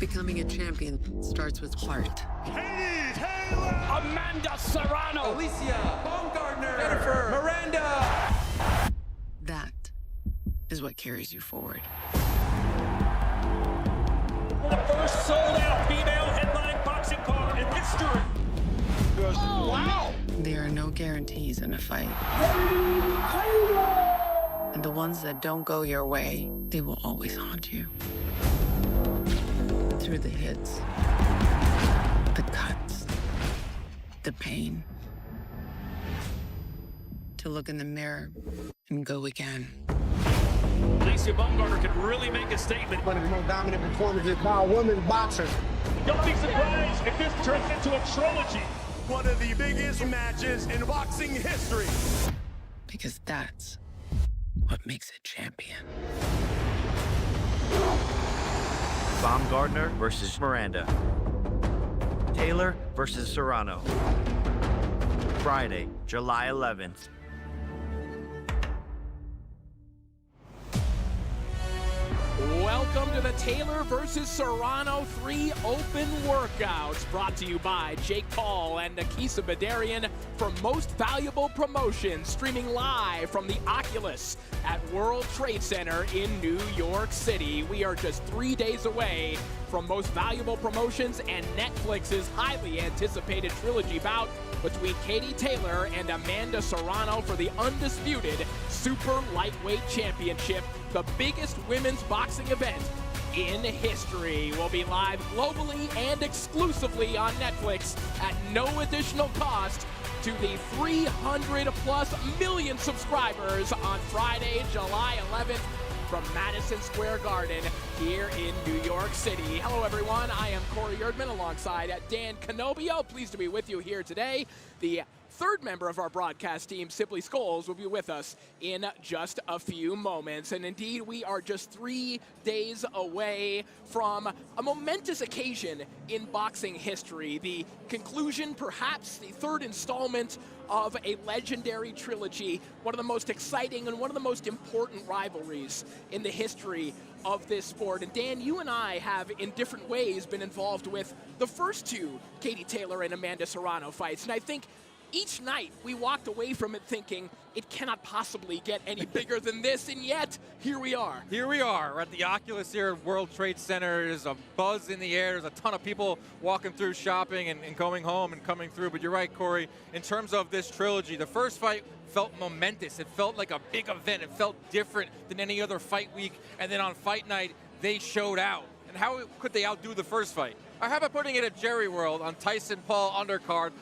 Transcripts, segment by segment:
Becoming a champion starts with heart. Katie Taylor! Amanda Serrano! Alycia Baumgardner! Jennifer! Miranda! That is what carries you forward. The first sold-out female headline boxing card in history. Oh, wow! There are no guarantees in a fight. And the ones that don't go your way, they will always haunt you. Through the hits, the cuts, the pain. To look in the mirror and go again. Alicia Baumgardner can really make a statement. One of the most dominant performances by a women's boxer. Don't be surprised if this turns into a trilogy. One of the biggest matches in boxing history. Because that's what makes a champion. Baumgardner versus Miranda. Taylor versus Serrano. Friday, July 11th. Welcome to the Taylor versus Serrano 3 Open Workouts, brought to you by Jake Paul and Nakisa Badarian from Most Valuable Promotions, streaming live from the Oculus at World Trade Center in New York City. We are just 3 days away from Most Valuable Promotions and Netflix's highly anticipated trilogy bout between Katie Taylor and Amanda Serrano for the undisputed Super Lightweight Championship, the biggest women's boxing event in history. Will be live globally and exclusively on Netflix at no additional cost to the 300+ million subscribers on Friday, July 11th from Madison Square Garden here in New York City. Hello everyone, I am Corey Erdman alongside Dan Canobio. Pleased to be with you here today. The third member of our broadcast team, Simply Skulls, will be with us in just a few moments. And indeed, we are just 3 days away from a momentous occasion in boxing history. The conclusion, perhaps the third installment of a legendary trilogy, one of the most exciting and one of the most important rivalries in the history of this sport. And Dan, you and I have in different ways been involved with the first two Katie Taylor and Amanda Serrano fights. And I think each night we walked away from it thinking it cannot possibly get any bigger than this, and yet here we are. Here we are. We're at the Oculus here at World Trade Center. There's a buzz in the air. There's a ton of people walking through shopping and going home and coming through. But you're right, Corey, in terms of this trilogy, the first fight felt momentous. It felt like a big event. It felt different than any other fight week. And then on fight night, they showed out. And how could they outdo the first fight? How about putting it at Jerry World on Tyson Paul undercard?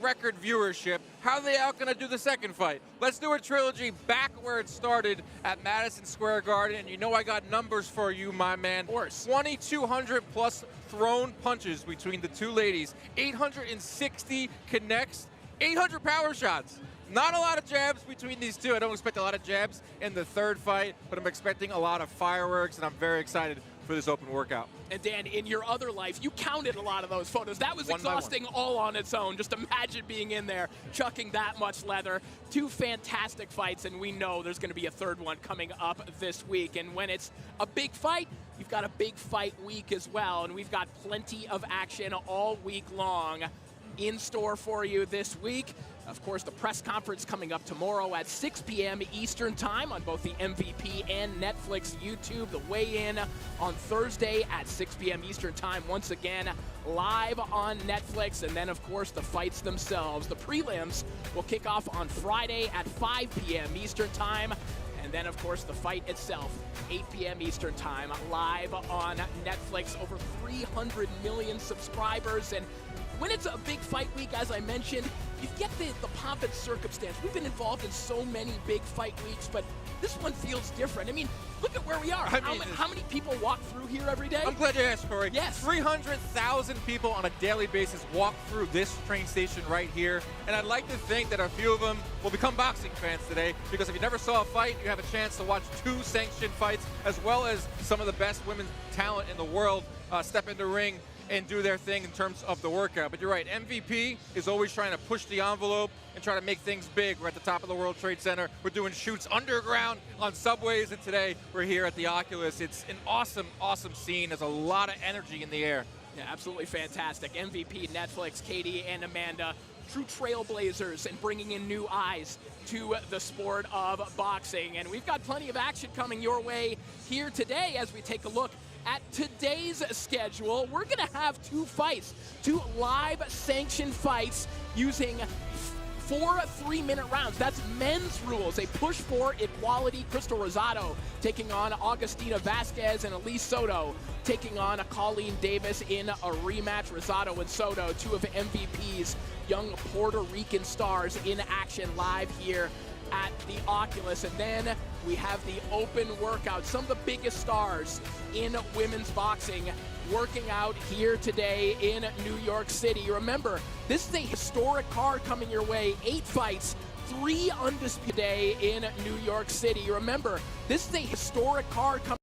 Record viewership. How are they out going to do the second fight? Let's do a trilogy back where it started at Madison Square Garden. And you know I got numbers for you, my man. Of course. 2,200 plus thrown punches between the two ladies. 860 connects. 800 power shots. Not a lot of jabs between these two. I don't expect a lot of jabs in the third fight, but I'm expecting a lot of fireworks, and I'm very excited for this open workout. And Dan, in your other life, you counted a lot of those photos. That was exhausting all on its own. Just imagine being in there, chucking that much leather. Two fantastic fights, and we know there's going to be a third one coming up this week. And when it's a big fight, you've got a big fight week as well. And we've got plenty of action all week long in store for you this week. Of course, the press conference coming up tomorrow at 6 p.m. Eastern Time on both the MVP and Netflix YouTube. The weigh-in on Thursday at 6 p.m. Eastern Time, once again, live on Netflix. And then, of course, the fights themselves. The prelims will kick off on Friday at 5 p.m. Eastern Time. And then, of course, the fight itself, 8 p.m. Eastern Time, live on Netflix. Over 300 million subscribers. And when it's a big fight week, as I mentioned, you get the pomp and circumstance. We've been involved in so many big fight weeks, but this one feels different. I mean, look at where we are. How many people walk through here every day? I'm glad you asked, Corey. Yes. 300,000 people on a daily basis walk through this train station right here. And I'd like to think that a few of them will become boxing fans today, because if you never saw a fight, you have a chance to watch two sanctioned fights, as well as some of the best women's talent in the world step in the ring and do their thing in terms of the workout. But you're right, MVP is always trying to push the envelope and try to make things big. We're at the top of the World Trade Center. We're doing shoots underground on subways, and today we're here at the Oculus. It's an awesome, awesome scene. There's a lot of energy in the air. Yeah, absolutely fantastic. MVP, Netflix, Katie, and Amanda, true trailblazers and bringing in new eyes to the sport of boxing. And we've got plenty of action coming your way here today as we take a look at today's schedule. We're going to have two fights, two live sanctioned fights using 4 3-minute rounds. That's men's rules. They push for equality. Krystal Rosado taking on Agustina Vazquez, and Elise Soto taking on Colleen Davis in a rematch. Rosado and Soto, two of MVP's young Puerto Rican stars in action live here at the Oculus. And then we have the open workout. Some of the biggest stars in women's boxing working out here today in New York City. Remember, this is a historic card coming your way. 8 fights, 3 undisputed day in New York City. Remember, this is a historic card coming.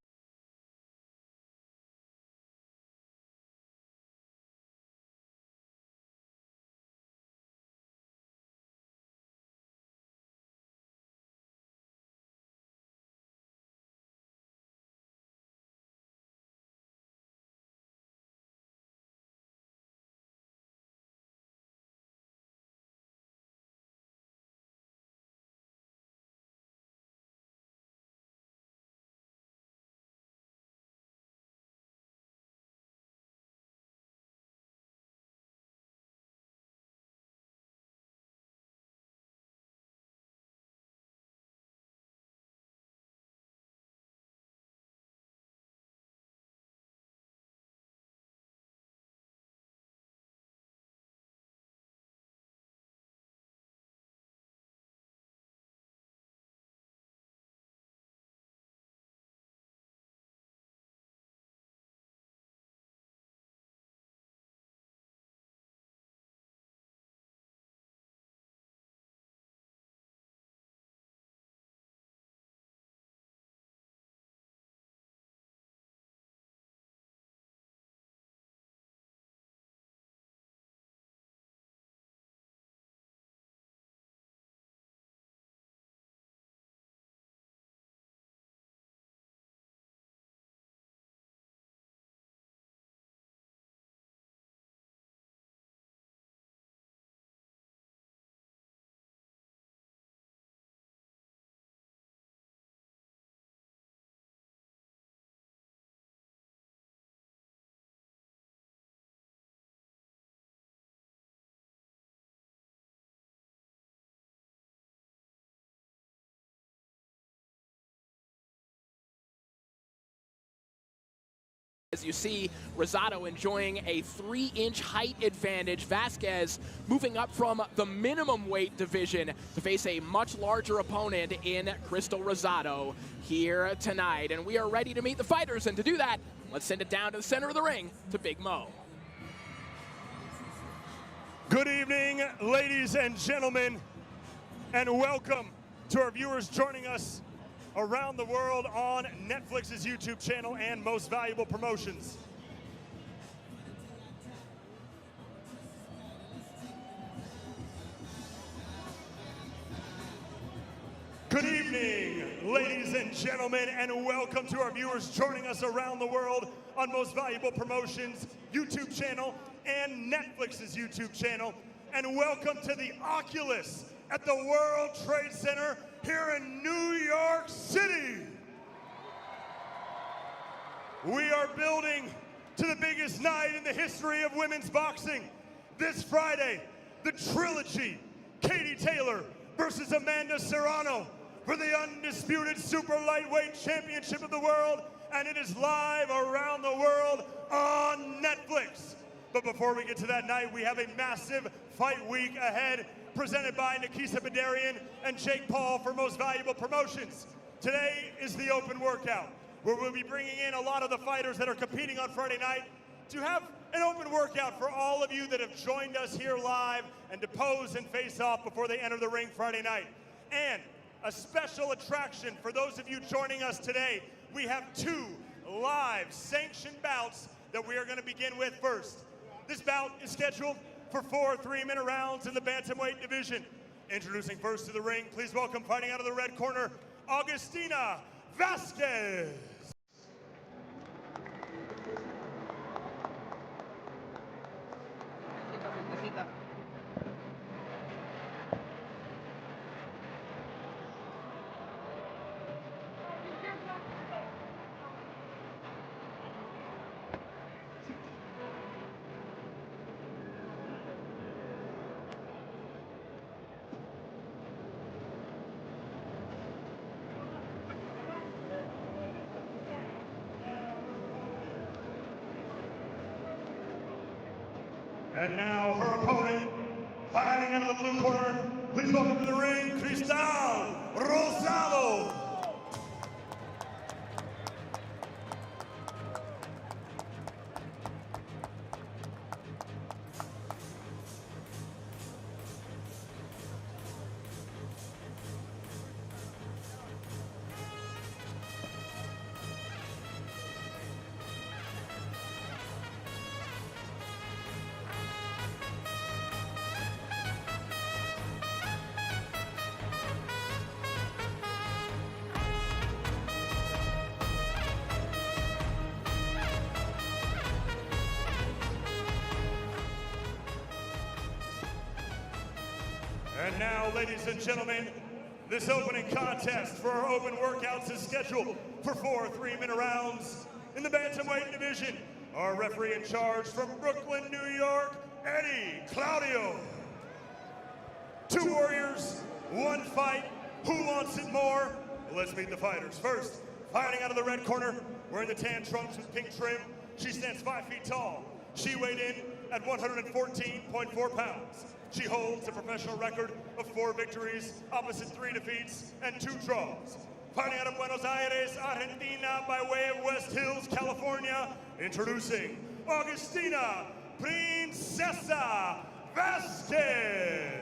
As you see, Rosado enjoying a 3-inch height advantage. Vasquez moving up from the minimum weight division to face a much larger opponent in Krystal Rosado here tonight. And we are ready to meet the fighters. And to do that, let's send it down to the center of the ring to Big Mo. Good evening, ladies and gentlemen, and welcome to our viewers joining us around the world on Netflix's YouTube channel and Most Valuable Promotions. Good evening, ladies and gentlemen, and welcome to our viewers joining us around the world on Most Valuable Promotions YouTube channel and Netflix's YouTube channel. And welcome to the Oculus at the World Trade Center here in New York City. We are building to the biggest night in the history of women's boxing. This Friday, the Trilogy, Katie Taylor versus Amanda Serrano for the undisputed super lightweight championship of the world, and it is live around the world on Netflix. But before we get to that night, we have a massive fight week ahead, presented by Nakisa Badarian and Jake Paul for Most Valuable Promotions. Today is the open workout, where we'll be bringing in a lot of the fighters that are competing on Friday night to have an open workout for all of you that have joined us here live and to pose and face off before they enter the ring Friday night. And a special attraction for those of you joining us today, we have 2 live sanctioned bouts that we are going to begin with first. This bout is scheduled for 4 3-minute rounds in the Bantamweight division. Introducing first to the ring, please welcome fighting out of the red corner, Agustina Vasquez. And now her opponent, fighting out of the blue corner, please welcome to the ring, Krystal Rosado. And now, ladies and gentlemen, this opening contest for our open workouts is scheduled for 4 3-minute rounds in the Bantamweight division. Our referee in charge from Brooklyn, New York, Eddie Claudio. 2 warriors, 1 fight. Who wants it more? Let's meet the fighters. First, fighting out of the red corner, wearing the tan trunks with pink trim. She stands 5 feet tall. She weighed in at 114.4 pounds. She holds a professional record of 4 victories, opposite 3 defeats, and 2 draws. Fighting out of Buenos Aires, Argentina, by way of West Hills, California, introducing Agustina Princesa Vasquez.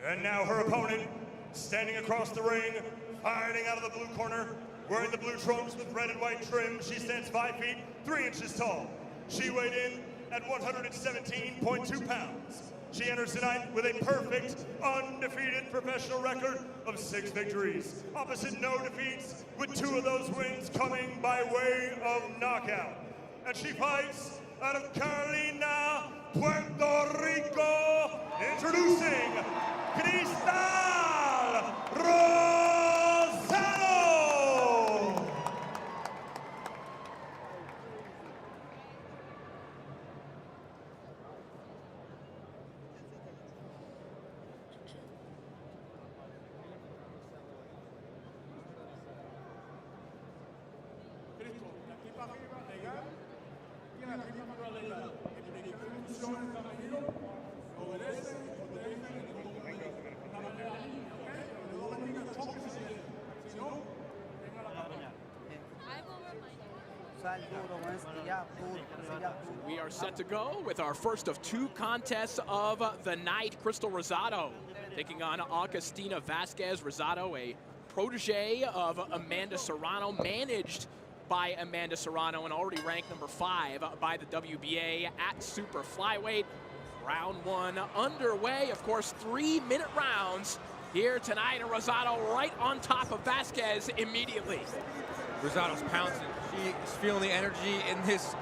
And now her opponent, standing across the ring, fighting out of the blue corner, wearing the blue trunks with red and white trim. She stands 5 feet, 3 inches tall. She weighed in at 117.2 pounds. She enters tonight with a perfect, undefeated professional record of 6 victories, opposite no defeats, with 2 of those wins coming by way of knockout. And she fights out of Carolina, Puerto Rico, introducing Krystal Rosado. We are set to go with our first of 2 contests of the night. Krystal Rosado taking on Agustina Vasquez. Rosado, a protege of Amanda Serrano, managed by Amanda Serrano and already ranked number 5 by the WBA at super flyweight. Round 1 underway. Of course, 3-minute rounds here tonight, and Rosado right on top of Vasquez immediately. Rosado's pouncing. She is feeling the energy in this,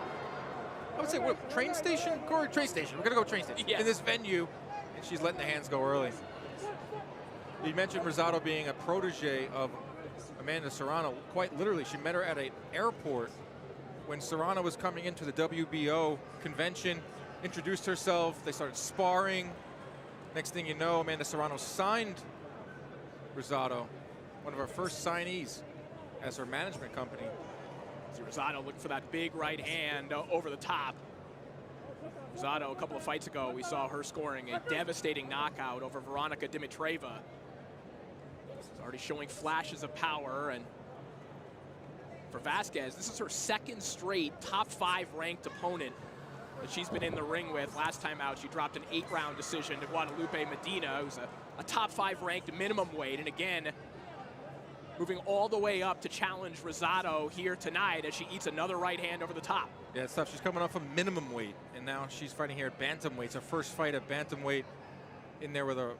I would say, what, train station? Corey, train station. We're going to go train station. Yes. In this venue, and she's letting the hands go early. You mentioned Rosado being a protege of Amanda Serrano. Quite literally, she met her at an airport when Serrano was coming into the WBO convention, introduced herself, they started sparring. Next thing you know, Amanda Serrano signed Rosado, one of our first signees as her management company. See Rosado looking for that big right hand over the top. Rosado, a couple of fights ago, we saw her scoring a devastating knockout over Veronica Dimitreva. She's already showing flashes of power, and for Vasquez, this is her 2nd straight top 5 ranked opponent that she's been in the ring with. Last time out, she dropped an 8-round decision to Guadalupe Medina, who's a top 5 ranked minimum weight, and again, moving all the way up to challenge Rosado here tonight as she eats another right hand over the top. Yeah, it's tough. She's coming off a minimum weight, and now she's fighting here at bantamweight. It's her first fight at bantamweight in there with a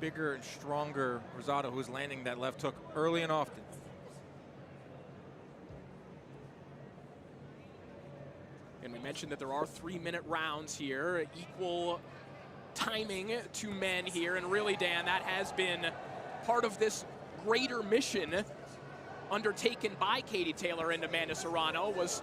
bigger and stronger Rosado, who's landing that left hook early and often. And we mentioned that there are 3-minute rounds here, equal timing to men here. And really, Dan, that has been part of this greater mission undertaken by Katie Taylor and Amanda Serrano, was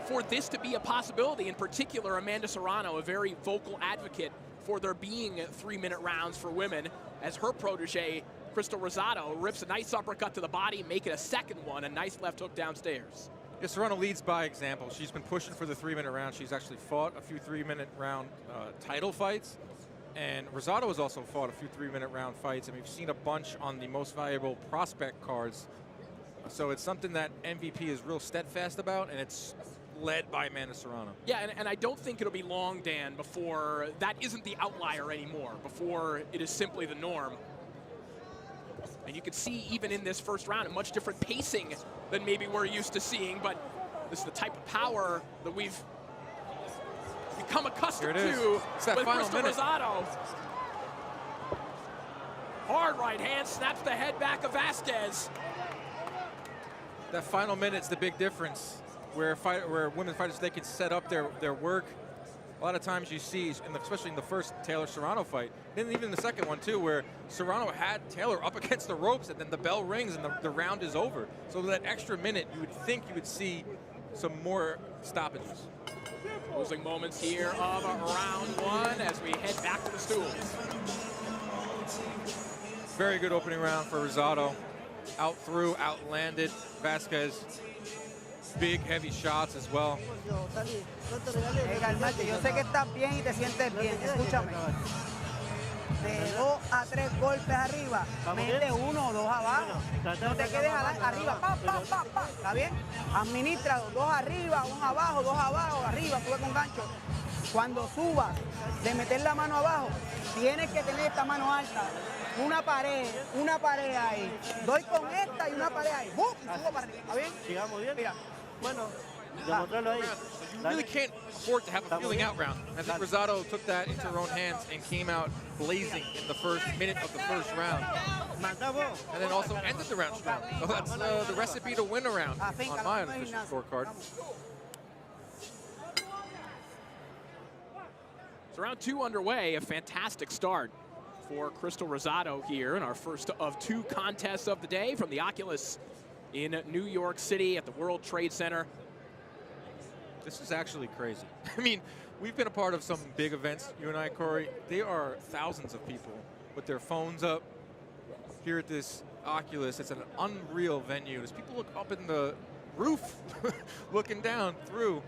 for this to be a possibility. In particular, Amanda Serrano, a very vocal advocate for there being 3-minute rounds for women, as her protege, Krystal Rosado, rips a nice uppercut to the body, make it a second one, a nice left hook downstairs. Yeah, Serrano leads by example. She's been pushing for the 3-minute round. She's actually fought a few 3-minute round title fights. And Rosado has also fought a few 3-minute round fights. And we've seen a bunch on the most valuable prospect cards. So it's something that MVP is real steadfast about, and it's led by Amanda Serrano. Yeah, and I don't think it'll be long, Dan, before that isn't the outlier anymore, before it is simply the norm. And you can see even in this first round a much different pacing than maybe we're used to seeing, but this is the type of power that we've become accustomed to with Krystal Rosado. Hard right hand, snaps the head back of Vasquez. That final minute's the big difference, where women fighters, they can set up their work. A lot of times you see, especially in the first Taylor-Serrano fight, and even the second one too, where Serrano had Taylor up against the ropes and then the bell rings and the round is over. So that extra minute, you would think you would see some more stoppages. Closing moments here of round one as we head back to the stools. Very good opening round for Rosado. Out through, outlanded Vasquez. Big, heavy shots as well. Calmate, yo sé que estás bien y te sientes bien. Escúchame. De 2 a 3 golpes arriba, mete 1 o 2 abajo. No te quedes arriba. Pa, pa, pa, pa. ¿Está bien? Administra 2 arriba, 1 abajo, 2 abajo, arriba, sube con gancho. Cuando subas de meter la mano abajo, tienes que tener esta mano alta. Una pared ahí. Doy con esta y una pared ahí. ¡Bum! Y subo para arriba. ¿Está bien? Sigamos bien. Mira. Bueno, demostrarlo ahí. You really can't afford to have a feeling out round. I think Rosado took that into her own hands and came out blazing in the first minute of the first round. And then also ended the round strong. So that's the recipe to win a round on my unofficial scorecard. So round 2 underway, a fantastic start for Krystal Rosado here in our first of 2 contests of the day from the Oculus in New York City at the World Trade Center. This is actually crazy. I mean, we've been a part of some big events, you and I, Corey. They are thousands of people with their phones up here at this Oculus. It's an unreal venue. As people look up in the roof, looking down through,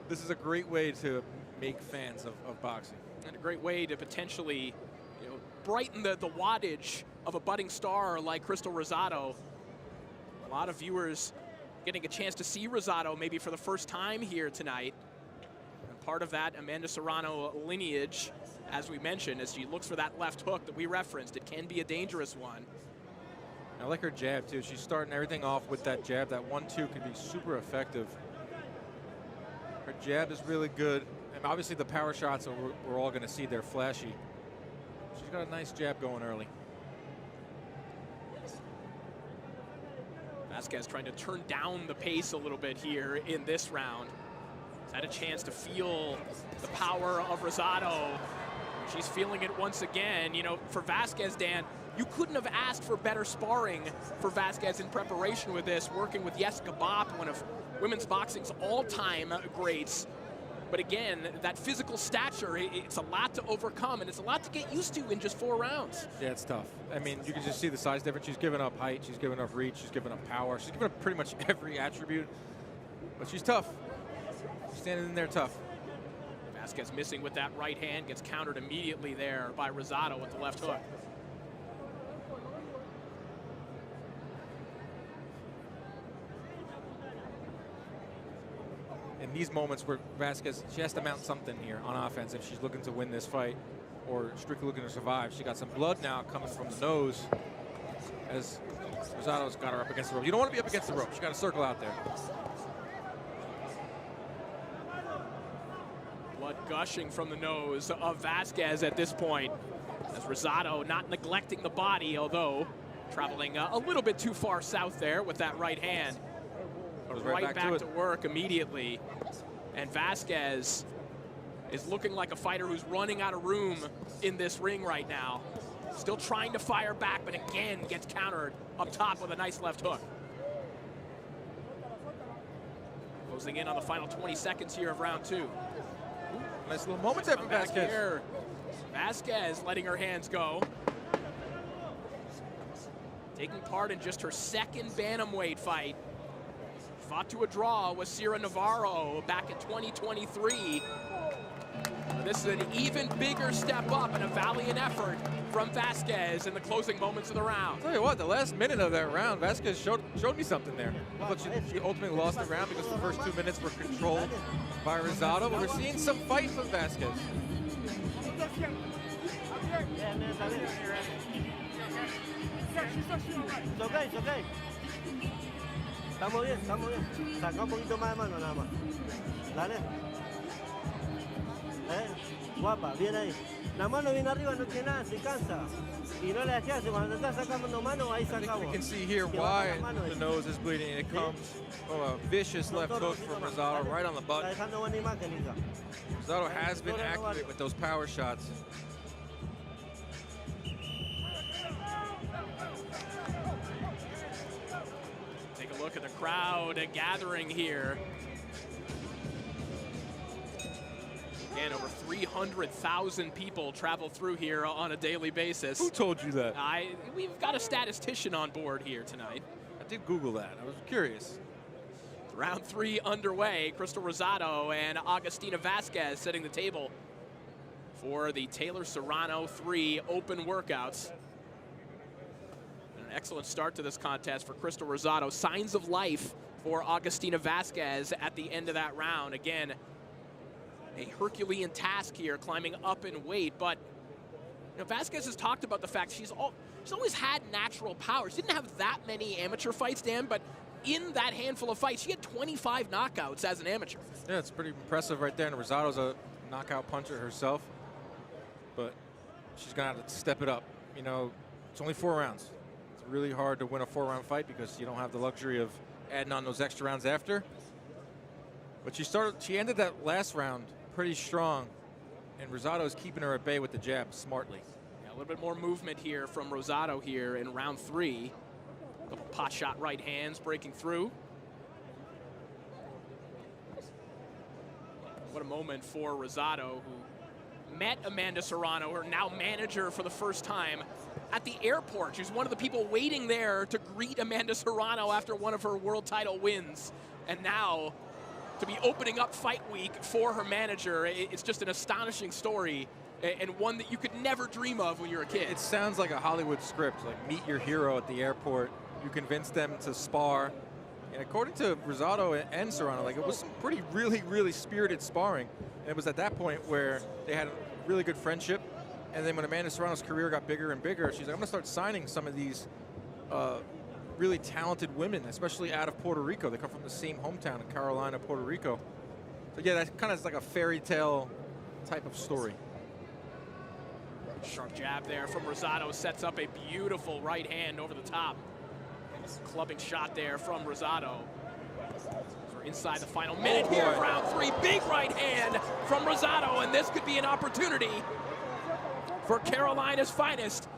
this is a great way to make fans of boxing. And a great way to potentially, you know, brighten the wattage of a budding star like Krystal Rosado. A lot of viewers getting a chance to see Rosado maybe for the first time here tonight. And part of that Amanda Serrano lineage, as we mentioned, as she looks for that left hook that we referenced. It can be a dangerous one. I like her jab too. She's starting everything off with that jab. That 1-2 can be super effective. Her jab is really good. And obviously the power shots we're all gonna see, they're flashy. She's got a nice jab going early. Vasquez trying to turn down the pace a little bit here in this round. He's had a chance to feel the power of Rosado. She's feeling it once again. You know, for Vasquez, Dan, you couldn't have asked for better sparring for Vasquez in preparation with this, working with Jessica Bopp, one of women's boxing's all-time greats. But again, that physical stature, it's a lot to overcome, and it's a lot to get used to in just 4 rounds. Yeah, it's tough. I mean, you can just see the size difference. She's given up height, she's given up reach, she's given up power. She's given up pretty much every attribute, but she's tough. She's standing in there tough. Vasquez missing with that right hand, gets countered immediately there by Rosado with the left hook. In these moments where Vasquez, she has to mount something here on offense if she's looking to win this fight or strictly looking to survive. She got some blood now coming from the nose as Rosado's got her up against the rope. You don't want to be up against the rope. She's got to circle out there. Blood gushing from the nose of Vasquez at this point. As Rosado not neglecting the body, although traveling a little bit too far south there with that right hand. Goes right back to work immediately. And Vasquez is looking like a fighter who's running out of room in this ring right now. Still trying to fire back, but again gets countered up top with a nice left hook. Closing in on the final 20 seconds here of round 2. Nice little moment there from Vasquez. Here. Vasquez letting her hands go. Taking part in just her second bantamweight fight. Fought to a draw with Sierra Navarro back in 2023. This is an even bigger step up and a valiant effort from Vasquez in the closing moments of the round. I'll tell you what, the last minute of that round, Vasquez showed me something there. I thought she ultimately lost the round because the first 2 minutes were controlled by Rosado, but we're seeing some fight from Vasquez. It's okay, it's okay. Estamos bien, estamos bien. Saca un poquito más de mano nada más. Dale. Guapa, bien ahí. La mano bien arriba no tiene nada, se cansa. Y no le hace, cuando te estás sacando mano, ahí I sacamos. think we can see here why the nose is bleeding. It comes from a vicious left hook from Rosado right on the button. Está dejando buena imagen, hija. Rosado has been accurate with those power shots. Take a look at the crowd gathering here. Again, over 300,000 people travel through here on a daily basis. Who told you that? We've got a statistician on board here tonight. I did Google that. I was curious. Round 3 underway. Krystal Rosado and Agustina Vasquez setting the table for the Taylor Serrano 3 open workouts. An excellent start to this contest for Krystal Rosado. Signs of life for Agustina Vasquez at the end of that round. Again, a Herculean task here, climbing up in weight, but you know, Vasquez has talked about the fact she's always had natural power. She didn't have that many amateur fights, Dan, but in that handful of fights, she had 25 knockouts as an amateur. Yeah, it's pretty impressive right there, and Rosado's a knockout puncher herself, but she's gonna have to step it up. You know, it's only 4 rounds. It's really hard to win a 4-round fight because you don't have the luxury of adding on those extra rounds after. But she ended that last round pretty strong, and Rosado is keeping her at bay with the jab smartly. Yeah, a little bit more movement here from Rosado here in round 3. Couple pot shot right hands breaking through. What a moment for Rosado, who met Amanda Serrano, her now manager, for the first time at the airport. She was one of the people waiting there to greet Amanda Serrano after one of her world title wins. And now, to be opening up fight week for her manager, it's just an astonishing story, and one that you could never dream of when you're a kid. It sounds like a Hollywood script, like meet your hero at the airport. You convince them to spar. And according to Rosado and Serrano, like, it was some pretty really spirited sparring. And it was at that point where they had a really good friendship. And then when Amanda Serrano's career got bigger and bigger, she's like, I'm gonna start signing some of these really talented women, especially out of Puerto Rico. They come from the same hometown in Carolina, Puerto Rico. So yeah, that kind of is like a fairy tale type of story. Sharp jab there from Rosado sets up a beautiful right hand over the top. Clubbing shot there from Rosado. We're inside the final minute here of round 3. Big right hand from Rosado, and this could be an opportunity for Carolina's finest.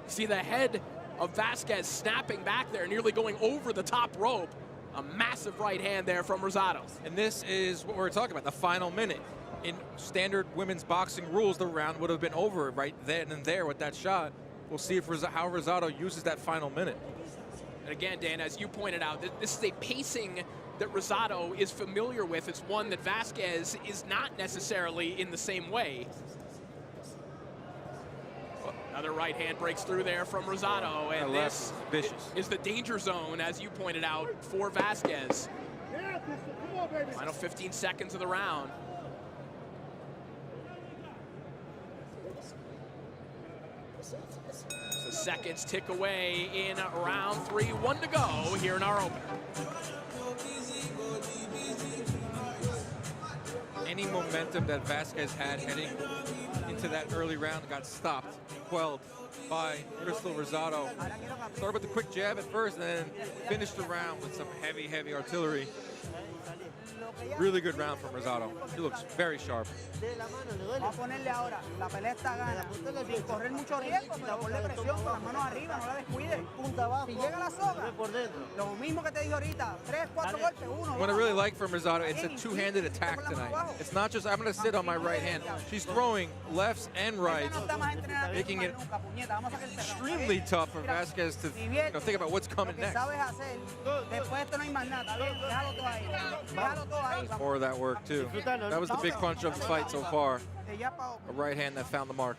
See the head of Vasquez snapping back there, nearly going over the top rope. A massive right hand there from Rosado. And this is what we're talking about, the final minute. In standard women's boxing rules, the round would have been over right then and there with that shot. We'll see if how Rosado uses that final minute. And again, Dan, as you pointed out, this is a pacing that Rosado is familiar with. It's one that Vasquez is not necessarily in the same way. Another right hand breaks through there from Rosado, and this is the danger zone, as you pointed out, for Vasquez. Final 15 seconds of the round. So seconds tick away in round 3. 1 to go here in our opener. Any momentum that Vasquez had heading into that early round got stopped, quelled by Krystal Rosado. Started with a quick jab at first and then finished the round with some heavy, heavy artillery. Really good round from Rosado. He looks very sharp. Vamos a ponerle ahora, la pelea está gana, sin correr mucho riesgo, pero ponle presión con las manos arriba, no la descuide. Si llega la soga, lo mismo que te dije ahorita, 3, 4 golpes, 1. What I really like from Rosado, it's a two-handed attack tonight. It's not just, I'm going to sit on my right hand. She's throwing lefts and rights, making it extremely tough for Vasquez to think about what's coming next. More of that work, too. That was the big punch of the fight so far. A right hand that found the mark.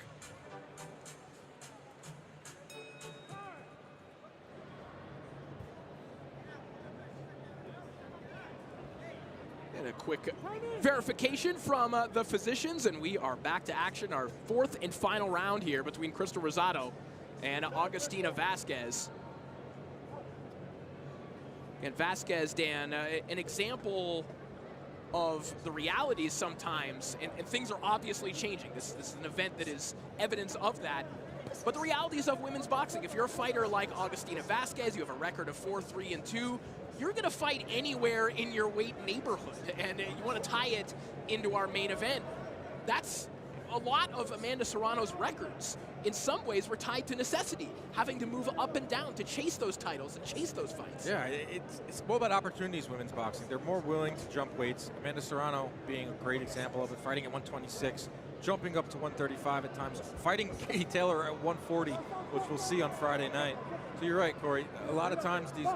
And a quick verification from the physicians, and we are back to action. Our 4th and final round here between Krystal Rosado and Agustina Vasquez. And Vasquez, Dan, an example of the realities sometimes, and things are obviously changing. This is an event that is evidence of that. But the realities of women's boxing, if you're a fighter like Agustina Vasquez, you have a record of 4-3-2, you're gonna fight anywhere in your weight neighborhood, and you wanna tie it into our main event. That's a lot of Amanda Serrano's records. In some ways, were tied to necessity, having to move up and down to chase those titles and chase those fights. Yeah, it's more about opportunities, women's boxing. They're more willing to jump weights. Amanda Serrano being a great example of it, fighting at 126, jumping up to 135 at times, fighting Katie Taylor at 140, which we'll see on Friday night. So you're right, Corey. A lot of times these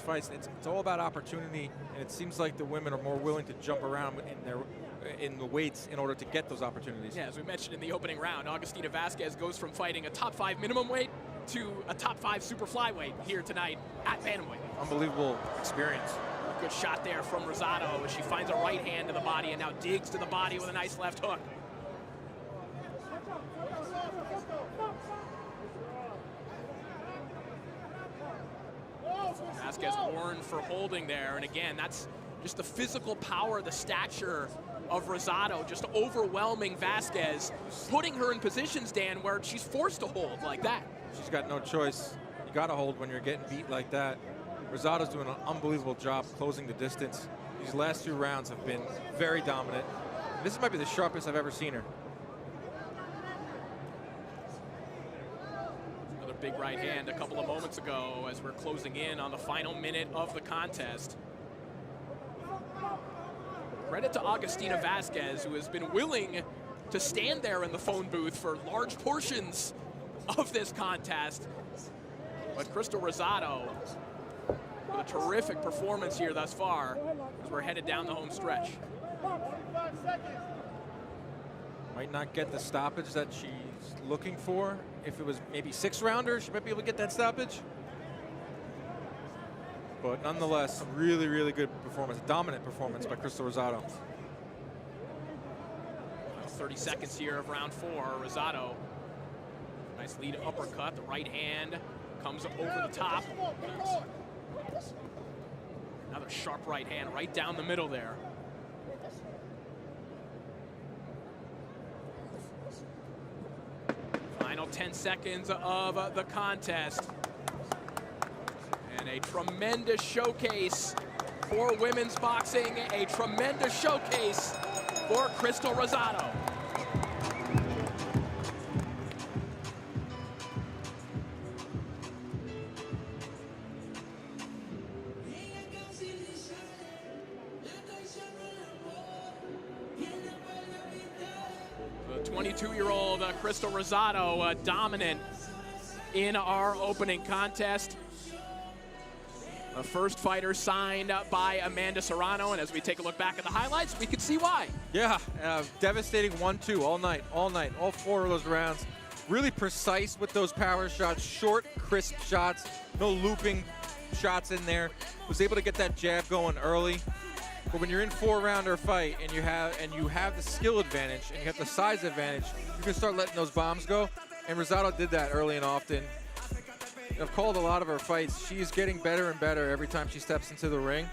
fights, it's all about opportunity, and it seems like the women are more willing to jump around in the weights in order to get those opportunities. Yeah, as we mentioned in the opening round, Agustina Vasquez goes from fighting a top 5 minimum weight to a top 5 super flyweight here tonight at Bantamweight. Unbelievable experience. Good shot there from Rosado as she finds a right hand to the body and now digs to the body with a nice left hook. Vasquez warned for holding there, and again, that's just the physical power, the stature of Rosado, just overwhelming Vasquez, putting her in positions, Dan, where she's forced to hold like that. She's got no choice. You got to hold when you're getting beat like that. Rosado's doing an unbelievable job closing the distance. These last 2 rounds have been very dominant. This might be the sharpest I've ever seen her. Another big right hand a couple of moments ago as we're closing in on the final minute of the contest. Credit to Agustina Vasquez, who has been willing to stand there in the phone booth for large portions of this contest. But Krystal Rosado, with a terrific performance here thus far, as we're headed down the home stretch. Might not get the stoppage that she's looking for. If it was maybe 6-rounder, she might be able to get that stoppage. But nonetheless, some really, really good performance, dominant performance by Krystal Rosado. 30 seconds here of round 4. Rosado, nice lead uppercut. The right hand comes over the top. Another sharp right hand right down the middle there. Final 10 seconds of the contest. And a tremendous showcase for women's boxing, a tremendous showcase for Krystal Rosado. The 22-year-old Krystal Rosado dominant in our opening contest. The first fighter signed by Amanda Serrano, and as we take a look back at the highlights, we can see why. Yeah, devastating 1-2 all night, all 4 of those rounds. Really precise with those power shots, short, crisp shots, no looping shots in there. Was able to get that jab going early. But when you're in 4-rounder fight and you have the skill advantage and you have the size advantage, you can start letting those bombs go. And Rosado did that early and often. I've called a lot of her fights. She's getting better and better every time she steps into the ring.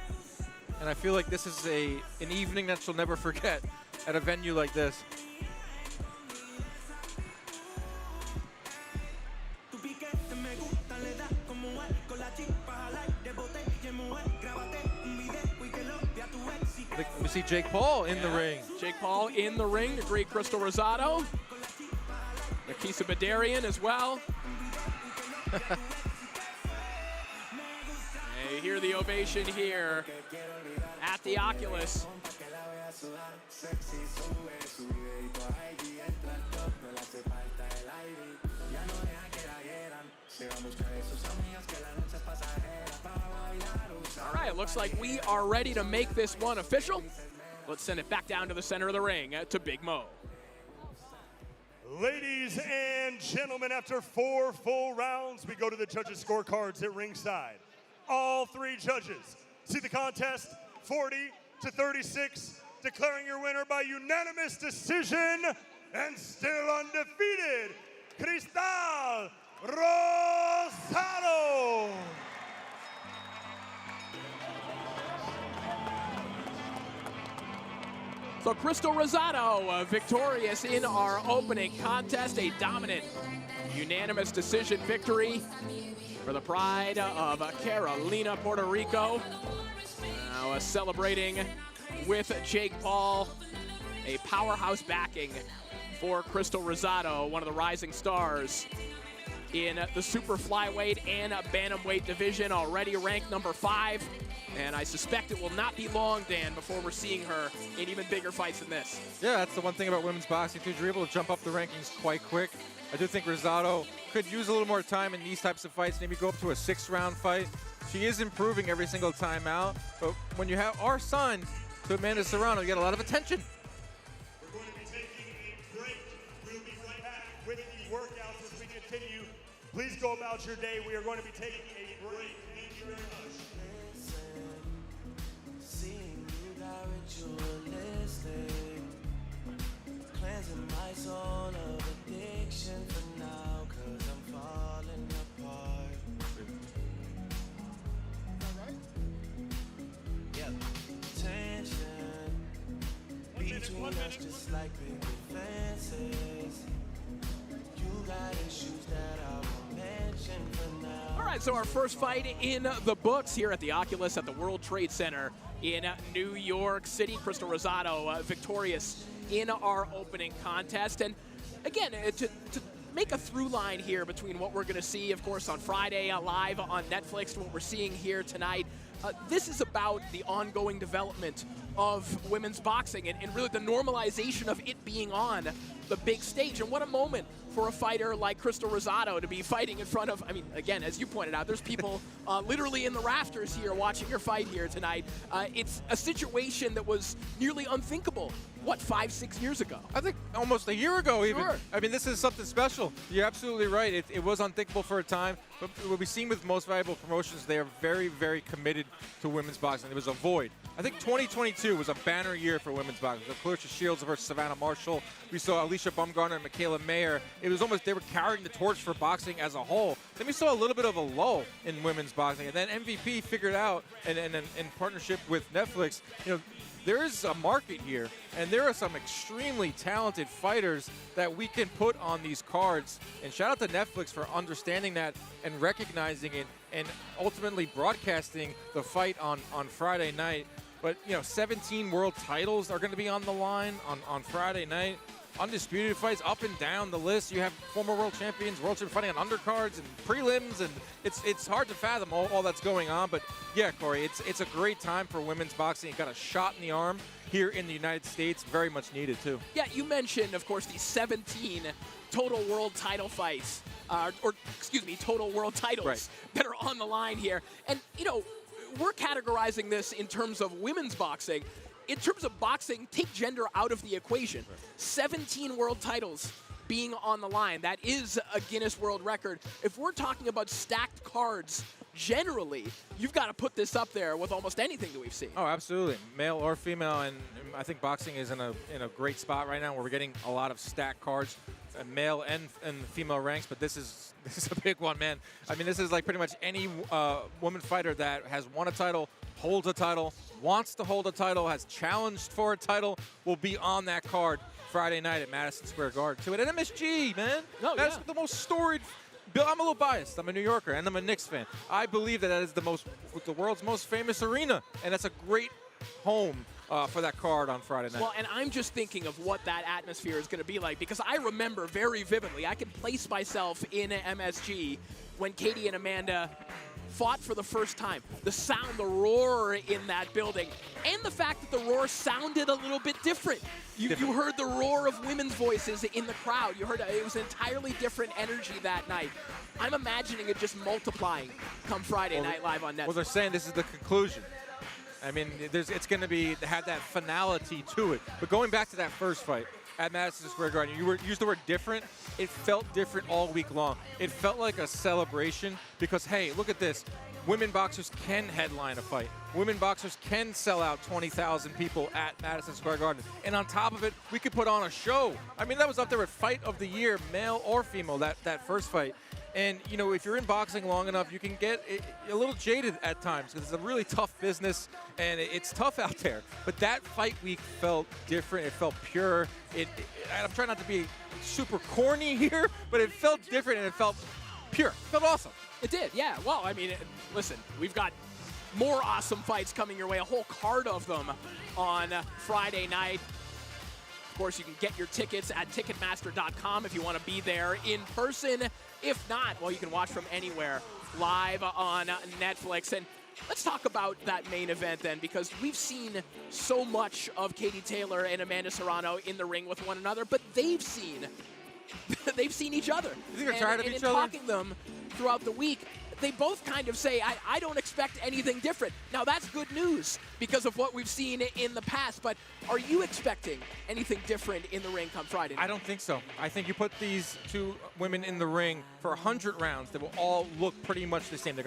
And I feel like this is an evening that she'll never forget at a venue like this. We see Jake Paul in the ring. Jake Paul in the ring, the great Krystal Rosado. Alycia Baumgardner as well. You hear the ovation here at the Oculus. All right, looks like we are ready to make this one official. Let's send it back down to the center of the ring to Big Mo. Ladies and gentlemen, after 4 full rounds, we go to the judges' scorecards at ringside. All 3 judges see the contest 40-36, declaring your winner by unanimous decision and still undefeated, Krystal Rosado. So Krystal Rosado victorious in our opening contest, a dominant unanimous decision victory for the pride of Carolina, Puerto Rico. Now celebrating with Jake Paul, a powerhouse backing for Krystal Rosado, one of the rising stars in the super flyweight and bantamweight division, already ranked number 5. And I suspect it will not be long, Dan, before we're seeing her in even bigger fights than this. Yeah, that's the one thing about women's boxing, too. You're able to jump up the rankings quite quick. I do think Rosado could use a little more time in these types of fights, maybe go up to a 6-round fight. She is improving every single time out. But when you have our son to Amanda Serrano, you get a lot of attention. We're going to be taking a break. We'll be right back with the workouts as we continue. Please go about your day. We are going to be taking a break. Thank you very much. Cleansing my soul of addiction for now, 'cause I'm falling apart. Yeah, tension between us just like big fences. You got issues that I won't mention for now. All right, so our first fight in the books here at the Oculus at the World Trade Center in New York City. Krystal Rosado victorious in our opening contest. And again, to make a through line here between what we're going to see, of course, on Friday live on Netflix to what we're seeing here tonight, this is about the ongoing development of women's boxing and really the normalization of it being on the big stage. And what a moment for a fighter like Krystal Rosado to be fighting in front of, I mean, again, as you pointed out, there's people literally in the rafters here watching your fight here tonight. It's a situation that was nearly unthinkable, what, 5-6 years ago? I think almost a year ago even. Sure. I mean, this is something special. You're absolutely right. It was unthinkable for a time, but what we've seen with most valuable promotions, they are very, very committed to women's boxing. There was a void. I think 2022 was a banner year for women's boxing. The Clarissa Shields versus Savannah Marshall. We saw Alicia Baumgardner and Michaela Mayer. It was almost, they were carrying the torch for boxing as a whole. Then we saw a little bit of a lull in women's boxing. And then MVP figured out, and in partnership with Netflix, you know, there is a market here, and there are some extremely talented fighters that we can put on these cards. And shout out to Netflix for understanding that and recognizing it and ultimately broadcasting the fight on Friday night. But, you know, 17 world titles are going to be on the line on Friday night. Undisputed fights up and down the list. You have former world champions fighting on undercards and prelims, and it's hard to fathom all that's going on. But yeah, Corey, it's a great time for women's boxing. It got a shot in the arm here in the United States, very much needed too. Yeah, you mentioned, of course, the 17 total world title fights, or excuse me, total world titles that are on the line here. And, you know, we're categorizing this in terms of women's boxing. In terms of boxing, take gender out of the equation. 17 world titles being on the line. That is a Guinness World Record. If we're talking about stacked cards, generally, you've got to put this up there with almost anything that we've seen. Oh, absolutely. Male or female, and I think boxing is in a great spot right now where we're getting a lot of stacked cards male and female ranks, but this is a big one, man. I mean, this is like pretty much any woman fighter that has won a title, holds a title, wants to hold a title, has challenged for a title, will be on that card Friday night at Madison Square Garden. To it at MSG, man. No, that's the most storied. I'm a little biased. I'm a New Yorker, and I'm a Knicks fan. I believe that is the world's most famous arena, and that's a great home for that card on Friday night. Well, and I'm just thinking of what that atmosphere is going to be like, because I remember very vividly, I can place myself in MSG when Katie and Amanda fought for the first time. The sound, the roar in that building, and the fact that the roar sounded a little bit different. You heard the roar of women's voices in the crowd. You heard it was an entirely different energy that night. I'm imagining it just multiplying come Friday Night Live on Netflix. Well, they're saying this is the conclusion. I mean, it's going to have that finality to it. But going back to that first fight at Madison Square Garden, you used the word different. It felt different all week long. It felt like a celebration because, hey, look at this. Women boxers can headline a fight. Women boxers can sell out 20,000 people at Madison Square Garden. And on top of it, we could put on a show. I mean, that was up there with Fight of the Year, male or female, that first fight. And, you know, if you're in boxing long enough, you can get a little jaded at times because it's a really tough business and it's tough out there. But that fight week felt different. It felt pure. I'm trying not to be super corny here, but it felt different and it felt pure. It felt awesome. It did, yeah. Well, I mean, listen, we've got more awesome fights coming your way, a whole card of them on Friday night. Of course, you can get your tickets at Ticketmaster.com if you want to be there in person. If not, well, you can watch from anywhere live on Netflix. And let's talk about that main event then, because we've seen so much of Katie Taylor and Amanda Serrano in the ring with one another, but they've seen each other. You think they're tired of each other? And talking them throughout the week, they both kind of say, I don't expect anything different. Now, that's good news because of what we've seen in the past, but are you expecting anything different in the ring come Friday night? I don't think so. I think you put these two women in the ring for 100 rounds, they will all look pretty much the same.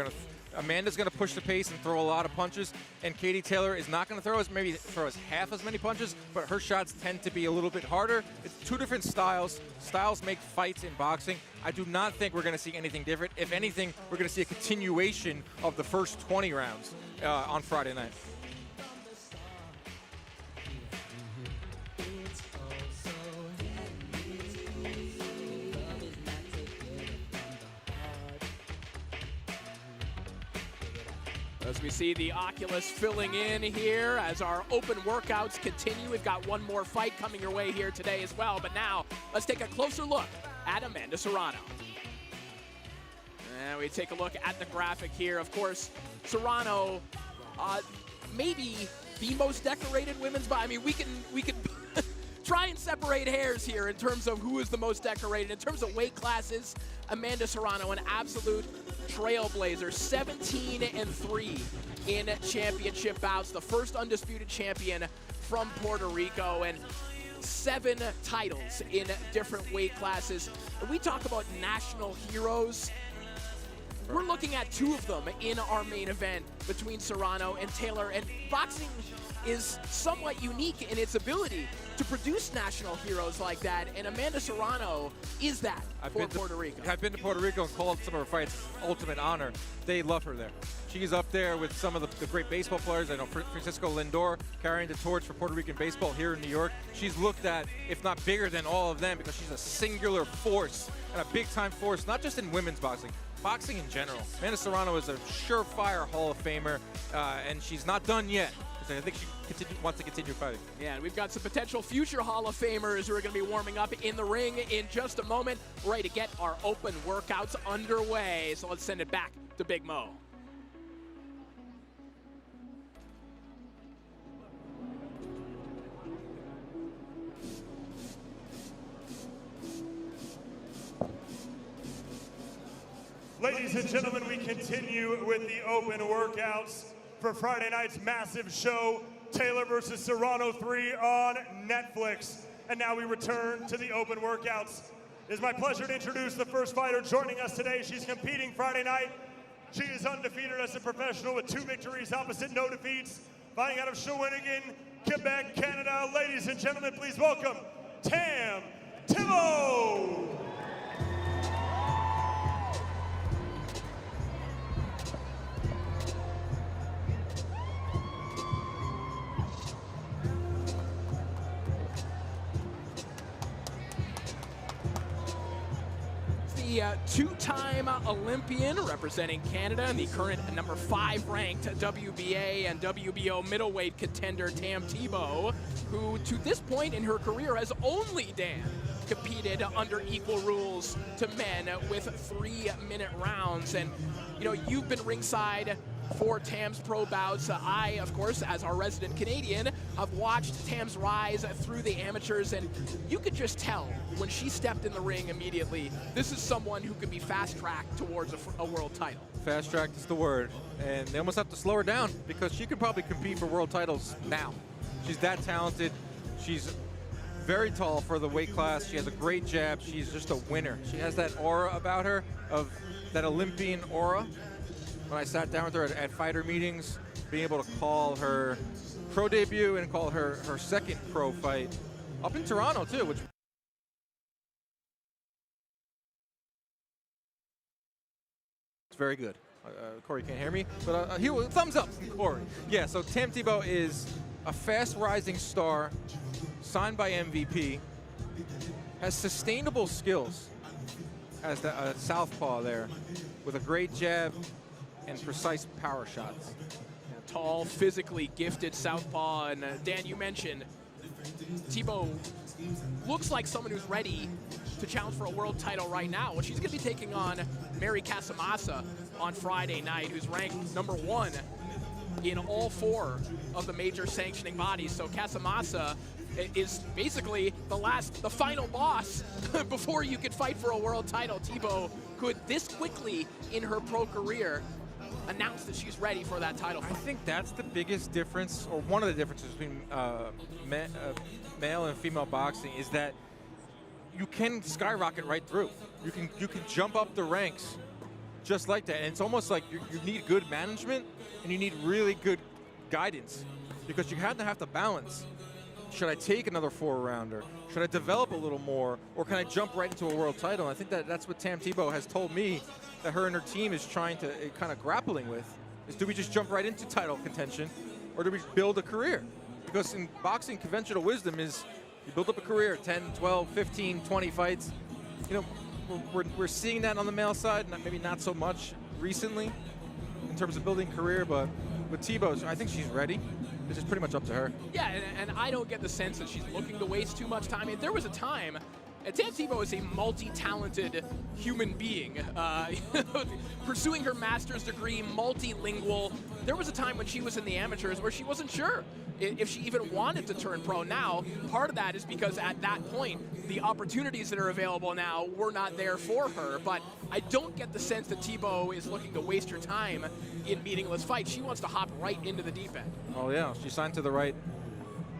Amanda's going to push the pace and throw a lot of punches, and Katie Taylor is not going to throw as half as many punches, but her shots tend to be a little bit harder. It's two different styles. Styles make fights in boxing. I do not think we're going to see anything different. If anything, we're going to see a continuation of the first 20 rounds on Friday night. As we see the Oculus filling in here as our open workouts continue. We've got one more fight coming your way here today as well. But now, let's take a closer look at Amanda Serrano. And we take a look at the graphic here. Of course, Serrano, maybe the most decorated women's boxer. I mean, we can try and separate hairs here in terms of who is the most decorated. In terms of weight classes, Amanda Serrano, an absolute trailblazer, 17-3 in championship bouts, the first undisputed champion from Puerto Rico, and 7 titles in different weight classes. When we talk about national heroes, we're looking at 2 of them in our main event between Serrano and Taylor, and boxing is somewhat unique in its ability to produce national heroes like that, and Amanda Serrano is that for Puerto Rico. I've been to Puerto Rico and called some of her fights ultimate honor. They love her there. She's up there with some of the great baseball players. I know Francisco Lindor carrying the torch for Puerto Rican baseball here in New York. She's looked at, if not bigger than all of them, because she's a singular force and a big-time force, not just in women's boxing, boxing in general. Amanda Serrano is a surefire Hall of Famer, and she's not done yet. I think she wants to continue fighting. Yeah, and we've got some potential future Hall of Famers who are going to be warming up in the ring in just a moment. We're ready to get our open workouts underway. So let's send it back to Big Mo. Ladies and gentlemen, we continue with the open workouts for Friday night's massive show, Taylor versus Serrano 3 on Netflix. And now we return to the open workouts. It is my pleasure to introduce the first fighter joining us today. She's competing Friday night. She is undefeated as a professional with 2 victories opposite no defeats. Fighting out of Shawinigan, Quebec, Canada. Ladies and gentlemen, please welcome Tamm Thibeault. The two-time Olympian representing Canada and the current number 5 ranked WBA and WBO middleweight contender Tamm Thibeault, who to this point in her career has only, Dan, competed under equal rules to men with 3-minute rounds. And you know, you've been ringside for Tamm's pro bouts. I, of course, as our resident Canadian, have watched Tamm's rise through the amateurs, and you could just tell when she stepped in the ring immediately, this is someone who could be fast-tracked towards a world title. Fast-tracked is the word, and they almost have to slow her down because she could probably compete for world titles now. She's that talented. She's very tall for the weight class. She has a great jab. She's just a winner. She has that aura about her, of that Olympian aura. When I sat down with her at fighter meetings, being able to call her pro debut and call her second pro fight up in Toronto too, which is very good. Corey can't hear me, but thumbs up from Corey. Yeah, so Tamm Thibeault is a fast rising star, signed by MVP, has sustainable skills as the southpaw there, with a great jab and precise power shots. Tall, physically gifted southpaw, and Dan, you mentioned Thibeault looks like someone who's ready to challenge for a world title right now. Well, she's going to be taking on Mary Casamassa on Friday night, who's ranked number 1 in all 4 of the major sanctioning bodies. So Casamassa is basically the final boss before you could fight for a world title. Thibeault could this quickly in her pro career announce that she's ready for that title fight. I think that's the biggest difference, or one of the differences between male and female boxing, is that you can skyrocket right through. You can jump up the ranks just like that. And it's almost like you need good management and you need really good guidance, because you have to balance. Should I take another 4-rounder? Should I develop a little more? Or can I jump right into a world title? And I think that's what Tamm Thibeault has told me that her and her team is trying to kind of grappling with, is do we just jump right into title contention, or do we build a career? Because in boxing, conventional wisdom is you build up a career, 10, 12, 15, 20 fights. You know, we're seeing that on the male side, maybe not so much recently in terms of building career, but with Thibeault, I think she's ready. It's just pretty much up to her. Yeah, and I don't get the sense that she's looking to waste too much time. I mean, there was a time, and Tamm Thibeault is a multi-talented human being, pursuing her master's degree, multilingual. There was a time when she was in the amateurs where she wasn't sure if she even wanted to turn pro. Now, part of that is because at that point, the opportunities that are available now were not there for her. But I don't get the sense that Thibeault is looking to waste her time in meaningless fights. She wants to hop right into the deep end. Oh yeah, she signed to the right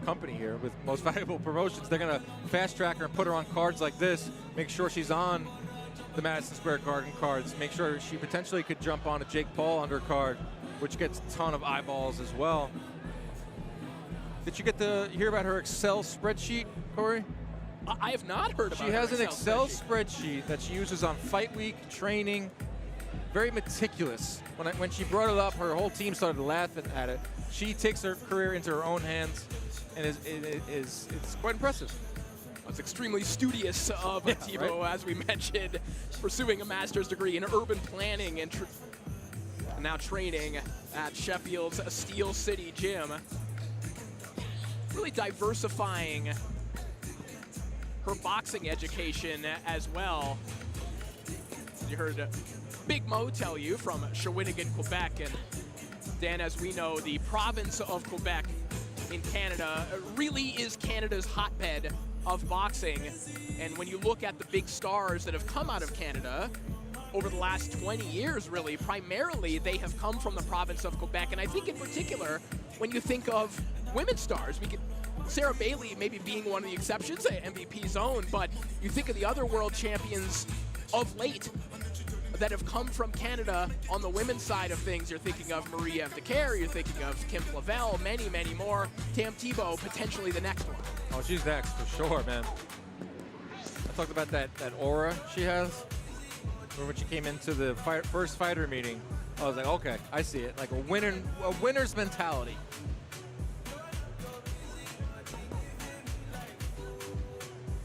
company here with Most Valuable Promotions. They're going to fast track her and put her on cards like this, make sure she's on the Madison Square Garden cards, make sure she potentially could jump on a Jake Paul undercard, which gets a ton of eyeballs as well. Did you get to hear about her Excel spreadsheet, Corey? I have not heard about it. She has an Excel spreadsheet that she uses on fight week, training, very meticulous. When she brought it up, her whole team started laughing at it. She takes her career into her own hands, and it's quite impressive. It's extremely studious of Thibeault, right? As we mentioned, pursuing a master's degree in urban planning and now training at Sheffield's Steel City Gym. Really diversifying her boxing education as well. You heard Big Mo tell you from Shawinigan, Quebec. And Dan, as we know, the province of Quebec in Canada really is Canada's hotbed of boxing. And when you look at the big stars that have come out of Canada over the last 20 years, really, primarily they have come from the province of Quebec. And I think in particular, when you think of women's stars, Sarah Bailey maybe being one of the exceptions, MVP's own, but you think of the other world champions of late that have come from Canada on the women's side of things. You're thinking of Marie Evdeker, you're thinking of Kim Flavelle, many, many more. Tamm Thibeault, potentially the next one. Oh, she's next for sure, man. talked about that aura she has. When she came into the first fighter meeting, I was like, okay, I see it. Like a winner's mentality.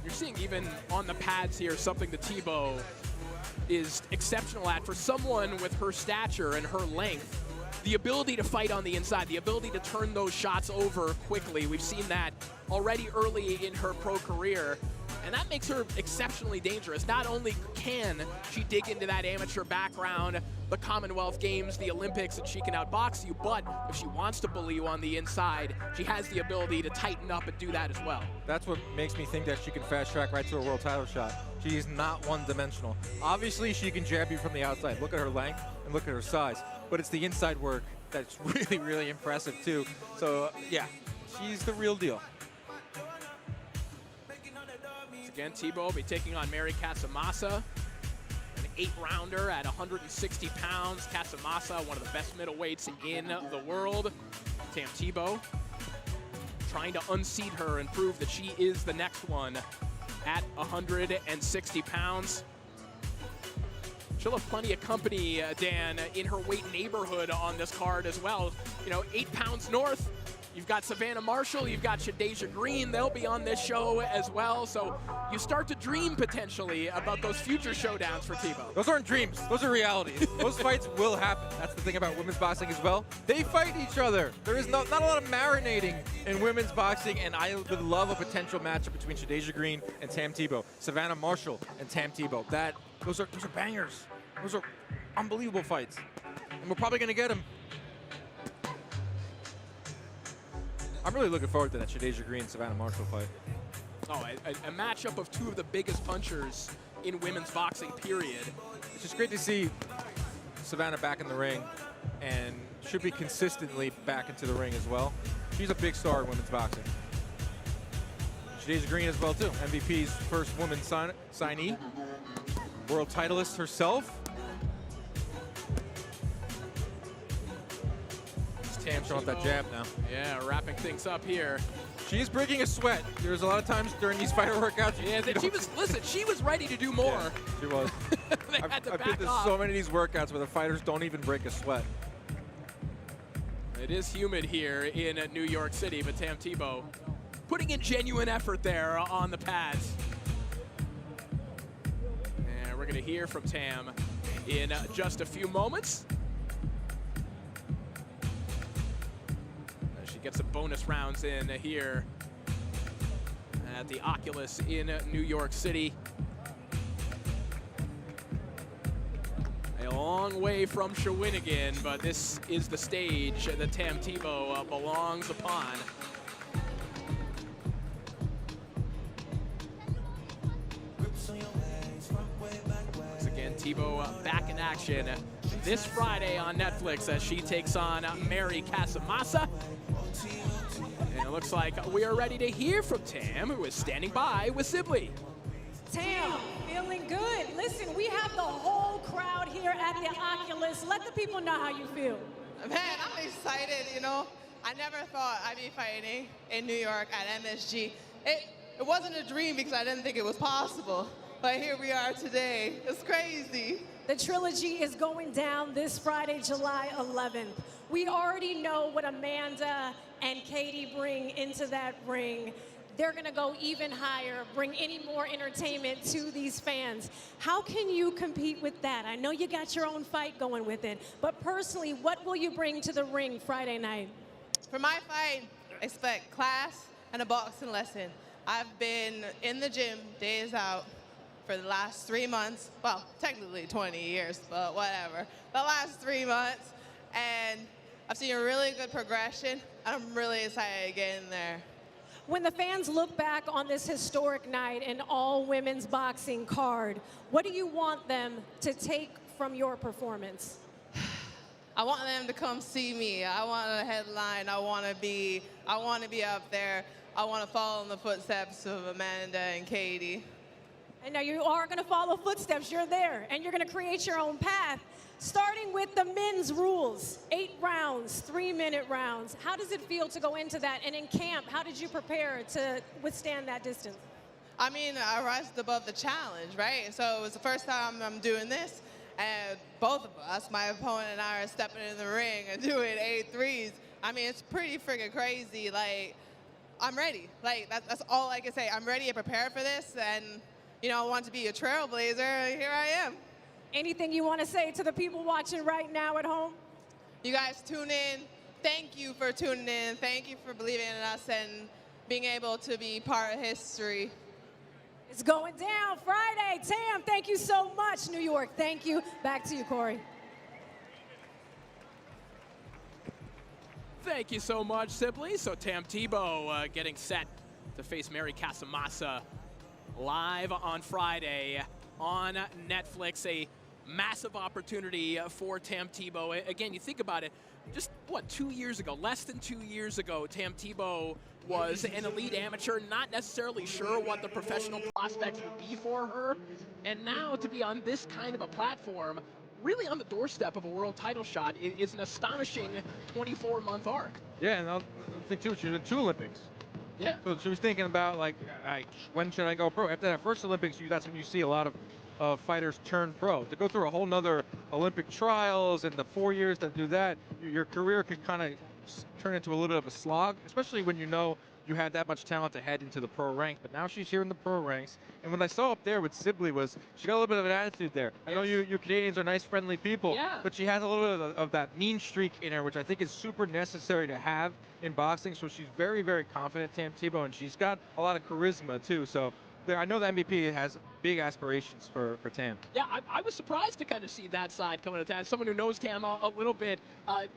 You're seeing even on the pads here something that Thibeault is exceptional at. For someone with her stature and her length, the ability to fight on the inside, the ability to turn those shots over quickly. We've seen that already early in her pro career, and that makes her exceptionally dangerous. Not only can she dig into that amateur background, the Commonwealth Games, the Olympics, and she can outbox you, but if she wants to bully you on the inside, she has the ability to tighten up and do that as well. That's what makes me think that she can fast track right to a world title shot. She is not one-dimensional. Obviously, she can jab you from the outside. Look at her length and look at her size. But it's the inside work that's really, really impressive, too. So, yeah, she's the real deal. Again, Thibeault will be taking on Mary Casamassa, an 8-rounder at 160 pounds. Casamassa, one of the best middleweights in the world. Tam Tibo trying to unseat her and prove that she is the next one at 160 pounds. She'll have plenty of company, Dan, in her weight neighborhood on this card as well. You know, 8 pounds north. You've got Savannah Marshall, you've got Jadeia Green, they'll be on this show as well. So you start to dream potentially about those future showdowns for Thibeault. Those aren't dreams, those are realities. Those fights will happen. That's the thing about women's boxing as well. They fight each other. There is not a lot of marinating in women's boxing, and I would love a potential matchup between Jadeia Green and Tamm Thibeault, Savannah Marshall and Tamm Thibeault. Those are bangers. Those are unbelievable fights, and we're probably gonna get them. I'm really looking forward to that Jadeia Green Savannah Marshall fight. Oh, a matchup of two of the biggest punchers in women's boxing, period. It's just great to see Savannah back in the ring, and should be consistently back into the ring as well. She's a big star in women's boxing. Jadeia Green as well, too. MVP's first woman signee. World titleist herself. Tam showing off that jab now. Yeah, wrapping things up here. She's breaking a sweat. There's a lot of times during these fighter workouts. Yeah, she was ready to do more. Yeah, she was. I've been to so many of these workouts where the fighters don't even break a sweat. It is humid here in New York City, but Tamm Thibeault putting in genuine effort there on the pads. And we're gonna hear from Tam in just a few moments. Get some bonus rounds in here at the Oculus in New York City. A long way from Shawinigan, but this is the stage that Tamm Thibeault belongs upon. Once again, Thibeault back in action this Friday on Netflix as she takes on Mary Casamassa. And it looks like we are ready to hear from Tam, who is standing by with Sibley. Tam, feeling good. Listen, we have the whole crowd here at the Oculus. Let the people know how you feel. Man, I'm excited, you know. I never thought I'd be fighting in New York at MSG. It wasn't a dream because I didn't think it was possible. But here we are today. It's crazy. The Trilogy is going down this Friday, July 11th. We already know what Amanda and Katie bring into that ring. They're gonna go even higher, bring any more entertainment to these fans. How can you compete with that? I know you got your own fight going with it, but personally, what will you bring to the ring Friday night? For my fight, expect class and a boxing lesson. I've been in the gym, days out, for the last 3 months. Well, technically 20 years, but whatever. The last 3 months, and I've seen a really good progression. I'm really excited to get in there. When the fans look back on this historic night and all women's boxing card, what do you want them to take from your performance? I want them to come see me. I want a headline. I want to be up there. I want to follow in the footsteps of Amanda and Katie. And now you are going to follow footsteps. You're there, and you're going to create your own path. Starting with the men's rules, 8 rounds, 3-minute rounds. How does it feel to go into that? And in camp, how did you prepare to withstand that distance? I mean, I rised above the challenge, right? So it was the first time I'm doing this, and both of us, my opponent and I, are stepping in the ring and doing 8-3s. I mean, it's pretty freaking crazy. Like, I'm ready. Like, that's all I can say. I'm ready and prepared for this, and, you know, I want to be a trailblazer. Here I am. Anything you want to say to the people watching right now at home? You guys tune in. Thank you for tuning in. Thank you for believing in us and being able to be part of history. It's going down Friday. Tam, thank you so much. New York, thank you. Back to you, Corey. Thank you so much, Sibley. So Tam Tibo getting set to face Mary Casamassa live on Friday on Netflix. A massive opportunity for Tam Tibo. Again, you think about it, just, what, 2 years ago, less than 2 years ago, Tam Tibo was an elite amateur, not necessarily sure what the professional prospects would be for her. And now to be on this kind of a platform, really on the doorstep of a world title shot, is an astonishing 24-month arc. Yeah, and I think too, she was in 2 Olympics. Yeah. So she was thinking about, like, when should I go pro? After that first Olympics, that's when you see a lot of fighters turn pro. To go through a whole nother Olympic trials and the 4 years to do that, your career could kind of turn into a little bit of a slog, especially when you know you had that much talent to head into the pro ranks. But now she's here in the pro ranks. And what I saw up there with Sibley was she got a little bit of an attitude there. I know you Canadians are nice, friendly people, but she has a little bit of that mean streak in her, which I think is super necessary to have in boxing. So she's very, very confident, Tam Thibeault, and she's got a lot of charisma too. So I know the MVP has big aspirations for Tam. Yeah, I was surprised to kind of see that side coming to Tam. Someone who knows Tam a little bit,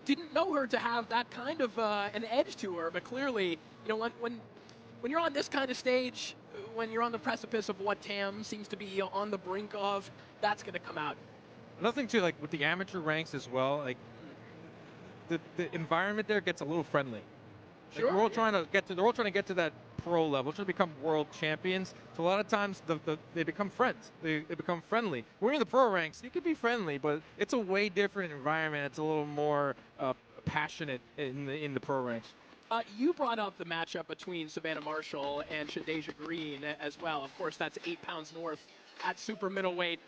didn't know her to have that kind of an edge to her, but clearly, you know, when you're on this kind of stage, when you're on the precipice of what Tam seems to be on the brink of, that's going to come out. Another thing too, like with the amateur ranks as well, like the environment there gets a little friendly. Like we're all trying to get to that pro level, trying to become world champions. So a lot of times they become friends. They become friendly. We're in the pro ranks. You can be friendly, but it's a way different environment. It's a little more passionate in the pro ranks. You brought up the matchup between Savannah Marshall and Shadasia Green as well. Of course, that's 8 pounds north at super middleweight.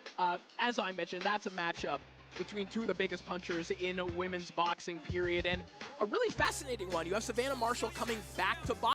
As I mentioned, that's a matchup between 2 of the biggest punchers in a women's boxing period, and a really fascinating one. You have Savannah Marshall coming back to boxing.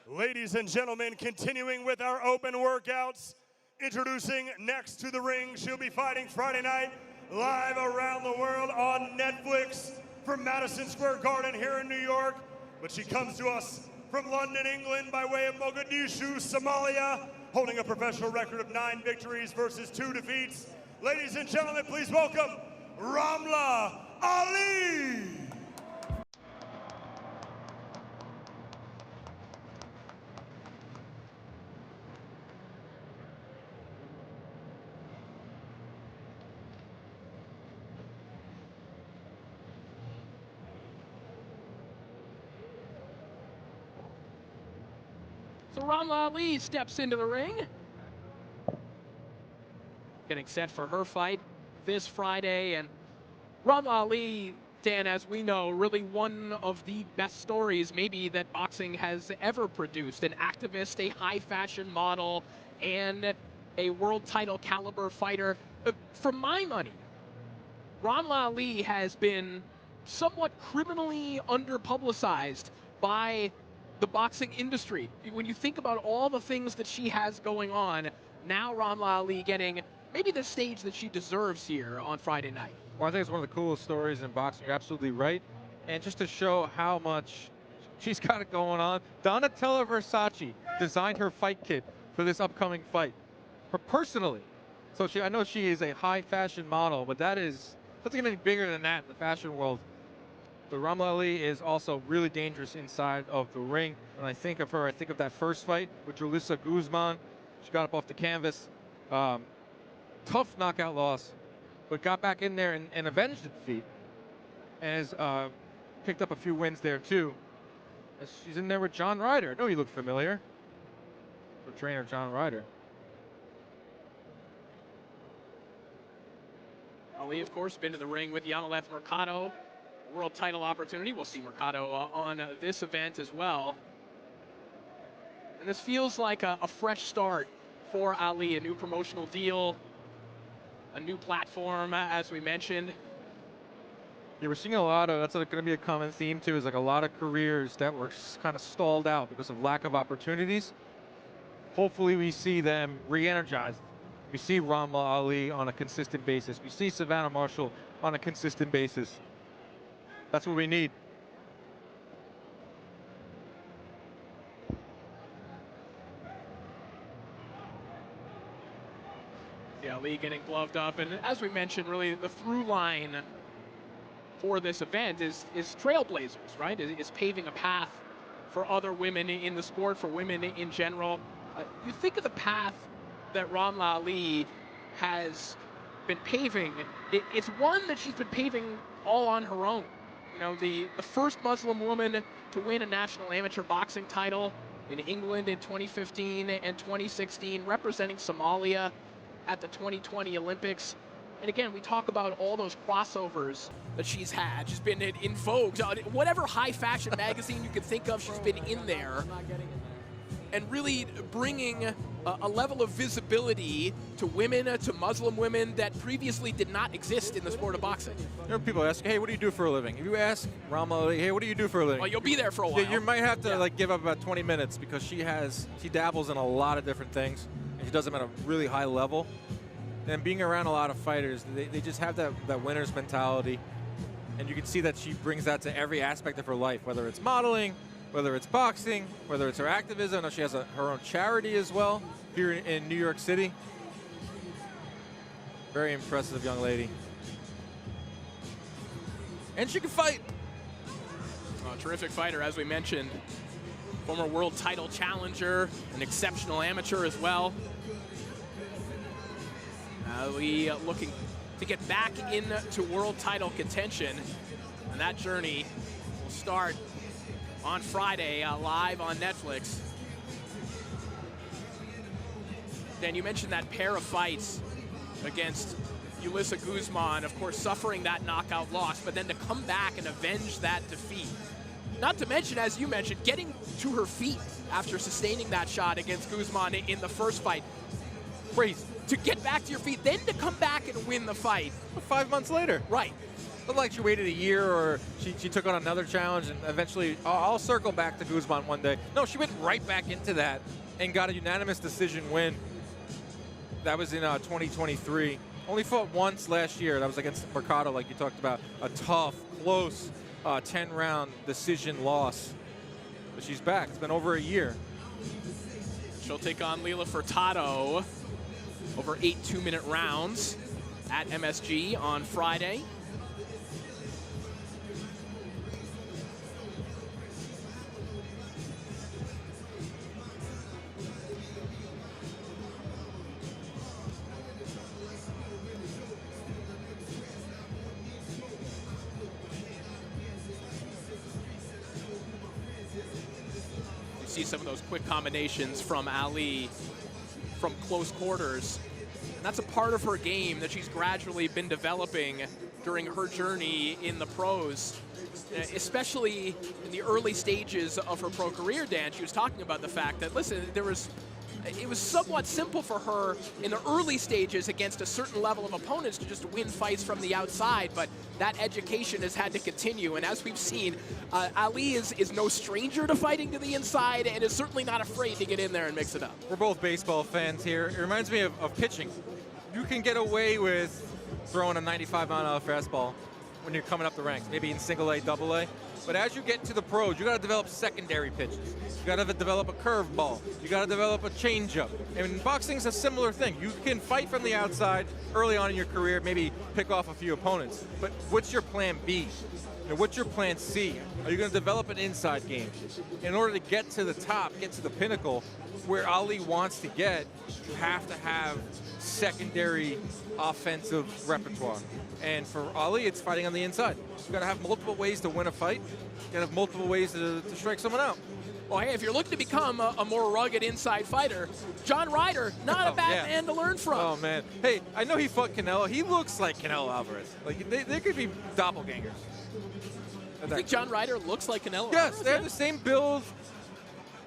Ladies and gentlemen, continuing with our open workouts, introducing next to the ring, she'll be fighting Friday night live around the world on Netflix from Madison Square Garden here in New York. But she comes to us from London, England by way of Mogadishu, Somalia, holding a professional record of 9 victories versus 2 defeats. Ladies and gentlemen, please welcome Ramla Ali. So Ramla Ali steps into the ring. Getting set for her fight this Friday. And Ramla Ali, Dan, as we know, really one of the best stories maybe that boxing has ever produced. An activist, a high fashion model, and a world title caliber fighter. For my money, Ramla Ali has been somewhat criminally underpublicized by the boxing industry. When you think about all the things that she has going on, now Ramla Ali getting maybe the stage that she deserves here on Friday night. Well, I think it's one of the coolest stories in boxing. You're absolutely right. And just to show how much she's got it going on, Donatella Versace designed her fight kit for this upcoming fight, personally. So I know she is a high fashion model, but that's even bigger than that in the fashion world. But Ramla Ali is also really dangerous inside of the ring. When I think of her, I think of that first fight with Alycia Guzman. She got up off the canvas. Tough knockout loss, but got back in there and avenged the defeat. And has picked up a few wins there too. She's in there with John Ryder. I know you look familiar. The trainer, John Ryder. Ali, of course, been to the ring with Yanalev Mercado. World title opportunity. We'll see Mercado on this event as well. And this feels like a fresh start for Ali, a new promotional deal, a new platform, as we mentioned. Yeah, we're seeing a lot of, that's going to be a common theme too, is like a lot of careers that were kind of stalled out because of lack of opportunities. Hopefully we see them re-energized. We see Ramla Ali on a consistent basis. We see Savannah Marshall on a consistent basis. That's what we need. Yeah, Ali getting gloved up. And as we mentioned, really the through line for this event is trailblazers, right? Is paving a path for other women in the sport, for women in general. You think of the path that Ramla Ali has been paving. It's one that she's been paving all on her own. You know, the first Muslim woman to win a national amateur boxing title in England in 2015 and 2016, representing Somalia at the 2020 Olympics. And again, we talk about all those crossovers that she's had. She's been in Vogue, whatever high fashion magazine you can think of, she's been in there. And really bringing a level of visibility to women, to Muslim women that previously did not exist in the sport of boxing. You know, people ask, hey, what do you do for a living? If you ask Ramla Ali, hey, what do you do for a living? Well, you'll be there for a while. You might have to like give up about 20 minutes because she dabbles in a lot of different things, and she does them at a really high level. And being around a lot of fighters, they just have that winner's mentality. And you can see that she brings that to every aspect of her life, whether it's modeling, whether it's boxing, whether it's her activism. I know she has her own charity as well here in New York City. Very impressive young lady. And she can fight. A terrific fighter, as we mentioned. Former world title challenger, an exceptional amateur as well. Ali looking to get back into world title contention. And that journey will start on Friday, live on Netflix. Dan, you mentioned that pair of fights against Alycia Guzman, of course, suffering that knockout loss, but then to come back and avenge that defeat. Not to mention, as you mentioned, getting to her feet after sustaining that shot against Guzman in the first fight. Crazy. To get back to your feet, then to come back and win the fight. 5 months later. Right. Not like she waited a year or she took on another challenge and eventually, I'll circle back to Guzman one day. No, she went right back into that and got a unanimous decision win. That was in 2023. Only fought once last year. That was against Mercado, like you talked about. A tough, close 10-round decision loss. But she's back. It's been over a year. She'll take on Lila Furtado over 8 2-minute rounds at MSG on Friday. see some of those quick combinations from Ali from close quarters. And that's a part of her game that she's gradually been developing during her journey in the pros, especially in the early stages of her pro career, Dan. She was talking about the fact that, listen, it was somewhat simple for her in the early stages against a certain level of opponents to just win fights from the outside, but that education has had to continue. And as we've seen, Ali is no stranger to fighting to the inside and is certainly not afraid to get in there and mix it up. We're both baseball fans here. It reminds me of pitching. You can get away with throwing a 95-mile-an-hour fastball when you're coming up the ranks, maybe in single A, double A. But as you get to the pros, you got to develop secondary pitches. You got to develop a curveball. You got to develop a changeup. And boxing's a similar thing. You can fight from the outside early on in your career, maybe pick off a few opponents. But what's your plan B? What's your plan C? Are you going to develop an inside game? In order to get to the top, get to the pinnacle, where Ali wants to get, you have to have secondary offensive repertoire. And for Ali, it's fighting on the inside. You've got to have multiple ways to win a fight. You've got to have multiple ways to strike someone out. Well, hey, if you're looking to become a more rugged inside fighter, John Ryder, not a bad man to learn from. Oh, man. Hey, I know he fought Canelo. He looks like Canelo Alvarez. Like, they could be doppelgangers. You think John Ryder looks like Canelo? Yes, they have the same build.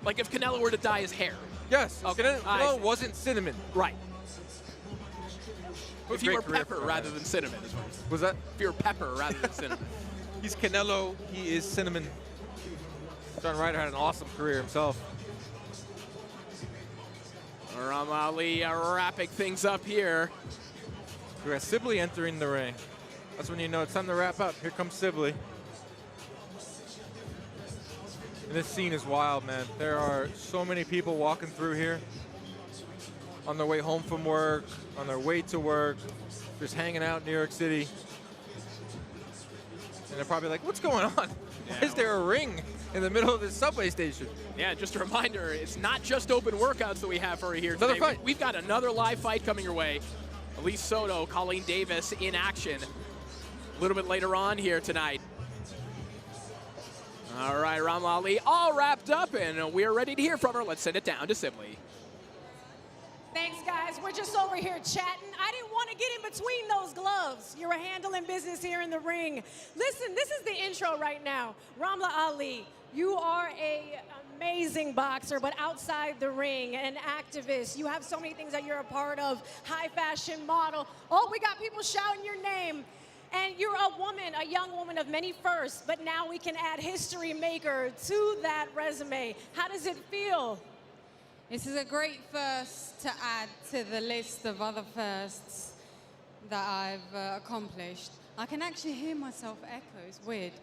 Like if Canelo were to dye his hair. Yes, okay. Canelo wasn't cinnamon. Right. If you were pepper rather than cinnamon is what. Was that? If you were pepper rather than cinnamon. He's Canelo, he is cinnamon. John Ryder had an awesome career himself. Ramla Ali wrapping things up here. We got Sibley entering the ring. That's when you know it's time to wrap up. Here comes Sibley. And this scene is wild, man. There are so many people walking through here on their way home from work, on their way to work, just hanging out in New York City. And they're probably like, what's going on? Why is there a ring in the middle of this subway station? Yeah, just a reminder, it's not just open workouts that we have for you here today. Another fight. We've got another live fight coming your way. Elise Soto, Colleen Davis in action a little bit later on here tonight. All right, Ramla Ali all wrapped up, and we are ready to hear from her. Let's send it down to Sibley. Thanks, guys. We're just over here chatting. I didn't want to get in between those gloves. You're handling business here in the ring. Listen, this is the intro right now. Ramla Ali, you are an amazing boxer, but outside the ring, an activist. You have so many things that you're a part of. High fashion model. Oh, we got people shouting your name. And you're a woman, a young woman of many firsts, but now we can add history maker to that resume. How does it feel? This is a great first to add to the list of other firsts that I've accomplished. I can actually hear myself echo, it's weird.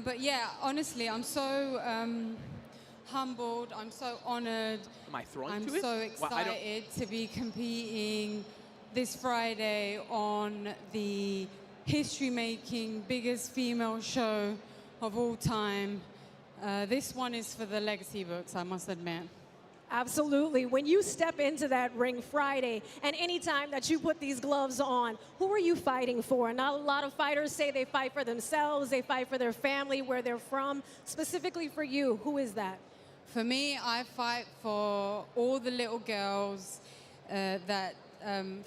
But yeah, honestly, I'm so humbled, I'm so honored. Am I throwing I'm to it? so excited to be competing this Friday on the history-making, biggest female show of all time. This one is for the legacy books, I must admit. Absolutely. When you step into that ring Friday, and any time that you put these gloves on, who are you fighting for? Not a lot of fighters say they fight for themselves, they fight for their family, where they're from. Specifically for you, who is that? For me, I fight for all the little girls that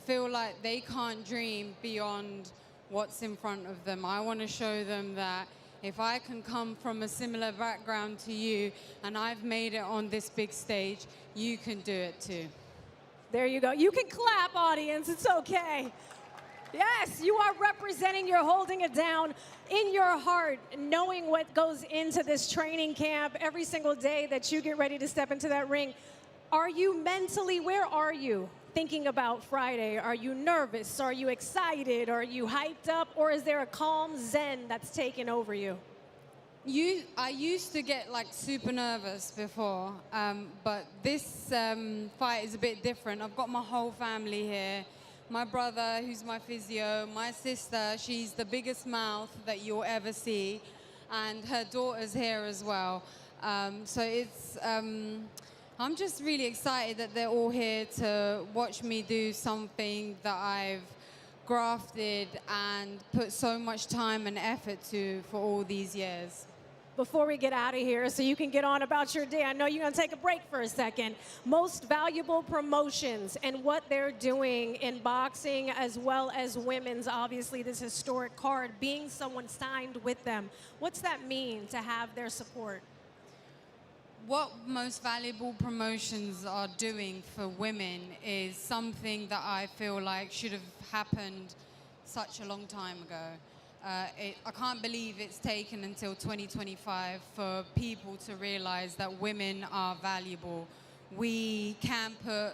feel like they can't dream beyond what's in front of them. I want to show them that if I can come from a similar background to you and I've made it on this big stage, you can do it too. There you go. You can clap, audience. It's okay. Yes, you are representing, you're holding it down in your heart, knowing what goes into this training camp every single day that you get ready to step into that ring. Are you mentally, where are you thinking about Friday? Are you nervous? Are you excited? Are you hyped up? Or is there a calm zen that's taken over you? I used to get like super nervous before, but this fight is a bit different. I've got my whole family here. My brother, who's my physio, my sister, she's the biggest mouth that you'll ever see, and her daughter's here as well. So it's, I'm just really excited that they're all here to watch me do something that I've grafted and put so much time and effort to for all these years. before we get out of here so you can get on about your day. I know you're going to take a break for a second. Most valuable promotions and what they're doing in boxing as well as women's, obviously this historic card, being someone signed with them. What's that mean to have their support? What most valuable promotions are doing for women is something that I feel like should have happened such a long time ago. I can't believe it's taken until 2025 for people to realize that women are valuable. We can put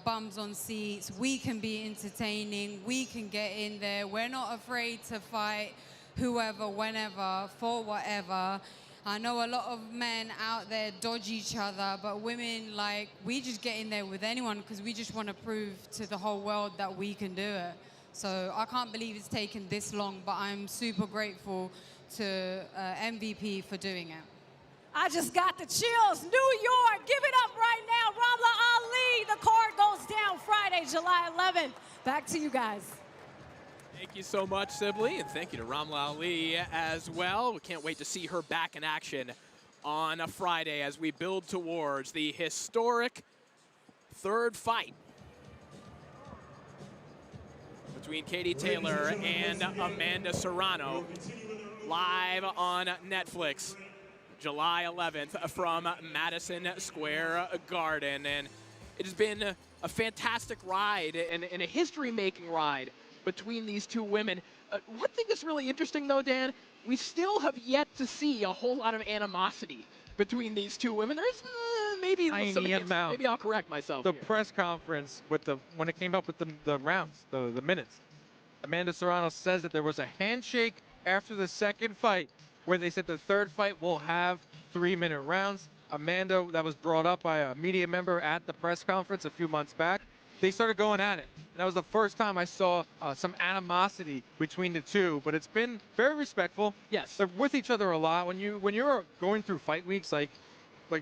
bums on seats, we can be entertaining, we can get in there. We're not afraid to fight whoever, whenever, for whatever. I know a lot of men out there dodge each other, but women, like, we just get in there with anyone because we just want to prove to the whole world that we can do it. So I can't believe it's taken this long, but I'm super grateful to MVP for doing it. I just got the chills. New York, give it up right now. Ramla Ali, the card goes down Friday, July 11th. Back to you guys. Thank you so much, Sibley, and thank you to Ramla Ali as well. We can't wait to see her back in action on a Friday as we build towards the historic third fight between Katie Taylor and Amanda Serrano, live on Netflix, July 11th from Madison Square Garden. And it has been a fantastic ride and a history-making ride between these two women. One thing that's really interesting, though, Dan, we still have yet to see a whole lot of animosity between these two women. There's maybe I'll correct myself. The press conference with when it came up with the rounds, the minutes, Amanda Serrano says that there was a handshake after the second fight where they said the third fight will have 3-minute rounds. Amanda, that was brought up by a media member at the press conference a few months back. They started going at it. That was the first time I saw some animosity between the two, but it's been very respectful. Yes. They're with each other a lot. When you're going through fight weeks like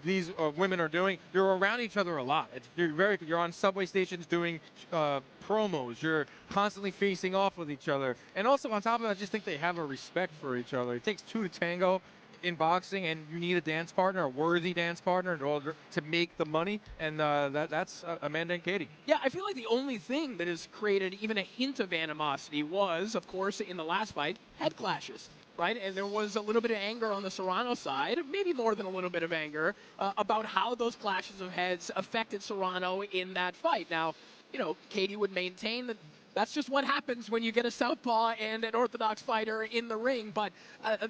these women are doing, you're around each other a lot. You're on subway stations doing promos. You're constantly facing off with each other. And also on top of that, I just think they have a respect for each other. It takes two to tango in boxing, and you need a dance partner, a worthy dance partner in order to make the money, and that's Amanda and Katie. Yeah, I feel like the only thing that has created even a hint of animosity was, of course, in the last fight, head clashes, right? And there was a little bit of anger on the Serrano side, maybe more than a little bit of anger, about how those clashes of heads affected Serrano in that fight. Now, you know, Katie would maintain that that's just what happens when you get a southpaw and an orthodox fighter in the ring, but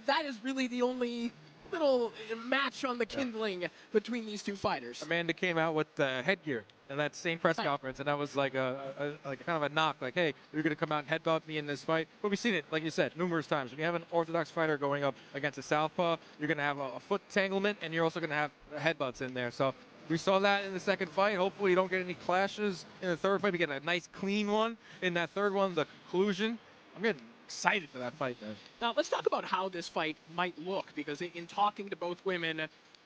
that is really the only little match on the kindling between these two fighters. Amanda came out with headgear in that same press conference, and that was like kind of a knock, like, hey, you're going to come out and headbutt me in this fight. But we've seen it, like you said, numerous times. When you have an orthodox fighter going up against a southpaw, you're going to have a foot entanglement, and you're also going to have headbutts in there. So we saw that in the second fight. Hopefully you don't get any clashes in the third fight. We get a nice clean one in that third one, the conclusion. I'm getting excited for that fight, man. Now, let's talk about how this fight might look, because in talking to both women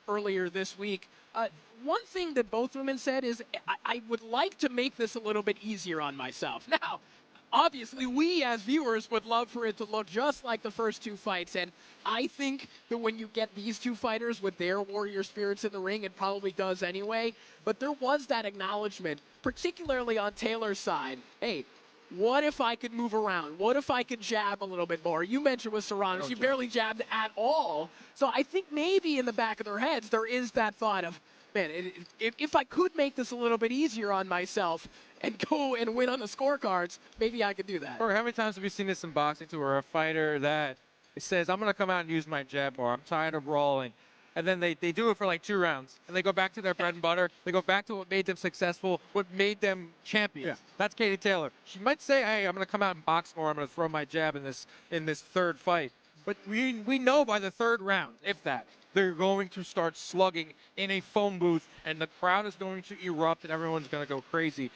earlier this week, one thing that both women said is, I would like to make this a little bit easier on myself. Now, obviously, we as viewers would love for it to look just like the first two fights, and I think that when you get these two fighters with their warrior spirits in the ring, it probably does anyway, but there was that acknowledgement, particularly on Taylor's side. Hey, what if I could move around? What if I could jab a little bit more? You mentioned with Serrano, she barely jabbed at all. So I think maybe in the back of their heads, there is that thought of, man, if I could make this a little bit easier on myself and go and win on the scorecards, maybe I could do that. Or how many times have we seen this in boxing too, where a fighter that says, I'm going to come out and use my jab more, I'm tired of brawling. And then they do it for like 2 rounds, and they go back to their bread and butter. They go back to what made them successful, what made them champions. Yeah. That's Katie Taylor. She might say, hey, I'm going to come out and box more. I'm going to throw my jab in this third fight. But we know by the third round, if that, they're going to start slugging in a phone booth, and the crowd is going to erupt, and everyone's going to go crazy.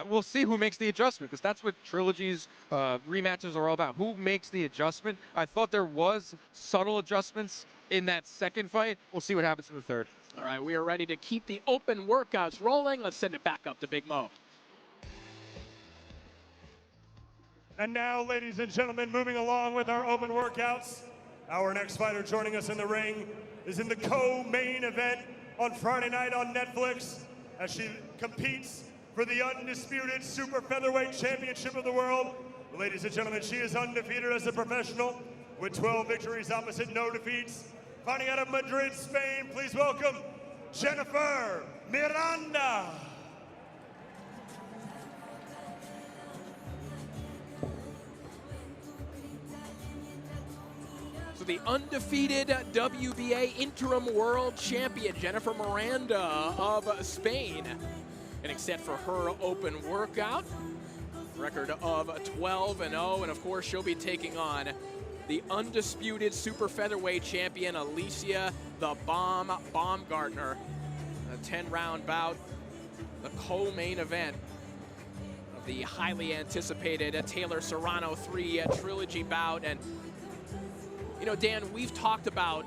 We'll see who makes the adjustment, because that's what Trilogy's rematches are all about. Who makes the adjustment? I thought there was subtle adjustments in that second fight. We'll see what happens in the third. All right, we are ready to keep the open workouts rolling. Let's send it back up to Big Mo. And now, ladies and gentlemen, moving along with our open workouts, Our next fighter joining us in the ring is in the co-main event on Friday night on Netflix as she competes for the undisputed Super Featherweight Championship of the world. Ladies and gentlemen, she is undefeated as a professional with 12 victories opposite no defeats. Fighting out of Madrid, Spain, please welcome Jennifer Miranda. So the undefeated WBA interim world champion, Jennifer Miranda of Spain, getting set for her open workout. Record of 12-0, and of course she'll be taking on the undisputed super featherweight champion, Alicia the Baumgardner. A 10-round bout, the co-main event of the highly anticipated Taylor Serrano 3 Trilogy bout. And you know, Dan, we've talked about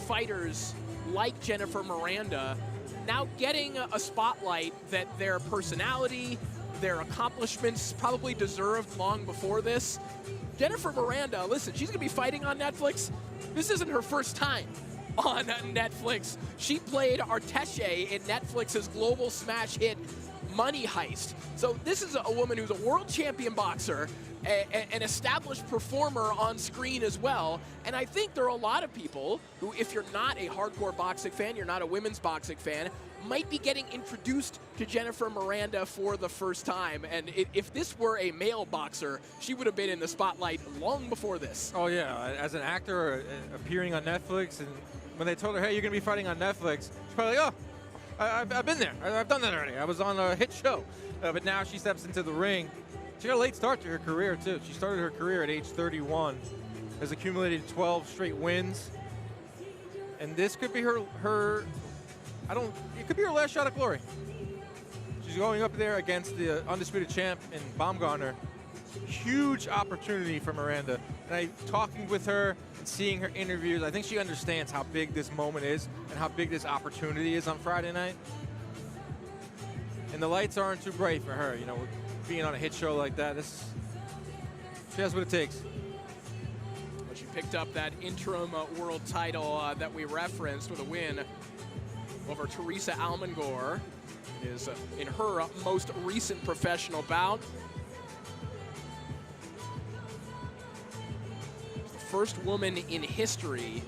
fighters like Jennifer Miranda now getting a spotlight that their personality, their accomplishments probably deserved long before this. Jennifer Miranda, listen, she's gonna be fighting on Netflix. This isn't her first time on Netflix. She played Arteche in Netflix's global smash hit Money Heist. So this is a woman who's a world champion boxer, an established performer on screen as well. And I think there are a lot of people who, if you're not a hardcore boxing fan, you're not a women's boxing fan, might be getting introduced to Jennifer Miranda for the first time. And if this were a male boxer, she would have been in the spotlight long before this. Oh yeah, as an actor appearing on Netflix, and when they told her, hey, you're gonna be fighting on Netflix, she's probably like, oh, I've been there, I've done that already. I was on a hit show. But now she steps into the ring. She got a late start to her career too. She started her career at age 31, has accumulated 12 straight wins. And this could be it could be her last shot at glory. She's going up there against the undisputed champ in Baumgardner. Huge opportunity for Miranda. And talking with her and seeing her interviews, I think she understands how big this moment is and how big this opportunity is on Friday night. And the lights aren't too bright for her, you know, being on a hit show like that. She has what it takes. But she picked up that interim world title that we referenced with a win over Teresa Almengor. It is in her most recent professional bout. The first woman in history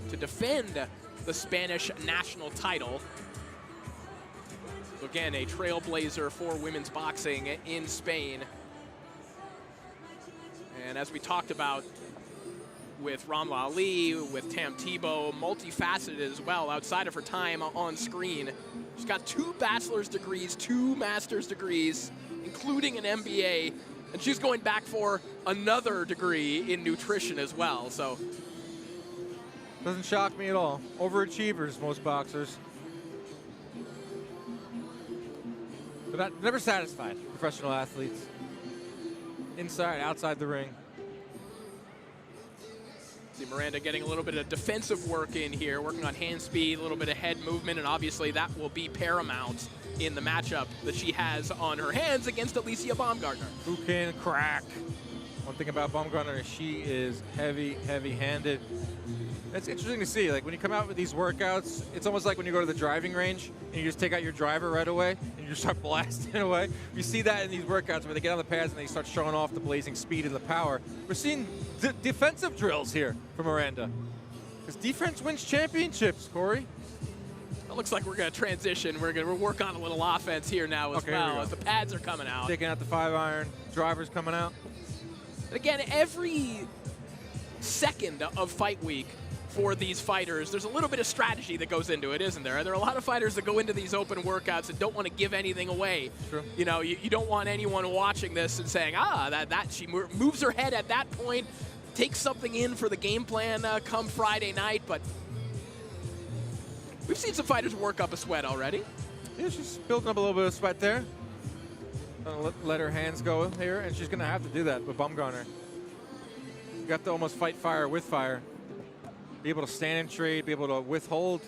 to defend the Spanish national title. So again, a trailblazer for women's boxing in Spain. And as we talked about with Ramla Ali, with Tamm Thibeault, multifaceted as well outside of her time on screen. She's got 2 bachelor's degrees, 2 master's degrees, including an MBA, and she's going back for another degree in nutrition as well, so. Doesn't shock me at all. Overachievers, most boxers. But never satisfied, professional athletes. Inside, outside the ring. See Miranda getting a little bit of defensive work in here, working on hand speed, a little bit of head movement, and obviously that will be paramount in the matchup that she has on her hands against Alicia Baumgardner. Who can crack? One thing about Baumgardner is she is heavy-handed. It's interesting to see, like when you come out with these workouts, it's almost like when you go to the driving range and you just take out your driver right away and you just start blasting away. You see that in these workouts where they get on the pads and they start showing off the blazing speed and the power. We're seeing defensive drills here for Miranda. Because defense wins championships, Corey. It looks like we're going to transition. We're going to work on a little offense here now as well as the pads are coming out. Taking out the 5-iron, drivers coming out. And again, every second of fight week for these fighters, there's a little bit of strategy that goes into it, isn't there? There are a lot of fighters that go into these open workouts and don't want to give anything away. True. You know, you don't want anyone watching this and saying, that she moves her head at that point, takes something in for the game plan come Friday night, but we've seen some fighters work up a sweat already. Yeah, she's building up a little bit of sweat there. Let her hands go here, and she's going to have to do that with Baumgardner. You got to almost fight fire with fire. Be able to stand and trade, be able to withhold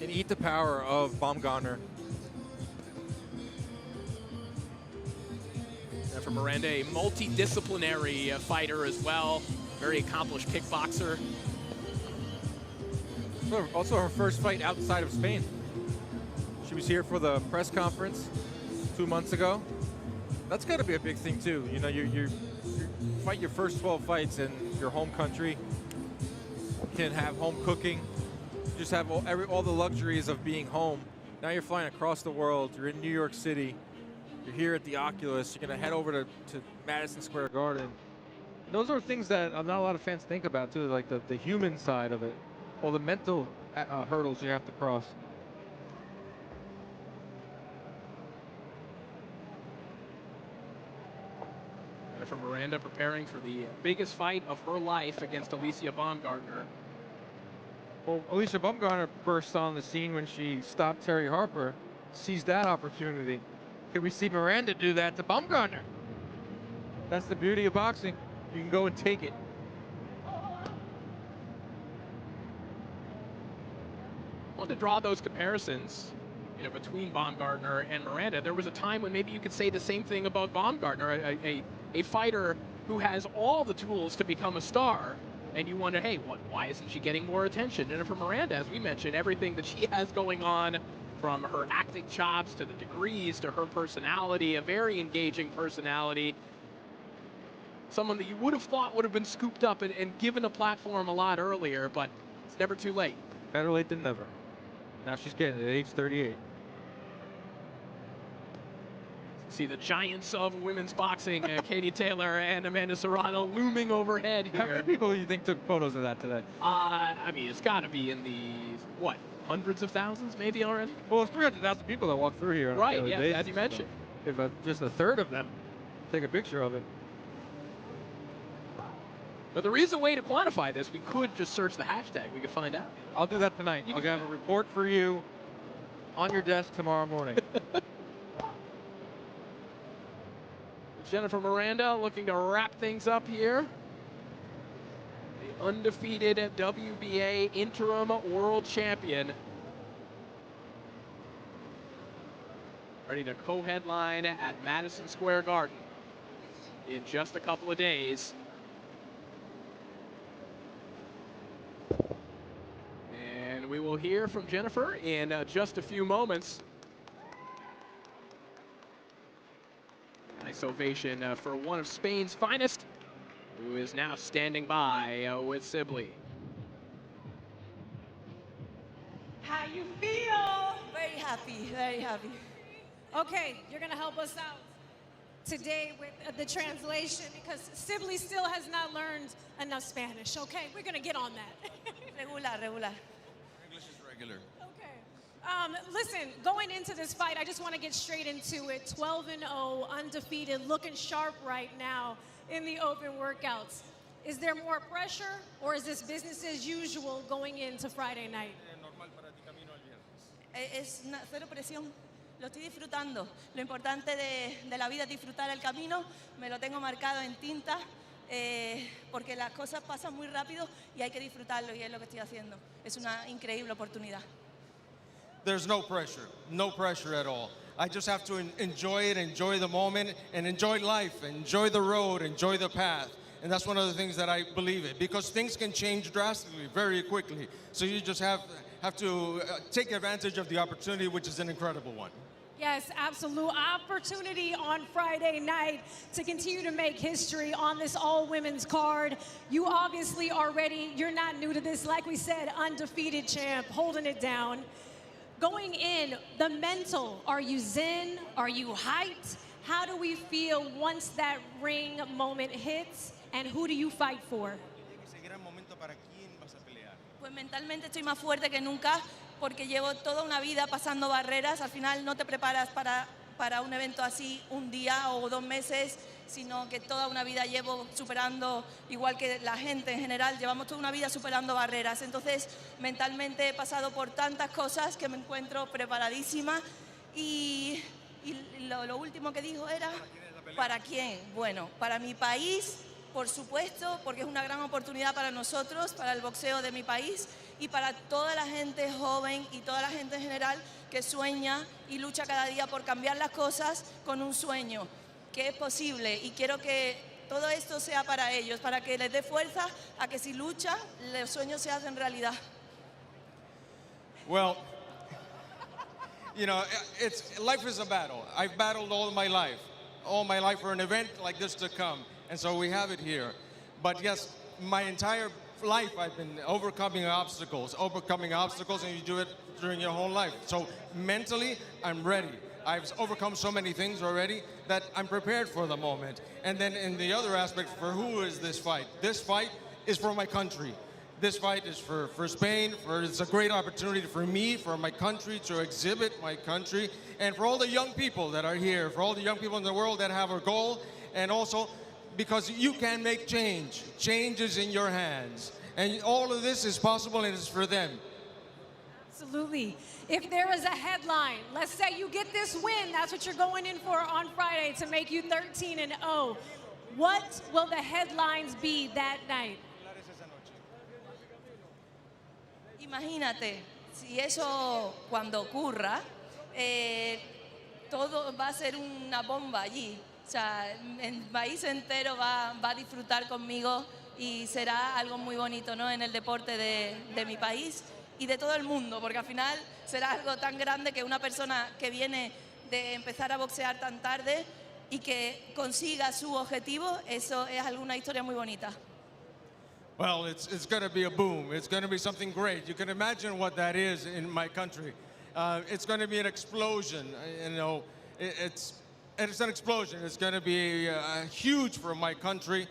and eat the power of Baumgardner. Jennifer Jennifer Miranda, a multidisciplinary fighter as well, very accomplished kickboxer. Also her first fight outside of Spain. She was here for the press conference 2 months ago. That's got to be a big thing too. You know, you fight your first 12 fights in your home country. You can have home cooking. You just have all the luxuries of being home. Now you're flying across the world. You're in New York City. You're here at the Oculus. You're going to head over to Madison Square Garden. Those are things that not a lot of fans think about too, like the human side of it. All the mental hurdles you have to cross. Jennifer Miranda preparing for the biggest fight of her life against Alycia Baumgardner. Well, Alicia Baumgardner burst on the scene when she stopped Terry Harper, seized that opportunity. Could we see Miranda do that to Baumgardner? That's the beauty of boxing. You can go and take it. I want to draw those comparisons, you know, between Baumgardner and Miranda. There was a time when maybe you could say the same thing about Baumgardner, a fighter who has all the tools to become a star, and you wonder, hey, why isn't she getting more attention? And for Miranda, as we mentioned, everything that she has going on, from her acting chops to the degrees to her personality, a very engaging personality, someone that you would have thought would have been scooped up and given a platform a lot earlier, but it's never too late. Better late than never. Now she's getting it at age 38. See the giants of women's boxing, Katie Taylor and Amanda Serrano looming overhead here. How many people do you think took photos of that today? I mean, it's got to be in the, what, hundreds of thousands maybe already? Well, it's 300,000 people that walk through here. Right, yeah, as you mentioned. So if just a third of them take a picture of it. But there is a way to quantify this. We could just search the hashtag. We could find out. I'll do that tonight. I'll have a report for you on your desk tomorrow morning. Jennifer Miranda looking to wrap things up here. The undefeated WBA interim world champion. Ready to co-headline at Madison Square Garden in just a couple of days. And we will hear from Jennifer in just a few moments. Nice ovation for one of Spain's finest, who is now standing by with Sibley. How you feel? Very happy, very happy. Okay, you're gonna help us out today with the translation because Sibley still has not learned enough Spanish. Okay, we're gonna get on that. Regular. English is regular. Listen, going into this fight, I just want to get straight into it. 12-0, undefeated, looking sharp right now in the open workouts. Is there more pressure, or is this business as usual going into Friday night? Es cero presión. Lo estoy disfrutando. Lo importante de la vida es disfrutar el camino. Me lo tengo marcado en tinta porque las cosas pasan muy rápido y hay que disfrutarlo y es lo que estoy haciendo. Es una increíble oportunidad. There's no pressure at all. I just have to enjoy it, enjoy the moment, and enjoy life, enjoy the road, enjoy the path. And that's one of the things that I believe in, because things can change drastically very quickly. So you just have to take advantage of the opportunity, which is an incredible one. Yes, absolute opportunity on Friday night to continue to make history on this all-women's card. You obviously are ready. You're not new to this. Like we said, undefeated champ, holding it down. Going in, the mental, are you zen? Are you hyped? How do we feel once that ring moment hits? And who do you fight for? Pues mentalmente estoy más fuerte que nunca porque llevo toda una vida pasando barreras. Al final no te preparas para un evento así un día o 2 meses, sino que toda una vida llevo superando, igual que la gente en general, llevamos toda una vida superando barreras. Entonces, mentalmente he pasado por tantas cosas que me encuentro preparadísima. Y lo último que dijo era, ¿para quién? Bueno, para mi país, por supuesto, porque es una gran oportunidad para nosotros, para el boxeo de mi país y para toda la gente joven y toda la gente en general que sueña y lucha cada día por cambiar las cosas con un sueño. que es posible y quiero que todo esto sea para ellos, para que les dé fuerza a que si luchan, los sueños se hacen realidad. Well, you know, life is a battle. I've battled all my life for an event like this to come, and so we have it here. But yes, my entire life I've been overcoming obstacles, and you do it during your whole life. So mentally, I'm ready. I've overcome so many things already that I'm prepared for the moment. And then in the other aspect, for who is this fight? This fight is for my country. This fight is for Spain. It's a great opportunity for me, for my country, to exhibit my country, and for all the young people that are here, for all the young people in the world that have a goal, and also because you can make change. Change is in your hands. And all of this is possible, and it's for them. Absolutely. If there is a headline, let's say you get this win, that's what you're going in for on Friday to make you 13-0. What will the headlines be that night? Imagínate, si eso cuando ocurra, todo va a ser una bomba allí. O sea, el país entero va a disfrutar conmigo y será algo muy bonito, ¿no? En el deporte de mi país y de todo el mundo, porque al final será algo tan grande que una persona que viene de empezar a boxear tan tarde y que consiga su objetivo, eso es alguna historia muy bonita. Well, it's going to be a boom. It's going to be something great. You can imagine what that is in my country. It's going to be an explosion. You know, it's an explosion. It's going to be huge for my country.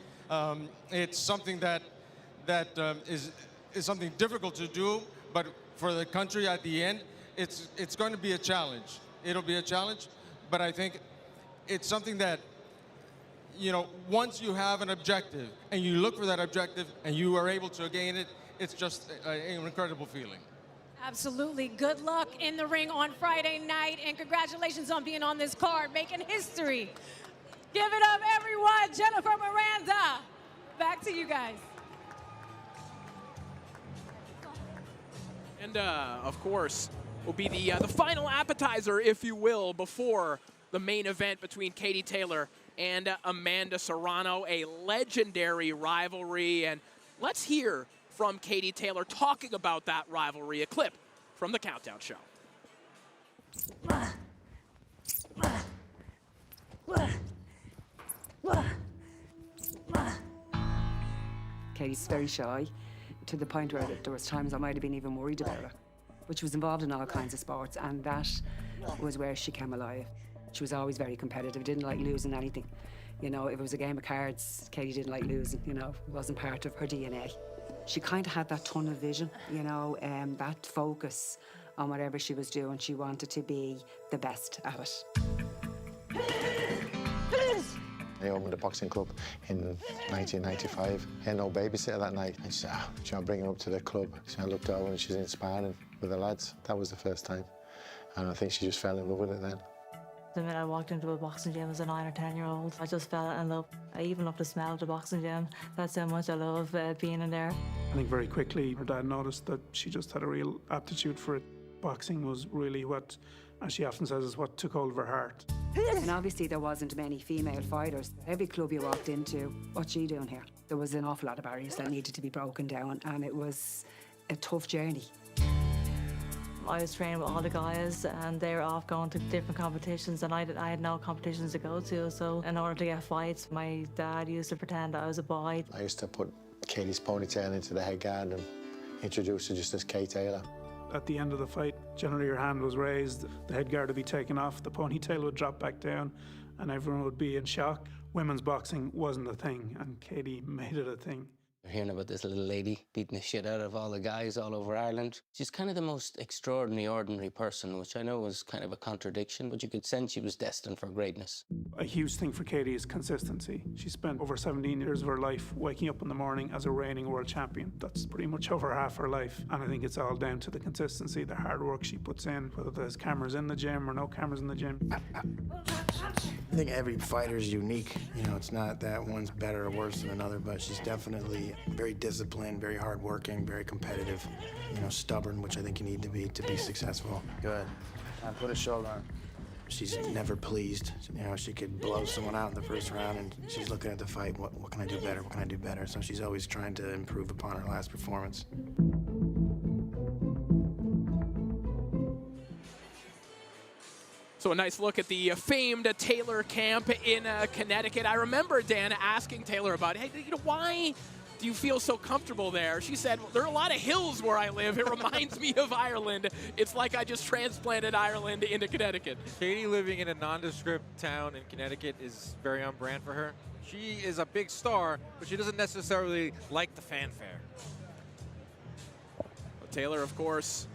It's something that is something difficult to do, but for the country at the end, it's going to be a challenge. It'll be a challenge, but I think it's something that, you know, once you have an objective and you look for that objective and you are able to gain it, it's just an incredible feeling. Absolutely. Good luck in the ring on Friday night, and congratulations on being on this card, making history. Give it up, everyone. Jennifer Miranda. Back to you guys. And, of course, will be the final appetizer, if you will, before the main event between Katie Taylor and Amanda Serrano, a legendary rivalry. And let's hear from Katie Taylor talking about that rivalry, a clip from the Countdown Show. Katie's very shy, to the point where there was times I might have been even worried about her. But she was involved in all kinds of sports, and that was where she came alive. She was always very competitive, didn't like losing anything. You know, if it was a game of cards, Katie didn't like losing, you know, it wasn't part of her DNA. She kind of had that tunnel vision, you know, that focus on whatever she was doing. She wanted to be the best at it. I opened a boxing club in 1995. I had no babysitter that night. I said, I'll bring her up to the club. So I looked over and she's in sparring with the lads. That was the first time. And I think she just fell in love with it then. The minute I walked into a boxing gym as a 9 or 10-year-old, I just fell in love. I even loved the smell of the boxing gym. That's how much I love being in there. I think very quickly her dad noticed that she just had a real aptitude for it. Boxing was really what, as she often says, is what took hold of her heart. And obviously there wasn't many female fighters. Every club you walked into, what's she doing here? There was an awful lot of barriers that needed to be broken down, and it was a tough journey. I was training with all the guys, and they were off going to different competitions, and I had no competitions to go to. So in order to get fights, my dad used to pretend that I was a boy. I used to put Katie's ponytail into the head guard and introduce her just as Kate Taylor. At the end of the fight, generally her hand was raised, the head guard would be taken off, the ponytail would drop back down, and everyone would be in shock. Women's boxing wasn't a thing, and Katie made it a thing. We're hearing about this little lady beating the shit out of all the guys all over Ireland. She's kind of the most extraordinary, ordinary person, which I know was kind of a contradiction, but you could sense she was destined for greatness. A huge thing for Katie is consistency. She spent over 17 years of her life waking up in the morning as a reigning world champion. That's pretty much over half her life. And I think it's all down to the consistency, the hard work she puts in, whether there's cameras in the gym or no cameras in the gym. I think every fighter is unique. You know, it's not that one's better or worse than another, but she's definitely very disciplined, very hardworking, very competitive, you know, stubborn, which I think you need to be successful. Good. And put a shoulder on. She's never pleased. You know, she could blow someone out in the first round, and she's looking at the fight. What can I do better? What can I do better? So she's always trying to improve upon her last performance. So a nice look at the famed Taylor camp in Connecticut. I remember Dan asking Taylor about, hey, you know, why do you feel so comfortable there? She said, well, there are a lot of hills where I live. It reminds me of Ireland. It's like I just transplanted Ireland into Connecticut. Katie living in a nondescript town in Connecticut is very on brand for her. She is a big star, but she doesn't necessarily like the fanfare. Well, Taylor, of course,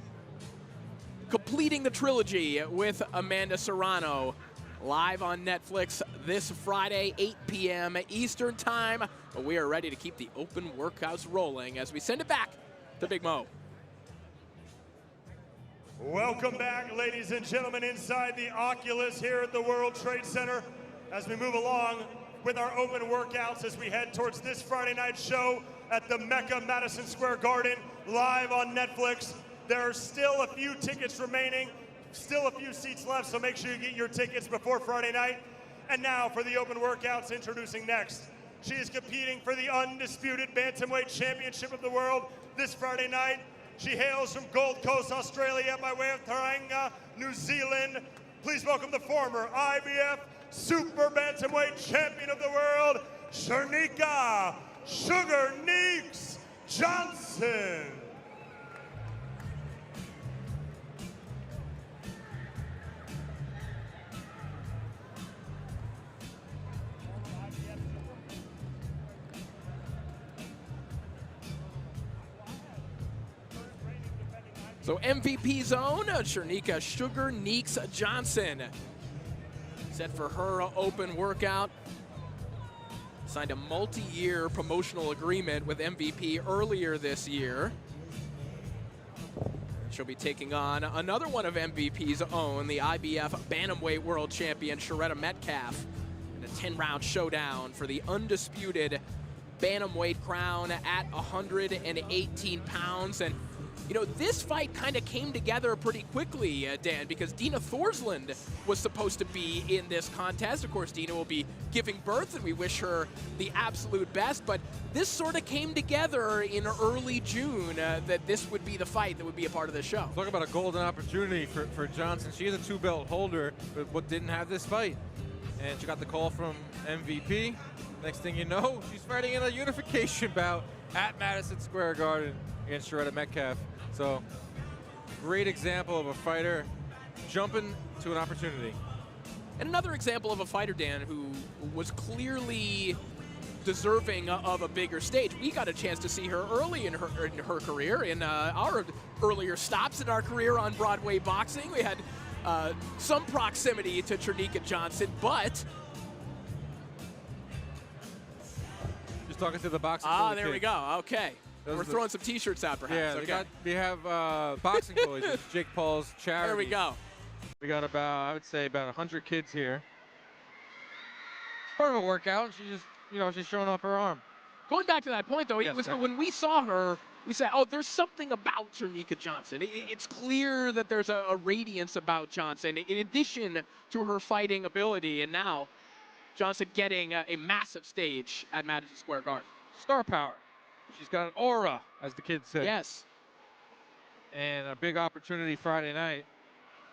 completing the trilogy with Amanda Serrano, live on Netflix this Friday, 8 p.m. Eastern Time. But we are ready to keep the open workouts rolling as we send it back to Big Mo. Welcome back, ladies and gentlemen, inside the Oculus here at the World Trade Center as we move along with our open workouts as we head towards this Friday night show at the Mecca Madison Square Garden, live on Netflix. There are still a few tickets remaining, still a few seats left, so make sure you get your tickets before Friday night. And now for the open workouts, introducing next. She is competing for the undisputed Bantamweight Championship of the World this Friday night. She hails from Gold Coast, Australia, by way of Tauranga, New Zealand. Please welcome the former IBF Super Bantamweight Champion of the World, Cherneka Sugar Neeks Johnson. So MVP zone, Cherneka Sugar Neeks Johnson. Set for her open workout. Signed a multi-year promotional agreement with MVP earlier this year. She'll be taking on another one of MVP's own, the IBF Bantamweight World Champion, Cherneka Medaf, in a 10-round showdown for the undisputed Bantamweight crown at 118 pounds. And you know, this fight kind of came together pretty quickly, Dan, because Dina Thorsland was supposed to be in this contest. Of course, Dina will be giving birth, and we wish her the absolute best. But this sort of came together in early June that this would be the fight that would be a part of the show. Talk about a golden opportunity for Johnson. She is a two-belt holder, but didn't have this fight. And she got the call from MVP. Next thing you know, she's fighting in a unification bout at Madison Square Garden against Cherneka Medaf. So, great example of a fighter jumping to an opportunity. And another example of a fighter, Dan, who was clearly deserving of a bigger stage. We got a chance to see her early in her career, in our earlier stops in our career on Broadway boxing. We had some proximity to Cherneka Johnson, but... Just talking to the boxing. Ah, there we go. Okay. We're throwing some T-shirts out, perhaps. Yeah, we have boxing toys. Jake Paul's charity. There we go. We got about, I would say, about 100 kids here. Part of a workout. She just, you know, she's showing off her arm. Going back to that point, though, it was when we saw her, we said, oh, there's something about Cherneka Johnson. It's clear that there's a radiance about Johnson, in addition to her fighting ability. And now, Johnson getting a massive stage at Madison Square Garden. Star power. She's got an aura, as the kids say. Yes. And a big opportunity Friday night.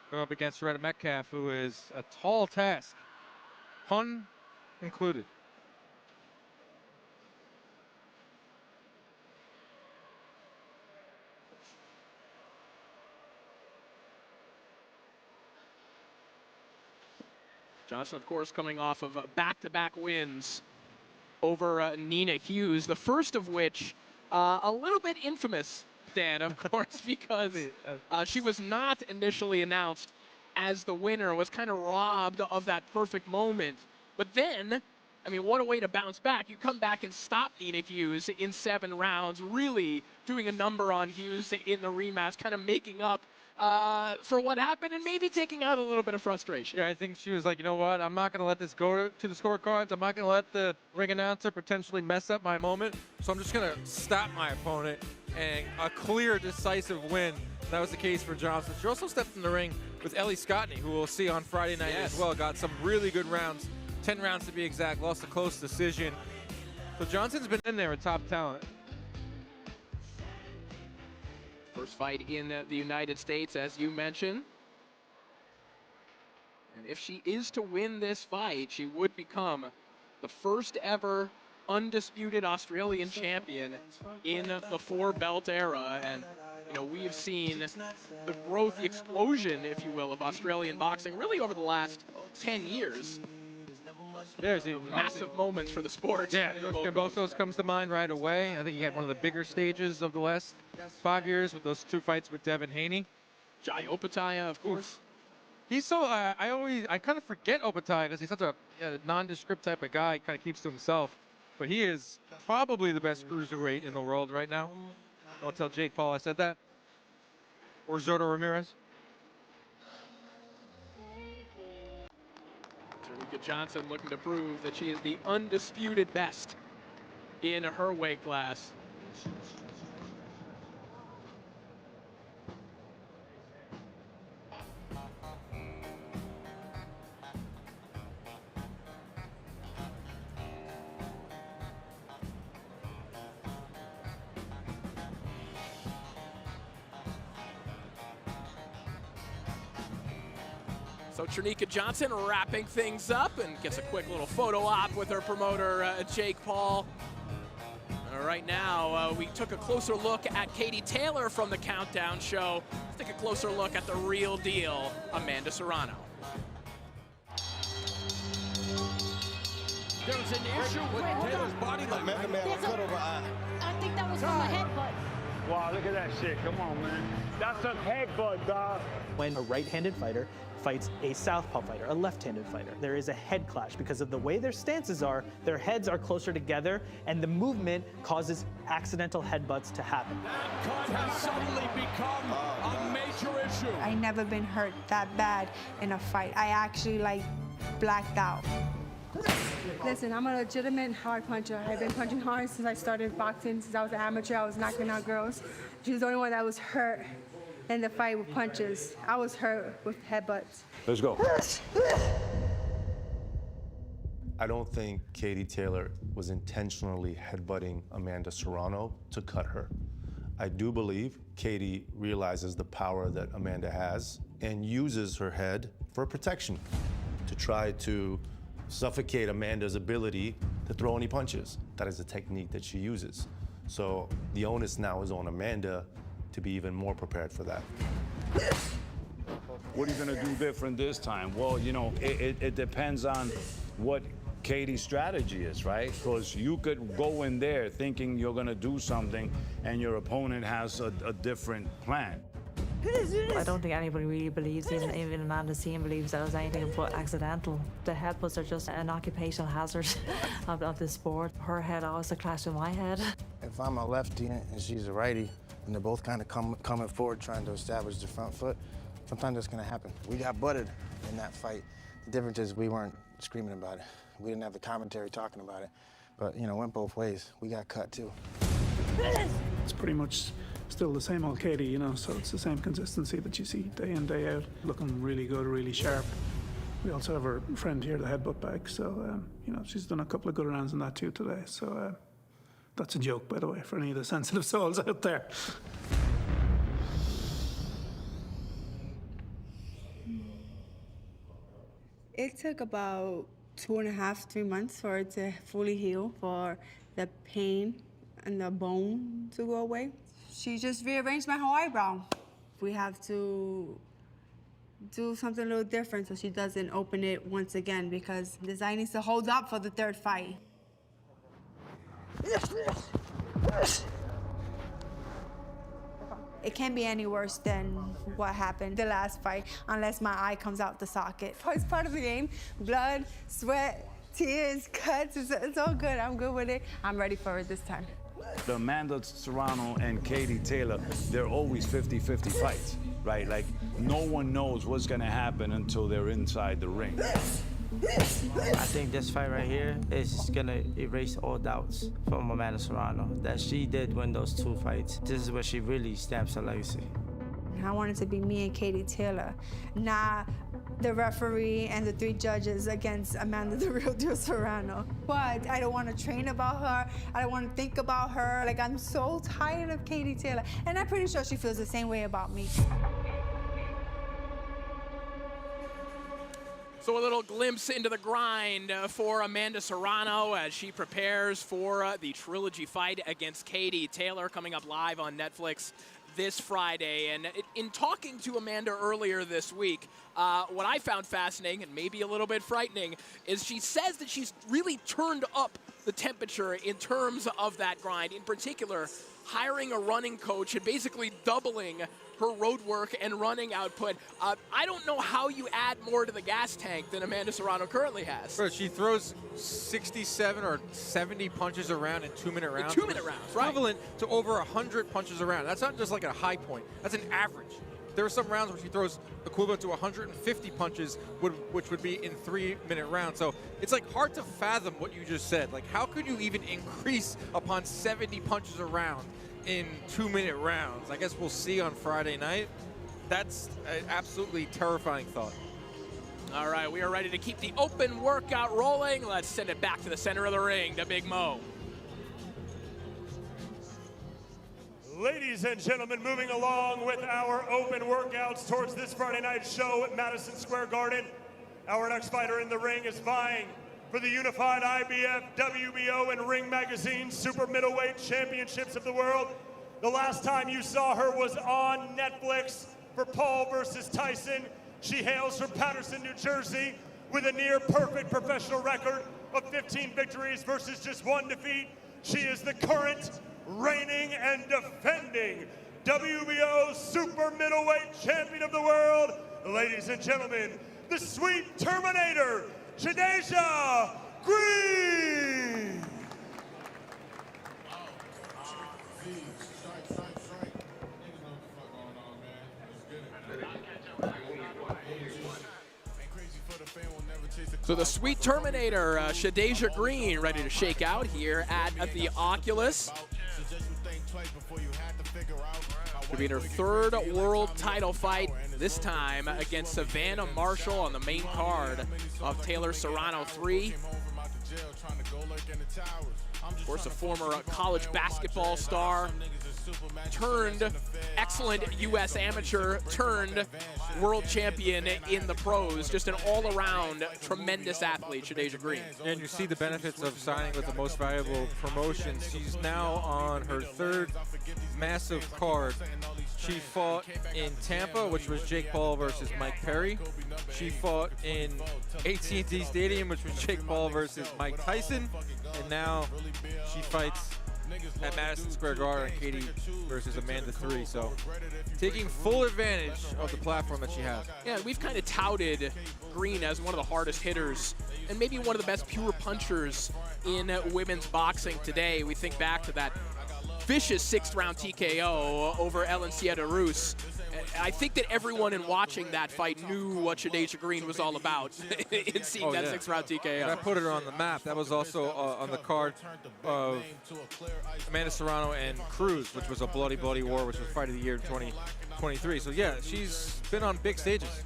Go up against Cherneka Medaf, who is a tall task, pun included. Johnson, of course, coming off of back-to-back wins over Nina Hughes, the first of which a little bit infamous, Dan, of course, because she was not initially announced as the winner, was kind of robbed of that perfect moment. But then, I mean, what a way to bounce back. You come back and stop Nina Hughes in 7 rounds, really doing a number on Hughes in the rematch, kind of making up for what happened and maybe taking out a little bit of frustration. Yeah, I think she was like, you know what, I'm not going to let this go to the scorecards. I'm not going to let the ring announcer potentially mess up my moment. So I'm just going to stop my opponent, and a clear, decisive win That was the case for Johnson. She also stepped in the ring with Ellie Scotney, who we'll see on Friday night as well. Got some really good rounds, 10 rounds to be exact, lost a close decision. So Johnson's been in there with top talent. First fight in the United States, as you mentioned. And if she is to win this fight, she would become the first ever undisputed Australian champion in the four-belt era. And, you know, we have seen the growth, the explosion, if you will, of Australian boxing really over the last 10 years. There's massive moments for the sport. Yeah, both those comes to mind right away. I think he had one of the bigger stages of the last 5 years with those 2 fights with Devin Haney. Jai Opetaia, of course. He's so, I kind of forget Opetaia because he's such a nondescript type of guy. He kind of keeps to himself. But he is probably the best cruiserweight in the world right now. Don't tell Jake Paul I said that. Or Soto Ramirez. Cherneka Johnson looking to prove that she is the undisputed best in her weight class. So Cherneka Johnson wrapping things up and gets a quick little photo op with her promoter, Jake Paul. Right now, we took a closer look at Katie Taylor from the Countdown show. Let's take a closer look at the real deal, Amanda Serrano. There's an issue with Taylor's body language. I think that was from a headbutt. Wow, look at that shit. Come on, man. That's a headbutt, dog. When a right-handed fighter fights a southpaw fighter, a left-handed fighter, there is a head clash because of the way their stances are. Their heads are closer together, and the movement causes accidental headbutts to happen. That cut has suddenly become a major issue. I never been hurt that bad in a fight. I actually blacked out. Listen, I'm a legitimate hard puncher. I've been punching hard since I started boxing. Since I was an amateur, I was knocking out girls. She was the only one that was hurt in the fight with punches. I was hurt with headbutts. Let's go. I don't think Katie Taylor was intentionally headbutting Amanda Serrano to cut her. I do believe Katie realizes the power that Amanda has and uses her head for protection to try to suffocate Amanda's ability to throw any punches. That is a technique that she uses. So the onus now is on Amanda to be even more prepared for that. What are you gonna do different this time? Well, you know, it depends on what Katie's strategy is, right? Because you could go in there thinking you're gonna do something and your opponent has a different plan. I don't think anybody really believes, even Amanda Seam believes that it was anything but accidental. The headbutts are just an occupational hazard of the sport. Her head always clashed with my head. If I'm a lefty and she's a righty, and they're both kind of coming forward trying to establish the front foot, sometimes that's gonna happen. We got butted in that fight. The difference is we weren't screaming about it. We didn't have the commentary talking about it. But, you know, it went both ways. We got cut too. It's pretty much still the same old Katie, you know, so it's the same consistency that you see day in, day out. Looking really good, really sharp. We also have our friend here, the headbutt bag, so, you know, she's done a couple of good rounds in that too today, so that's a joke, by the way, for any of the sensitive souls out there. It took about 2.5, 3 months for it to fully heal, for the pain and the bone to go away. She just rearranged my whole eyebrow. We have to do something a little different so she doesn't open it once again, because this eye needs to hold up for the third fight. It can't be any worse than what happened the last fight, unless my eye comes out the socket. It's part of the game. Blood, sweat, tears, cuts, it's all good. I'm good with it. I'm ready for it this time. The Amanda Serrano and Katie Taylor, they're always 50-50 fights, right? Like, no one knows what's gonna happen until they're inside the ring. I think this fight right here is gonna erase all doubts from Amanda Serrano that she did win those 2 fights. This is where she really stamps her legacy. I want it to be me and Katie Taylor, not the referee and the 3 judges against Amanda the Real Deal Serrano. But I don't want to train about her. I don't want to think about her. Like, I'm so tired of Katie Taylor. And I'm pretty sure she feels the same way about me. So a little glimpse into the grind for Amanda Serrano as she prepares for the Trilogy fight against Katie Taylor, coming up live on Netflix this Friday. And in talking to Amanda earlier this week, what I found fascinating and maybe a little bit frightening is she says that she's really turned up the temperature in terms of that grind, in particular hiring a running coach and basically doubling her road work and running output. I don't know how you add more to the gas tank than Amanda Serrano currently has. Bro, she throws 67 or 70 punches around in 2-minute rounds. 2-minute rounds, right. Equivalent to over 100 punches around. That's not just like a high point. That's an average. There are some rounds where she throws equivalent to 150 punches, which would be in 3-minute rounds. So it's like hard to fathom what you just said. Like, how could you even increase upon 70 punches a round in 2-minute rounds? I guess we'll see on Friday night. That's an absolutely terrifying thought. All right, we are ready to keep the open workout rolling. Let's send it back to the center of the ring to Big Mo. Ladies and gentlemen, moving along with our open workouts towards this Friday night show at Madison Square Garden. Our next fighter in the ring is vying for the unified IBF, WBO, and Ring Magazine Super Middleweight Championships of the world. The last time you saw her was on Netflix for Paul versus Tyson. She hails from Paterson, New Jersey, with a near-perfect professional record of 15 victories versus just 1 defeat. She is the current reigning and defending WBO Super Middleweight Champion of the world. Ladies and gentlemen, the Sweet Terminator, Jadeia Green. So the Sweet Terminator, Jadeia Green, ready to shake out here at the Oculus. Could be in her 3rd world title fight, this time against Savannah Marshall on the main card of Taylor Serrano 3. Of course, a former college basketball star, turned excellent U.S. amateur, turned world champion in the pros. Just an all-around tremendous athlete, Jadeia Green. And you see the benefits of signing with the most valuable promotion. She's now on her 3rd massive card. She fought in Tampa, which was Jake Paul versus Mike Perry. She fought in AT&T Stadium, which was Jake Paul versus Mike Tyson. And now she fights at Madison Square Garden, Katie versus Amanda 3. So taking full advantage of the platform that she has. Yeah, we've kind of touted Green as one of the hardest hitters and maybe one of the best pure punchers in women's boxing today. We think back to that vicious 6th-round TKO over Alycia Baumgardner. I think that everyone in watching that fight knew what Jadeia Green was all about in seeing that 6th-round TKO. That put her on the map. That was also on the card of Amanda Serrano and Cruz, which was a bloody, bloody war, which was Fight of the Year in 2023. So yeah, she's been on big stages,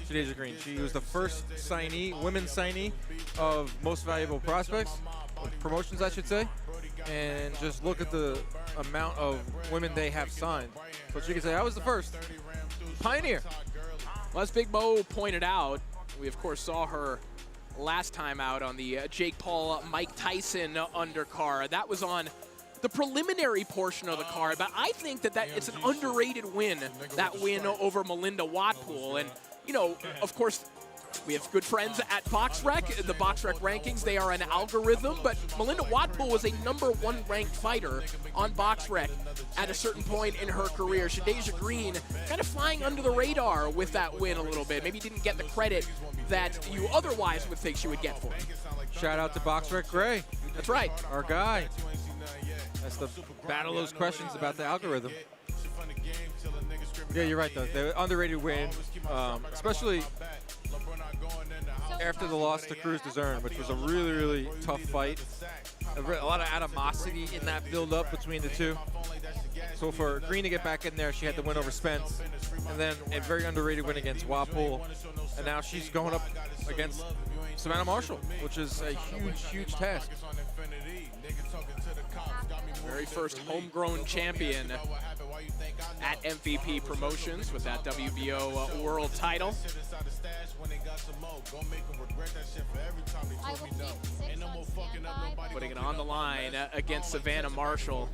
Jadeia Green. She was the first women's signee of Most Valuable Prospects, promotions I should say. And just look at the amount of women they have signed. So she can say, I was the first. Pioneer. Well, as Big Mo pointed out, we of course saw her last time out on the Jake Paul, Mike Tyson undercard. That was on the preliminary portion of the card, but I think that it's an underrated win, that win over Melinda Watpool. And, you know, of course, we have good friends at BoxRec, the BoxRec rankings. They are an algorithm, but Melinda Watpool was a #1 ranked fighter on BoxRec at a certain point in her career. Jadeia Green kind of flying under the radar with that win a little bit. Maybe didn't get the credit that you otherwise would think she would get for it. Shout out to BoxRec Gray. That's right. Our guy. That's the battle those questions about the algorithm. Yeah, you're right, though. The underrated win, especially after the loss to Cruz DeZern, which was a really, really tough fight. A lot of animosity in that build-up between the two. So for Green to get back in there, she had the win over Spence, and then a very underrated win against Wapol, and now she's going up against Savannah Marshall, which is a huge, huge task. Very first homegrown champion at MVP Promotions with that WBO world title. Putting it on the line against Savannah Marshall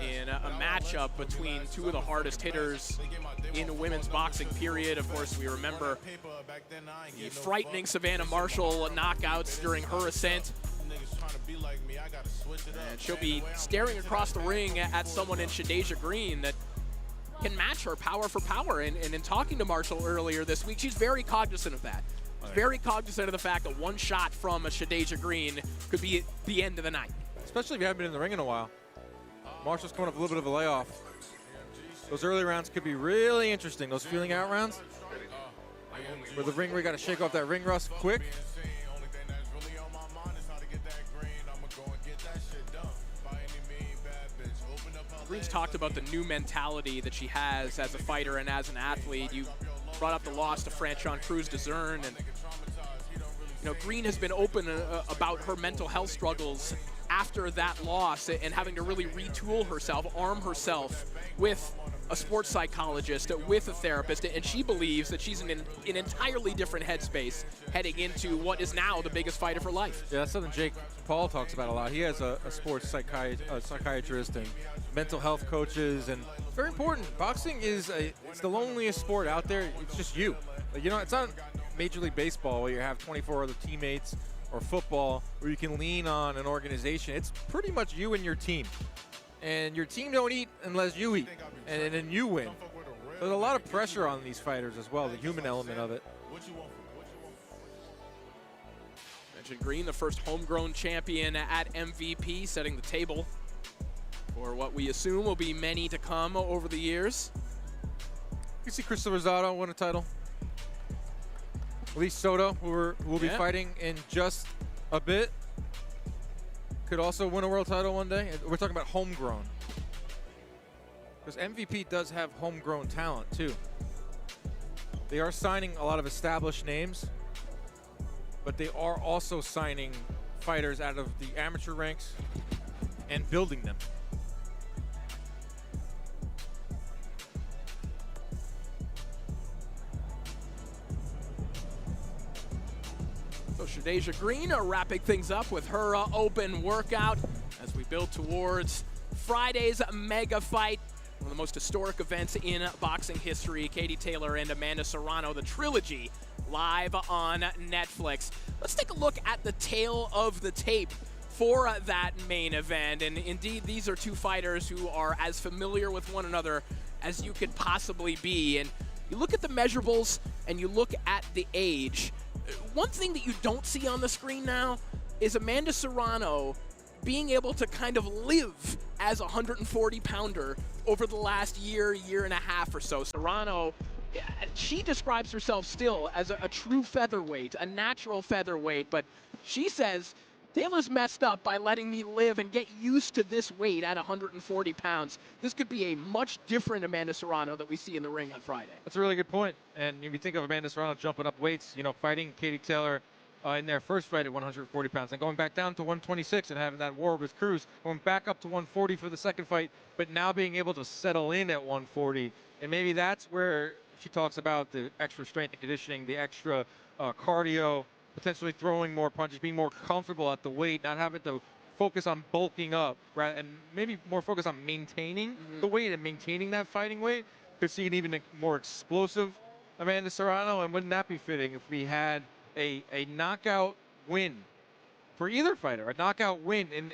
in a matchup between two of the hardest hitters in women's boxing, period. Of course, we remember the frightening Savannah Marshall knockouts during her ascent. And she'll be staring across the ring at someone in Shadasia Green that can match her power for power. And in talking to Marshall earlier this week, she's very cognizant of that. Very cognizant of the fact that one shot from a Shadasia Green could be the end of the night. Especially if you haven't been in the ring in a while. Marshall's coming off a little bit of a layoff. Those early rounds could be really interesting. Those feeling out rounds, where the ring, we got to shake off that ring rust quick. Green's talked about the new mentality that she has as a fighter and as an athlete. You brought up the loss to Franchon Cruz de Zern, and Green has been open about her mental health struggles after that loss and having to really retool herself, arm herself with a sports psychologist, with a therapist, and she believes that she's in an entirely different headspace heading into what is now the biggest fight of her life. Yeah, that's something Jake Paul talks about a lot. He has a sports psychiatrist and mental health coaches, and it's very important. Boxing it's the loneliest sport out there. It's just you. It's not Major League Baseball where you have 24 other teammates, or football where you can lean on an organization. It's pretty much you and your team. And your team don't eat unless you eat, and then you win. There's a lot of pressure on these fighters as well, the human element of it. Mentioned Green, the first homegrown champion at MVP, setting the table for what we assume will be many to come over the years. You see Krystal Rosado win a title. Elise Soto, who will be fighting in just a bit, could also win a world title one day. We're talking about homegrown, because MVP does have homegrown talent too. They are signing a lot of established names, but they are also signing fighters out of the amateur ranks and building them. So Shadasia Green wrapping things up with her open workout as we build towards Friday's mega fight, one of the most historic events in boxing history. Katie Taylor and Amanda Serrano, the Trilogy, live on Netflix. Let's take a look at the tail of the tape for that main event. And indeed, these are two fighters who are as familiar with one another as you could possibly be. And you look at the measurables and you look at the age. One thing that you don't see on the screen now is Amanda Serrano being able to kind of live as a 140-pounder over the last year and a half or so. Serrano, she describes herself still as a true featherweight, a natural featherweight, but she says, Taylor's messed up by letting me live and get used to this weight at 140 pounds. This could be a much different Amanda Serrano that we see in the ring on Friday. That's a really good point. And if you think of Amanda Serrano jumping up weights, fighting Katie Taylor in their first fight at 140 pounds, and going back down to 126 and having that war with Cruz, going back up to 140 for the second fight, but now being able to settle in at 140. And maybe that's where she talks about the extra strength and conditioning, the extra cardio, potentially throwing more punches, being more comfortable at the weight, not having to focus on bulking up, right? And maybe more focus on maintaining the weight and maintaining that fighting weight. Could see an even more explosive Amanda Serrano, and wouldn't that be fitting if we had a knockout win for either fighter, a knockout win in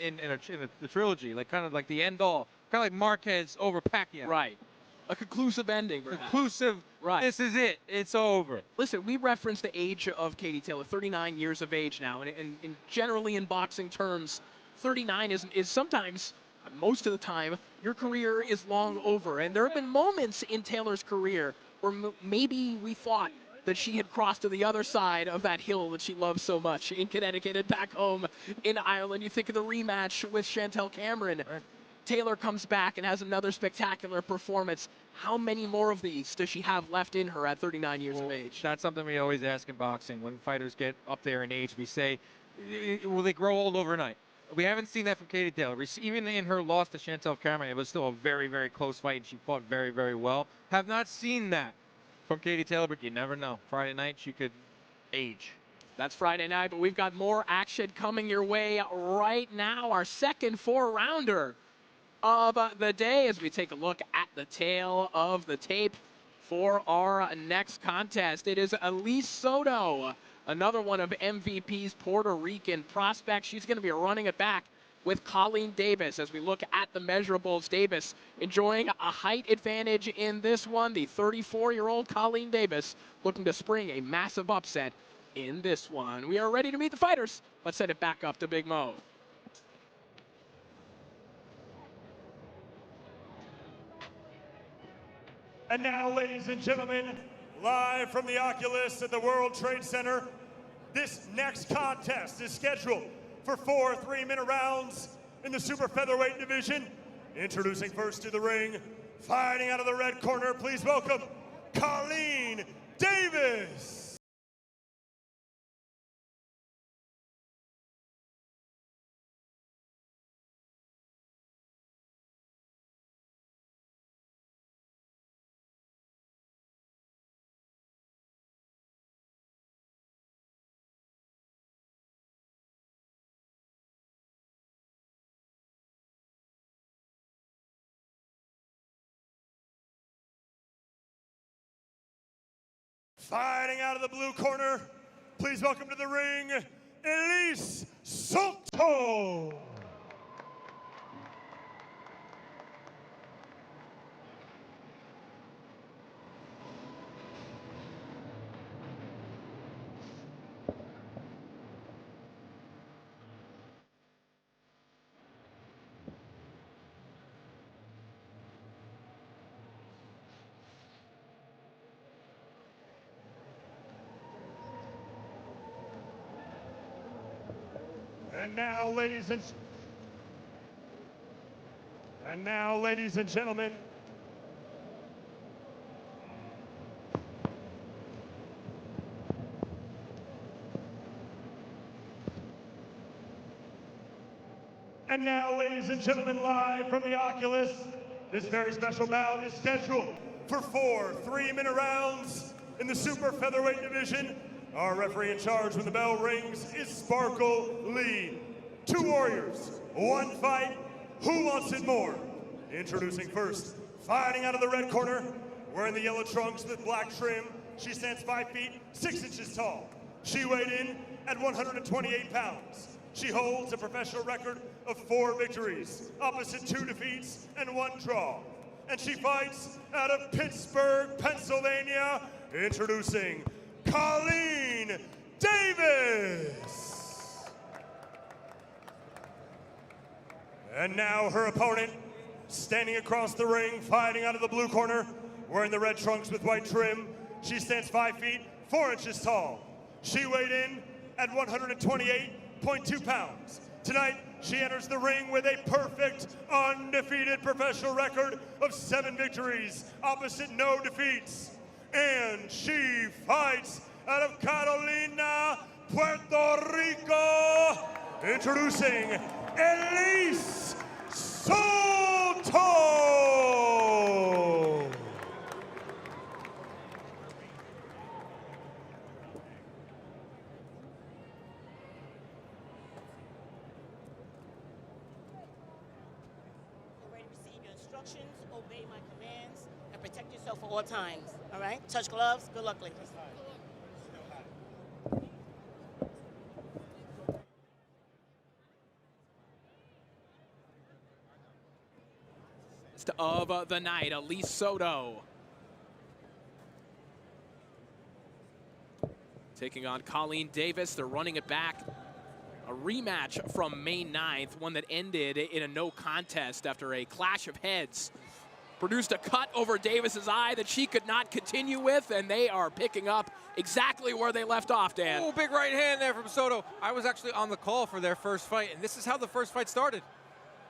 the trilogy, kind of like the end all, kind of like Marquez over Pacquiao. Right. A conclusive ending. Conclusive. Right. This is it. It's over. Listen, we referenced the age of Katie Taylor, 39 years of age now, and generally in boxing terms, 39 is sometimes, most of the time, your career is long over. And there have been moments in Taylor's career where maybe we thought that she had crossed to the other side of that hill that she loves so much in Connecticut and back home in Ireland. You think of the rematch with Chantelle Cameron. Right. Taylor comes back and has another spectacular performance. How many more of these does she have left in her at 39 years of age? That's something we always ask in boxing. When fighters get up there in age, we say, will they grow old overnight? We haven't seen that from Katie Taylor. Even in her loss to Chantelle Cameron, it was still a very, very close fight, and she fought very, very well. Have not seen that from Katie Taylor, but you never know. Friday night, she could age. That's Friday night, but we've got more action coming your way right now. Our second 4-rounder of the day as we take a look at the tail of the tape for our next contest. It is Elise Soto, another one of MVP's Puerto Rican prospects. She's going to be running it back with Colleen Davis as we look at the measurables. Davis enjoying a height advantage in this one. The 34-year-old Colleen Davis looking to spring a massive upset in this one. We are ready to meet the fighters. Let's send it back up to Big Mo. And now, ladies and gentlemen, live from the Oculus at the World Trade Center, this next contest is scheduled for 4 3-minute rounds in the super featherweight division. Introducing first to the ring, fighting out of the red corner, please welcome Colleen Davis. Fighting out of the blue corner, please welcome to the ring, Elise Soto. And now, ladies and gentlemen, live from the Oculus, this very special bout is scheduled for 4 3-minute rounds in the super featherweight division. Our referee in charge when the bell rings is Sparkle Lee. 2 warriors, 1 fight. Who wants it more? Introducing first, fighting out of the red corner, wearing the yellow trunks with black trim. She stands 5 feet, 6 inches tall. She weighed in at 128 pounds. She holds a professional record of 4 victories, opposite 2 defeats and 1 draw. And she fights out of Pittsburgh, Pennsylvania. Introducing Colleen Davis. And now her opponent, standing across the ring, fighting out of the blue corner, wearing the red trunks with white trim. She stands 5 feet, 4 inches tall. She weighed in at 128.2 pounds. Tonight, she enters the ring with a perfect, undefeated professional record of 7 victories, opposite no defeats. And she fights out of Carolina, Puerto Rico. Introducing Elise Soto. Ready to receive your instructions, obey my commands, and protect yourself at all times. All right? Touch gloves. Good luck, ladies. Of the night, Elise Soto taking on Colleen Davis. They're running it back. A rematch from May 9th, one that ended in a no contest after a clash of heads. Produced a cut over Davis's eye that she could not continue with, and they are picking up exactly where they left off, Dan. Oh, big right hand there from Soto. I was actually on the call for their first fight, and this is how the first fight started.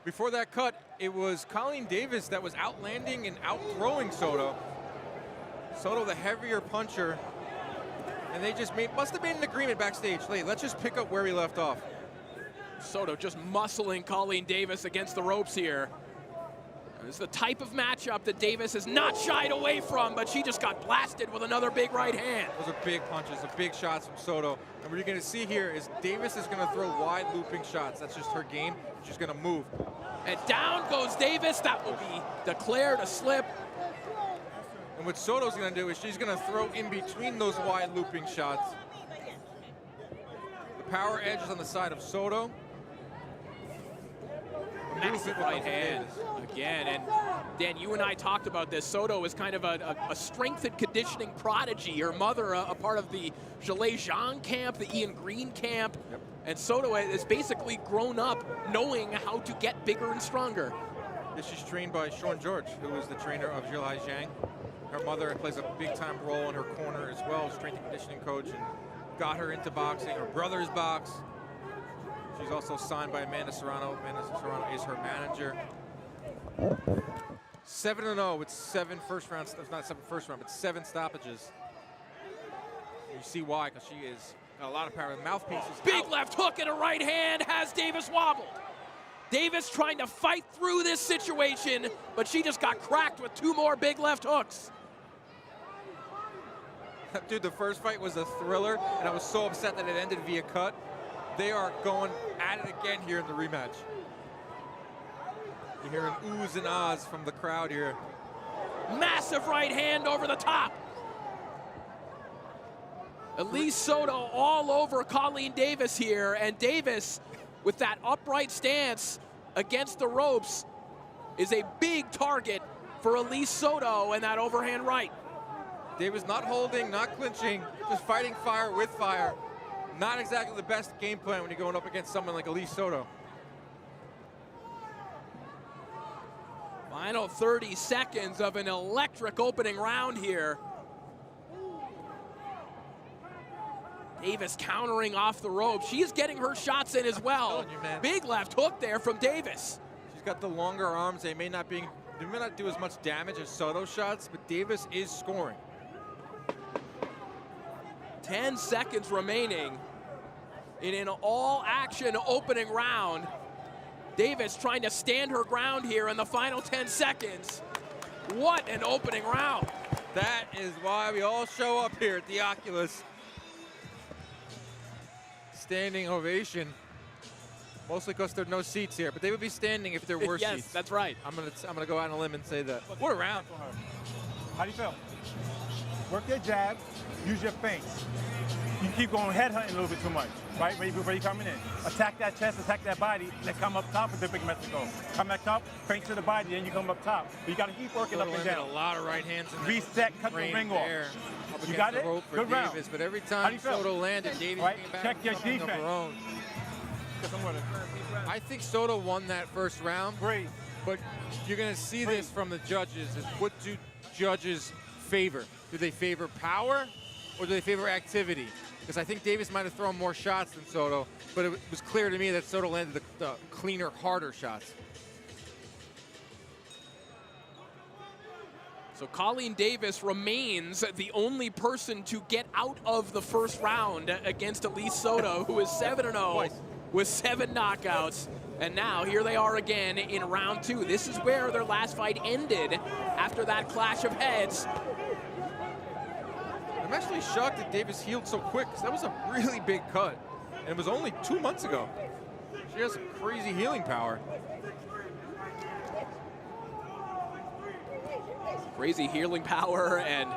Before that cut, it was Colleen Davis that was outlanding and outthrowing Soto. Soto, the heavier puncher, and they just must have made an agreement backstage. Hey, let's just pick up where we left off. Soto just muscling Colleen Davis against the ropes here. It's the type of matchup that Davis has not shied away from, but she just got blasted with another big right hand. Those are big punches, the big shots from Soto. And what you're going to see here is Davis is going to throw wide looping shots. That's just her game. She's going to move. And down goes Davis. That will be declared a slip. And what Soto's going to do is she's going to throw in between those wide looping shots. The power edge is on the side of Soto. Massive right hand again. And Dan, you and I talked about this. Soto is kind of a strength and conditioning prodigy. Her mother, a part of the Jadeia Green camp, the Ian Green camp. Yep. And Soto has basically grown up knowing how to get bigger and stronger. She's trained by Sean George, who is the trainer of Jadeia Green. Her mother plays a big-time role in her corner as well, strength and conditioning coach, and got her into boxing. Her brothers box. She's also signed by Amanda Serrano. Amanda Serrano is her manager. 7-0 with 7 first rounds. Not 7 first round, but 7 stoppages. You see why, because she is got a lot of power. The mouthpiece is big out. left hook and a right hand has Davis wobbled. Davis trying to fight through this situation, but she just got cracked with 2 more big left hooks. Dude, the first fight was a thriller, and I was so upset that it ended via cut. They are going at it again here in the rematch. You're hearing oohs and ahs from the crowd here. Massive right hand over the top. Elise Soto all over Colleen Davis here, and Davis, with that upright stance against the ropes, is a big target for Elise Soto and that overhand right. Davis not holding, not clinching, just fighting fire with fire. Not exactly the best game plan when you're going up against someone like Elise Soto. Final 30 seconds of an electric opening round here. Davis countering off the rope. She is getting her shots in as well. Big left hook there from Davis. She's got the longer arms. They may not do as much damage as Soto's shots, but Davis is scoring. 10 seconds remaining in an all-action opening round. Davis trying to stand her ground here in the final 10 seconds. What an opening round. That is why we all show up here at the Oculus. Standing ovation. Mostly because there are no seats here, but they would be standing if there were yes, seats. That's right. I'm gonna go out on a limb and say that. What a round. How do you feel? Work your jab, use your feints. You keep going head hunting a little bit too much, right? Where you coming in. Attack that chest, attack that body, then come up top with the big Mexico. Come back up, feint to the body, then you come up top. But you gotta keep working up and down. A lot of right hands in reset, cut the ring off. You got it? Good round. Davis, but every time Soto landed, Davis came back. Check your defense. Her own. I think Soto won that first round. Great. But you're going to see this from the judges. Is what do judges favor? Do they favor power or do they favor activity? Because I think Davis might have thrown more shots than Soto, but it was clear to me that Soto landed the cleaner, harder shots. So Colleen Davis remains the only person to get out of the first round against Elise Soto, who is 7-0 with 7 knockouts. And now here they are again in round 2. This is where their last fight ended after that clash of heads. I'm actually shocked that Davis healed so quick, because that was a really big cut. And it was only 2 months ago. She has some crazy healing power. Crazy healing power and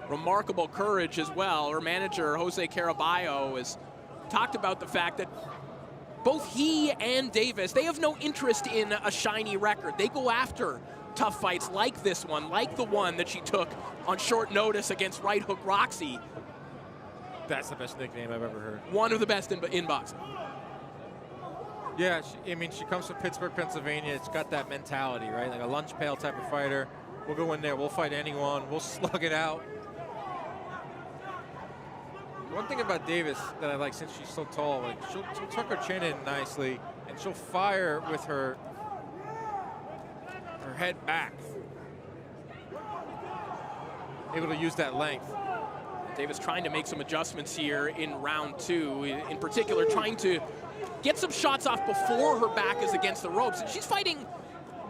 remarkable courage as well. Her manager, Jose Caraballo, has talked about the fact that both he and Davis, they have no interest in a shiny record. They go after tough fights like this one, like the one that she took on short notice against Right Hook Roxy. That's the best nickname I've ever heard. One of the best in boxing. Yeah, she comes from Pittsburgh, Pennsylvania. It's got that mentality, right? Like a lunch pail type of fighter. We'll go in there, we'll fight anyone, we'll slug it out. One thing about Davis that I like, since she's so tall, like she'll tuck her chin in nicely, and she'll fire with her head back. Able to use that length. Davis trying to make some adjustments here in round 2, in particular trying to get some shots off before her back is against the ropes. And she's fighting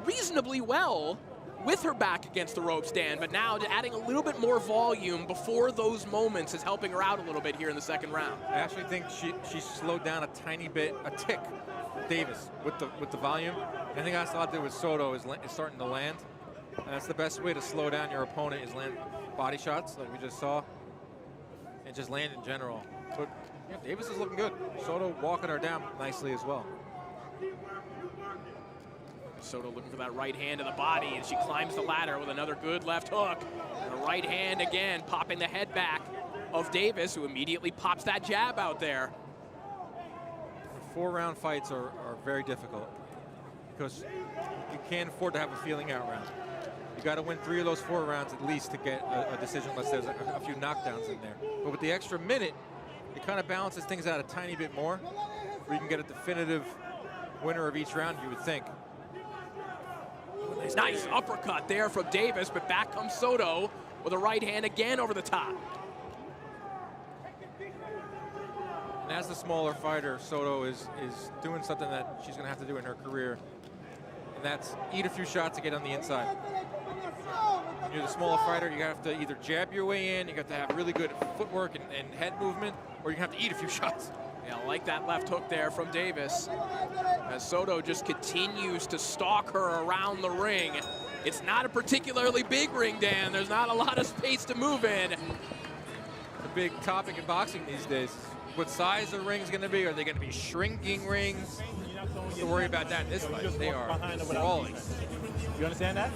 reasonably well with her back against the ropes, Dan, but now adding a little bit more volume before those moments is helping her out a little bit here in the second round. I actually think she slowed down a tiny bit, a tick, Davis, with the volume. I think that's a lot to do with Soto is starting to land. And that's the best way to slow down your opponent is land body shots like we just saw. And just land in general. But yeah, Davis is looking good. Soto walking her down nicely as well. Soto looking for that right hand to the body, and she climbs the ladder with another good left hook. And a right hand again, popping the head back of Davis, who immediately pops that jab out there. 4-round fights are very difficult because you can't afford to have a feeling out round. You got to win 3 of those 4 rounds at least to get a decision, unless there's a few knockdowns in there. But with the extra minute, it kind of balances things out a tiny bit more, where you can get a definitive winner of each round, you would think. Nice uppercut there from Davis, but back comes Soto with a right hand again over the top. And as the smaller fighter, Soto is doing something that she's going to have to do in her career, and that's eat a few shots to get on the inside. When you're the smaller fighter, you have to either jab your way in, you have to have really good footwork and head movement, or you have to eat a few shots. Yeah, I like that left hook there from Davis. As Soto just continues to stalk her around the ring. It's not a particularly big ring, Dan. There's not a lot of space to move in. It's a big topic in boxing these days. What size the ring's going to be? Are they going to be shrinking rings? Don't have to worry about that in this fight. They are crawling. You understand that?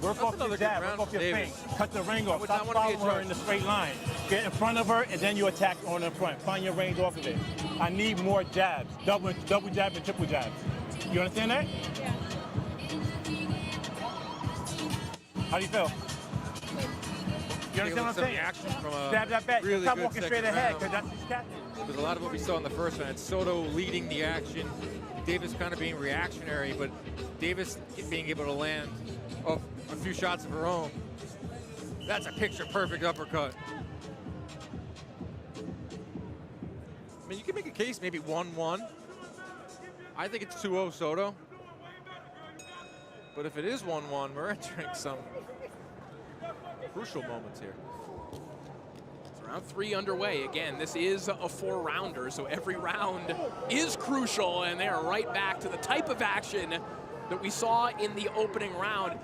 Work off your jab, work off your feint. Cut the ring off. Stop following her in the straight line. Get in front of her, and then you attack on the front. Find your range off of it. I need more jabs. Double jab and triple jabs. You understand that? Yeah. How do you feel? You understand what I'm saying? Stab that back. Really Stop good walking straight ahead, because that's what's catching. There's a lot of what we saw in the first round. Soto leading the action. Davis kind of being reactionary, but Davis being able to land off a few shots of her own. That's a picture-perfect uppercut. I mean, you can make a case maybe 1-1. I think it's 2-0 Soto. But if it is 1-1, we're entering some crucial moments here. Round 3 underway. Again, this is a 4-rounder, so every round is crucial, and they are right back to the type of action that we saw in the opening round.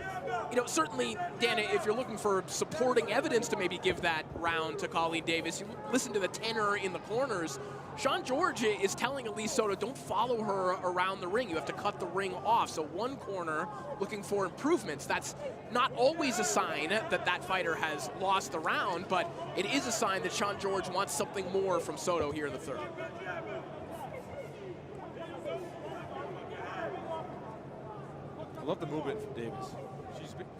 You know, certainly, Dan, if you're looking for supporting evidence to maybe give that round to Colleen Davis, you listen to the tenor in the corners. Sean George is telling Elise Soto, don't follow her around the ring. You have to cut the ring off. So one corner looking for improvements. That's not always a sign that that fighter has lost the round, but it is a sign that Sean George wants something more from Soto here in the third. I love the movement from Davis.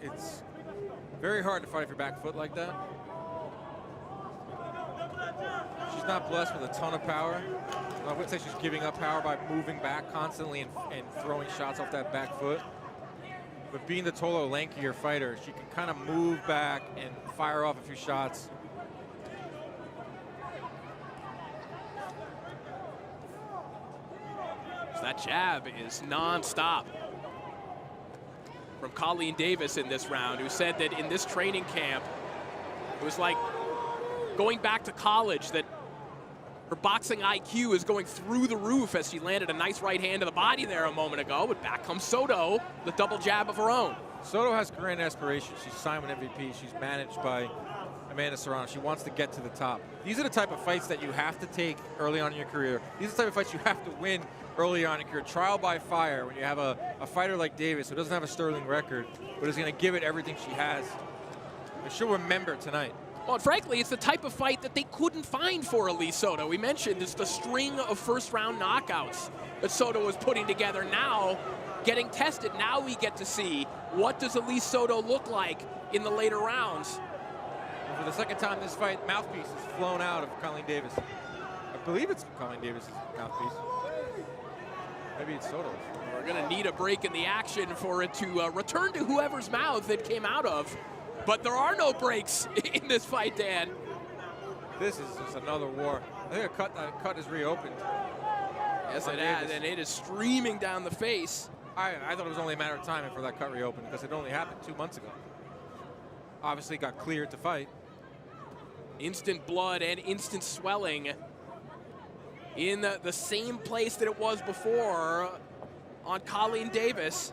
It's very hard to fight your back foot like that. She's not blessed with a ton of power. I wouldn't say she's giving up power by moving back constantly and throwing shots off that back foot. But being the taller, lankier fighter, she can kind of move back and fire off a few shots. So that jab is non-stop from Colleen Davis in this round, who said that in this training camp, it was like going back to college, that her boxing IQ is going through the roof as she landed a nice right hand to the body there a moment ago. But back comes Soto, the double jab of her own. Soto has grand aspirations. She's signed with MVP. She's managed by Amanda Serrano. She wants to get to the top. These are the type of fights that you have to take early on in your career. These are the type of fights you have to win early on in your career. Trial by fire, when you have a fighter like Davis who doesn't have a sterling record, but is going to give it everything she has. And she'll remember tonight. Well, and frankly, it's the type of fight that they couldn't find for Elise Soto. We mentioned it's the string of first-round knockouts that Soto was putting together. Now, getting tested. Now we get to see what does Elise Soto look like in the later rounds. And for the second time this fight, mouthpiece is flown out of Colleen Davis. I believe it's Colleen Davis' mouthpiece. Maybe it's Soto's. We're going to need a break in the action for it to return to whoever's mouth it came out of. But there are no breaks in this fight, Dan. This is just another war. I think a cut is reopened. Yes, it has, and it is streaming down the face. I thought it was only a matter of time for that cut reopened because it only happened 2 months ago. Obviously got cleared to fight. Instant blood and instant swelling in the same place that it was before on Colleen Davis.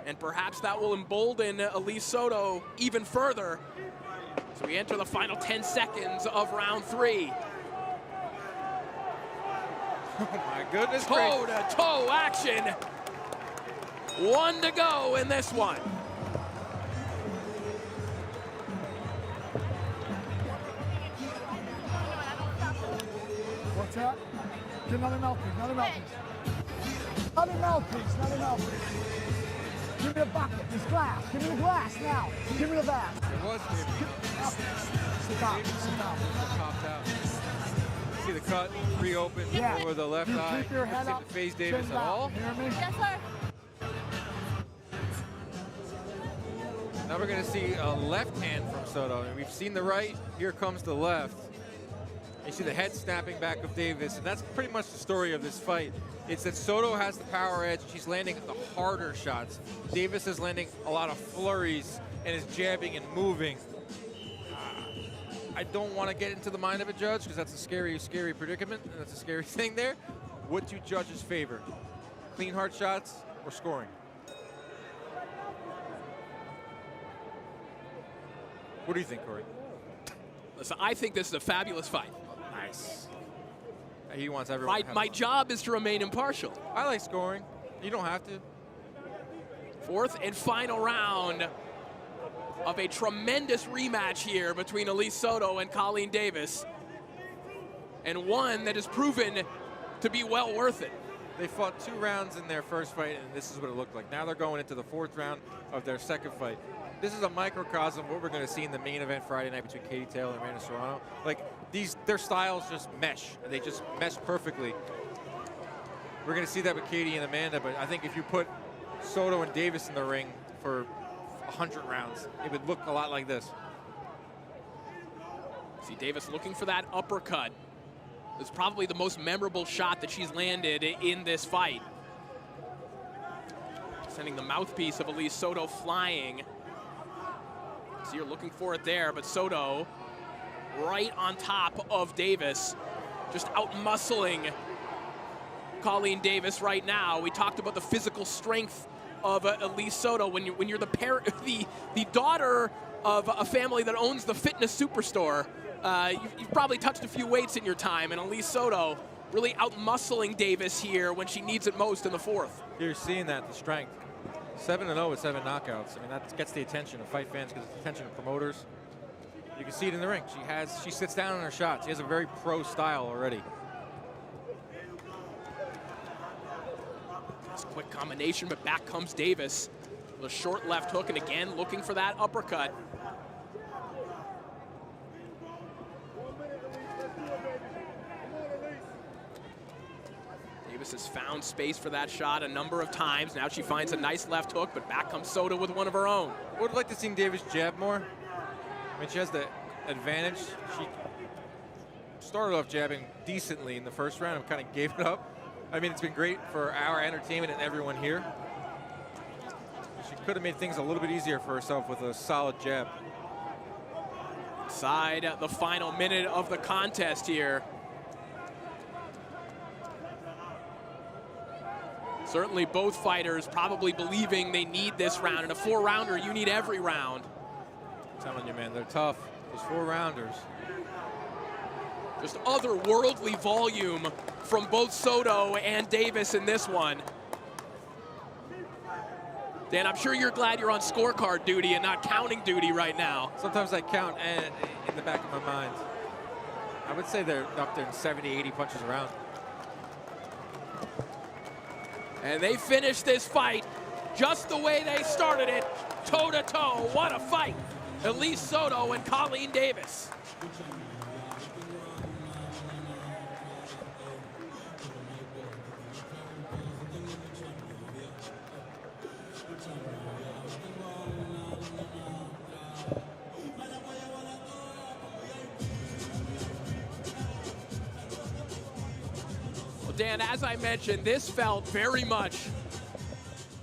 And perhaps that will embolden Elise Soto even further. So we enter the final 10 seconds of round 3. Oh my goodness. Toe-to-toe action. 1 to go in this one. What's that? Get another mouthpiece, another mouthpiece. Another mouthpiece, another mouthpiece. Give me the bucket, this glass. Give me the glass now. Give me the glass. It was Stop. Popped out. See the cut reopened over the left eye. Keep your head up. Phase Davis at all. You hear me? Yes, sir. Now we're going to see a left hand from Soto. And we've seen the right. Here comes the left. You see the head snapping back of Davis, and that's pretty much the story of this fight. It's that Soto has the power edge. She's landing the harder shots. Davis is landing a lot of flurries and is jabbing and moving. I don't want to get into the mind of a judge because that's a scary, scary predicament, and that's a scary thing there. What do judges favor? Clean, hard shots or scoring? What do you think, Corey? Listen, I think this is a fabulous fight. Nice. He wants everyone. My job is to remain impartial. I like scoring. You don't have to. Fourth and final round of a tremendous rematch here between Elise Soto and Colleen Davis, and one that has proven to be well worth it. They fought 2 rounds in their first fight, and this is what it looked like. Now they're going into the 4th round of their second fight. This is a microcosm of what we're going to see in the main event Friday night between Katie Taylor and Amanda Serrano. Like, their styles just mesh, and they just mesh perfectly. We're going to see that with Katie and Amanda, but I think if you put Soto and Davis in the ring for 100 rounds, it would look a lot like this. See Davis looking for that uppercut. It's probably the most memorable shot that she's landed in this fight. Sending the mouthpiece of Elise Soto flying. So you're looking for it there, but Soto right on top of Davis, just out-muscling Colleen Davis right now. We talked about the physical strength of Elise Soto. When you're the daughter of a family that owns the fitness superstore, you've probably touched a few weights in your time, and Elise Soto really out-muscling Davis here when she needs it most in the 4th. You're seeing that, the strength. 7-0 with 7 knockouts. I mean, that gets the attention of fight fans, gets the attention of promoters. You can see it in the ring. She sits down on her shots. She has a very pro style already. It's a quick combination, but back comes Davis with a short left hook, and again looking for that uppercut. Davis has found space for that shot a number of times. Now she finds a nice left hook, but back comes Soto with one of her own. I would like to see Davis jab more. I mean, she has the advantage. She started off jabbing decently in the first round and kind of gave it up. I mean, it's been great for our entertainment and everyone here. She could have made things a little bit easier for herself with a solid jab. Inside the final minute of the contest here. Certainly both fighters probably believing they need this round. In a 4-rounder, you need every round. I'm telling you, man, they're tough. Those 4-rounders. Just otherworldly volume from both Soto and Davis in this one. Dan, I'm sure you're glad you're on scorecard duty and not counting duty right now. Sometimes I count and in the back of my mind. I would say they're up there in 70, 80 punches around. And they finish this fight just the way they started it, toe-to-toe. What a fight. Elise Soto and Colleen Davis. Well, Dan, as I mentioned, this felt very much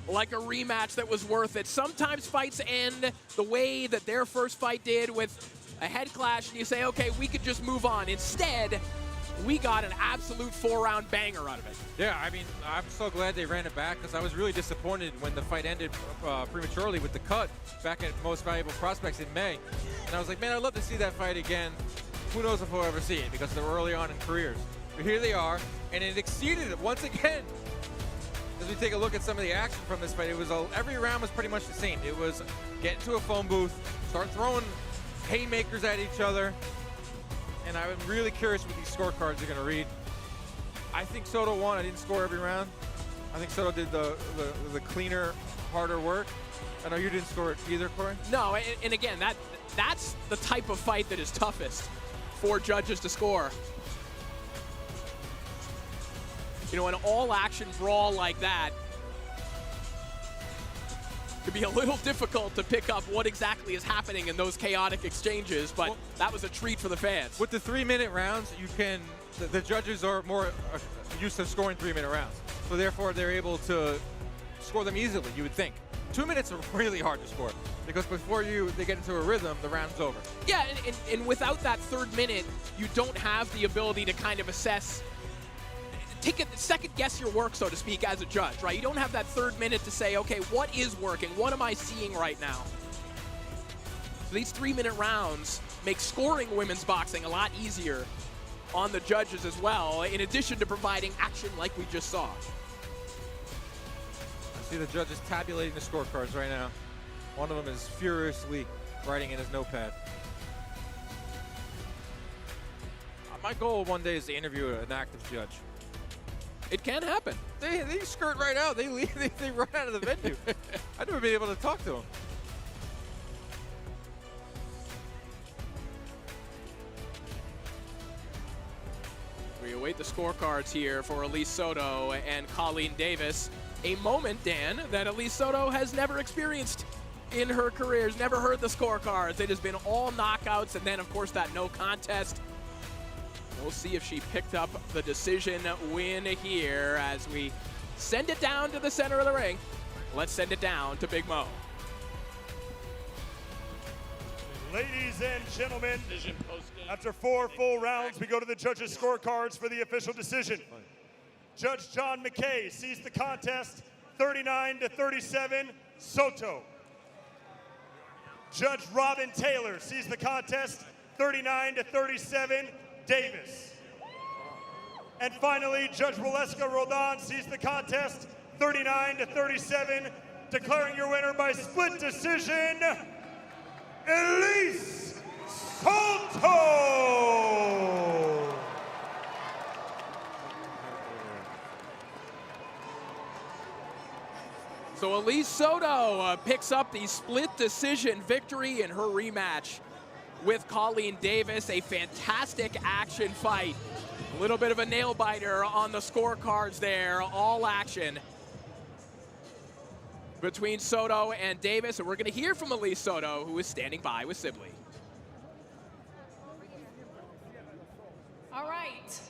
like a rematch that was worth it. Sometimes fights end the way that their first fight did, with a head clash, and you say, okay, we could just move on. Instead, we got an absolute 4-round banger out of it. Yeah, I mean, I'm so glad they ran it back, because I was really disappointed when the fight ended prematurely with the cut back at Most Valuable Prospects in May. And I was like, man, I'd love to see that fight again. Who knows if we'll ever see it, because they're early on in careers. But here they are, and it exceeded it once again. As we take a look at some of the action from this fight, it was every round was pretty much the same. It was get into a phone booth, start throwing haymakers at each other, and I'm really curious what these scorecards are going to read. I think Soto won. I didn't score every round. I think Soto did the cleaner, harder work. I know you didn't score it either, Corey. No, and again, that's the type of fight that is toughest for judges to score. You know, an all-action brawl like that could be a little difficult to pick up what exactly is happening in those chaotic exchanges, but that was a treat for the fans. With the 3-minute rounds, you can, the judges are more used to scoring 3-minute rounds. So therefore, they're able to score them easily, you would think. 2 minutes are really hard to score, because before they get into a rhythm, the round's over. Yeah, and without that third minute, you don't have the ability to kind of assess, take a second guess your work, so to speak, as a judge, right? You don't have that third minute to say, okay, what is working? What am I seeing right now? So these 3-minute rounds make scoring women's boxing a lot easier on the judges as well, in addition to providing action like we just saw. I see the judges tabulating the scorecards right now. One of them is furiously writing in his notepad. My goal one day is to interview an active judge. It can happen. They skirt right out. They leave. They run out of the venue. I've never been able to talk to them. We await the scorecards here for Elise Soto and Colleen Davis. A moment, Dan, that Elise Soto has never experienced in her career. Has never heard the scorecards. It has been all knockouts, and then, of course, that no contest. We'll see if she picked up the decision win here as we send it down to the center of the ring. Let's send it down to Big Mo. Ladies and gentlemen, after 4 full rounds, we go to the judges' scorecards for the official decision. Judge John McKay sees the contest 39-37, Soto. Judge Robin Taylor sees the contest 39-37, Davis. And finally, Judge Waleska Roldan sees the contest 39-37, declaring your winner by split decision, Elise Soto! So Elise Soto picks up the split decision victory in her rematch with Colleen Davis. A fantastic action fight. A little bit of a nail biter on the scorecards there. All action between Soto and Davis. And we're going to hear from Elise Soto, who is standing by with Sibley. All right.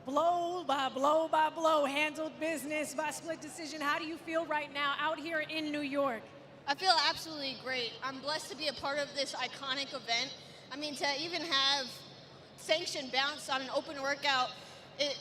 Blow by blow by blow, handled business by split decision. How do you feel right now out here in New York? I feel absolutely great. I'm blessed to be a part of this iconic event. I mean, to even have sanctioned Bouts on an open workout, it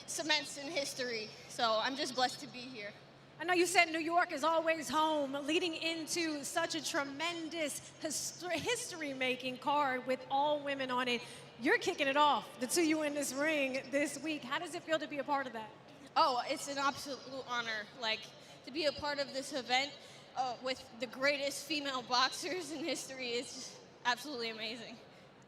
cements in history. So I'm just blessed to be here. I know you said New York is always home, leading into such a tremendous history-making card with all women on it. You're kicking it off, the two of you in this ring this week. How does it feel to be a part of that? Oh, it's an absolute honor, like, to be a part of this event with the greatest female boxers in history is just absolutely amazing.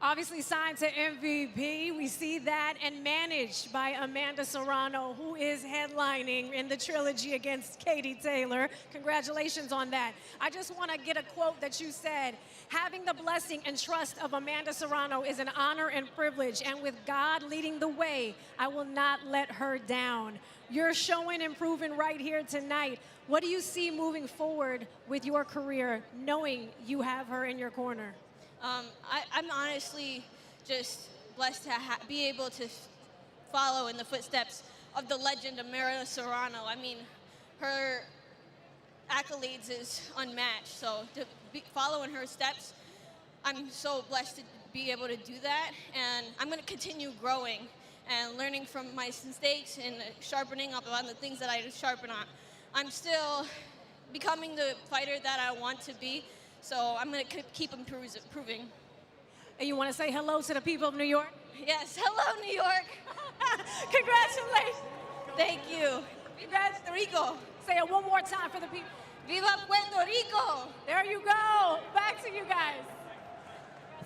Obviously signed to MVP. We see that, and managed by Amanda Serrano, who is headlining in the trilogy against Katie Taylor. Congratulations on that. I just want to get a quote that you said. Having the blessing and trust of Amanda Serrano is an honor and privilege, and with God leading the way, I will not let her down. You're showing and proving right here tonight. What do you see moving forward with your career, knowing you have her in your corner? I'm honestly just blessed to be able to follow in the footsteps of the legend of Miranda Serrano. I mean, her accolades is unmatched. So to follow in her steps, I'm so blessed to be able to do that. And I'm going to continue growing and learning from my mistakes and sharpening up on the things that I sharpen on. I'm still becoming the fighter that I want to be. So I'm going to keep improving. And you want to say hello to the people of New York? Yes, hello, New York. Congratulations. Thank you. Viva Puerto Rico. Say it one more time for the people. Viva Puerto Rico. There you go. Back to you guys.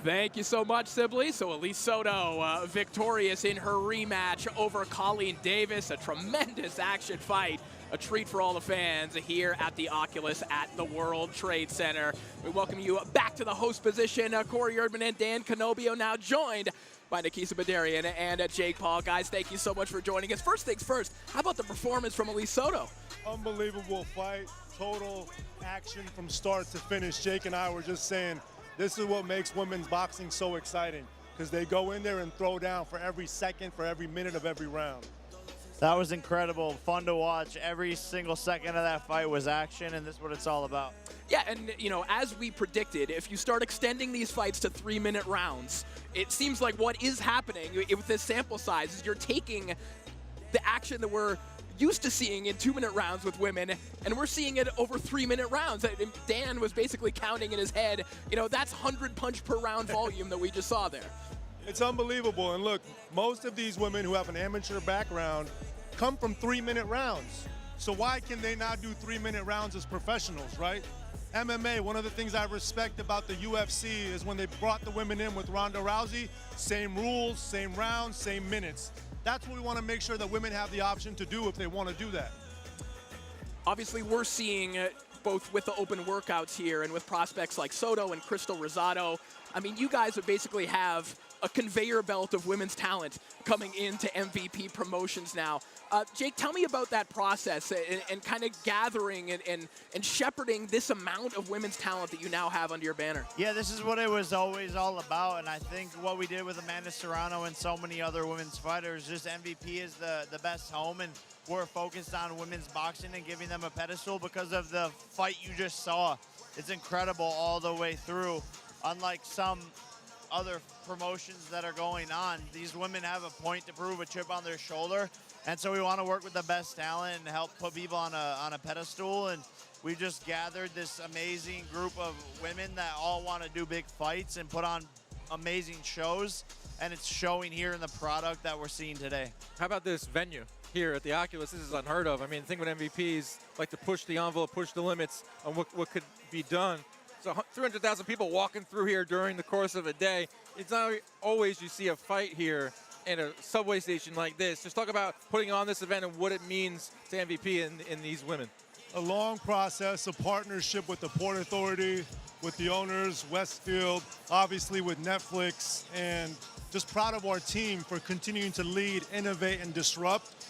Thank you so much, Sibley. So Elise Soto victorious in her rematch over Colleen Davis. A tremendous action fight. A treat for all the fans here at the Oculus at the World Trade Center. We welcome you back to the host position. Corey Erdman and Dan Canobio now joined by Nakisa Badarian and Jake Paul. Guys, thank you so much for joining us. First things first, how about the performance from Elise Soto? Unbelievable fight, total action from start to finish. Jake and I were just saying, this is what makes women's boxing so exciting, because they go in there and throw down for every second, for every minute of every round. That was incredible, fun to watch. Every single second of that fight was action, and this is what it's all about. Yeah, and you know, as we predicted, if you start extending these fights to 3-minute rounds, it seems like what is happening with this sample size is you're taking the action that we're used to seeing in 2-minute rounds with women, and we're seeing it over 3-minute rounds. Dan was basically counting in his head, you know, that's 100 punch per round volume that we just saw there. It's unbelievable, and look, most of these women who have an amateur background come from 3-minute rounds. So why can they not do 3-minute rounds as professionals, right? MMA, one of the things I respect about the UFC is when they brought the women in with Ronda Rousey, same rules, same rounds, same minutes. That's what we want to make sure that women have the option to do if they want to do that. Obviously, we're seeing both with the open workouts here and with prospects like Soto and Krystal Rosado. I mean, you guys would basically have a conveyor belt of women's talent coming into MVP promotions now. Jake, tell me about that process and kind of gathering and shepherding this amount of women's talent that you now have under your banner. Yeah, this is what it was always all about, and I think what we did with Amanda Serrano and so many other women's fighters, just MVP is the best home, and we're focused on women's boxing and giving them a pedestal because of the fight you just saw. It's incredible all the way through. Unlike some other promotions that are going on, these women have a point to prove, a chip on their shoulder, and so we want to work with the best talent and help put people on a pedestal. And we've just gathered this amazing group of women that all want to do big fights and put on amazing shows, and it's showing here in the product that we're seeing today. How about this venue here at the Oculus? This is unheard of. I mean, think when MVPs like to push the envelope, push the limits on what could be done. So 300,000 people walking through here during the course of a day. It's not always you see a fight here in a subway station like this. Just talk about putting on this event and what it means to MVP and these women. A long process, a partnership with the Port Authority, with the owners, Westfield, obviously with Netflix, and just proud of our team for continuing to lead, innovate, and disrupt.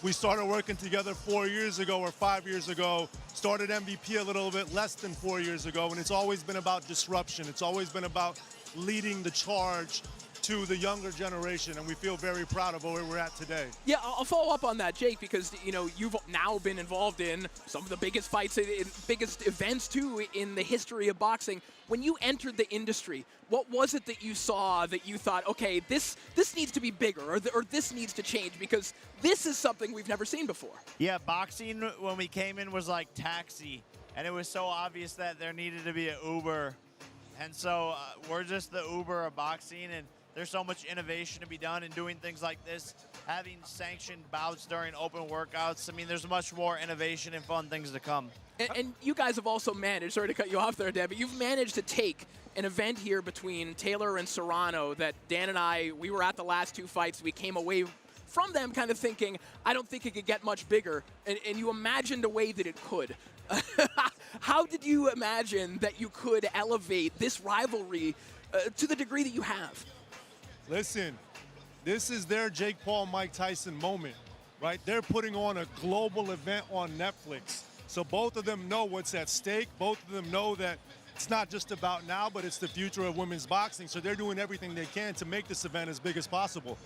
We started working together 4 years ago or 5 years ago, started MVP a little bit less than 4 years ago, and it's always been about disruption. It's always been about leading the charge to the younger generation, and we feel very proud of where we're at today. Yeah, I'll follow up on that, Jake, because you know you've now been involved in some of the biggest fights, in biggest events too in the history of boxing. When you entered the industry, what was it that you saw that you thought, okay, this needs to be bigger, or this needs to change, because this is something we've never seen before? Yeah, boxing when we came in was like taxi, and it was so obvious that there needed to be an Uber, and so we're just the Uber of boxing. And there's so much innovation to be done in doing things like this, having sanctioned bouts during open workouts. I mean, there's much more innovation and fun things to come. And you guys have also managed, sorry to cut you off there, Dan, but you've managed to take an event here between Taylor and Serrano that Dan and I, we were at the last two fights. We came away from them kind of thinking, I don't think it could get much bigger. And you imagined a way that it could. How did you imagine that you could elevate this rivalry to the degree that you have? Listen, this is their Jake Paul, Mike Tyson moment, right? They're putting on a global event on Netflix. So both of them know what's at stake. Both of them know that it's not just about now, but it's the future of women's boxing. So they're doing everything they can to make this event as big as possible.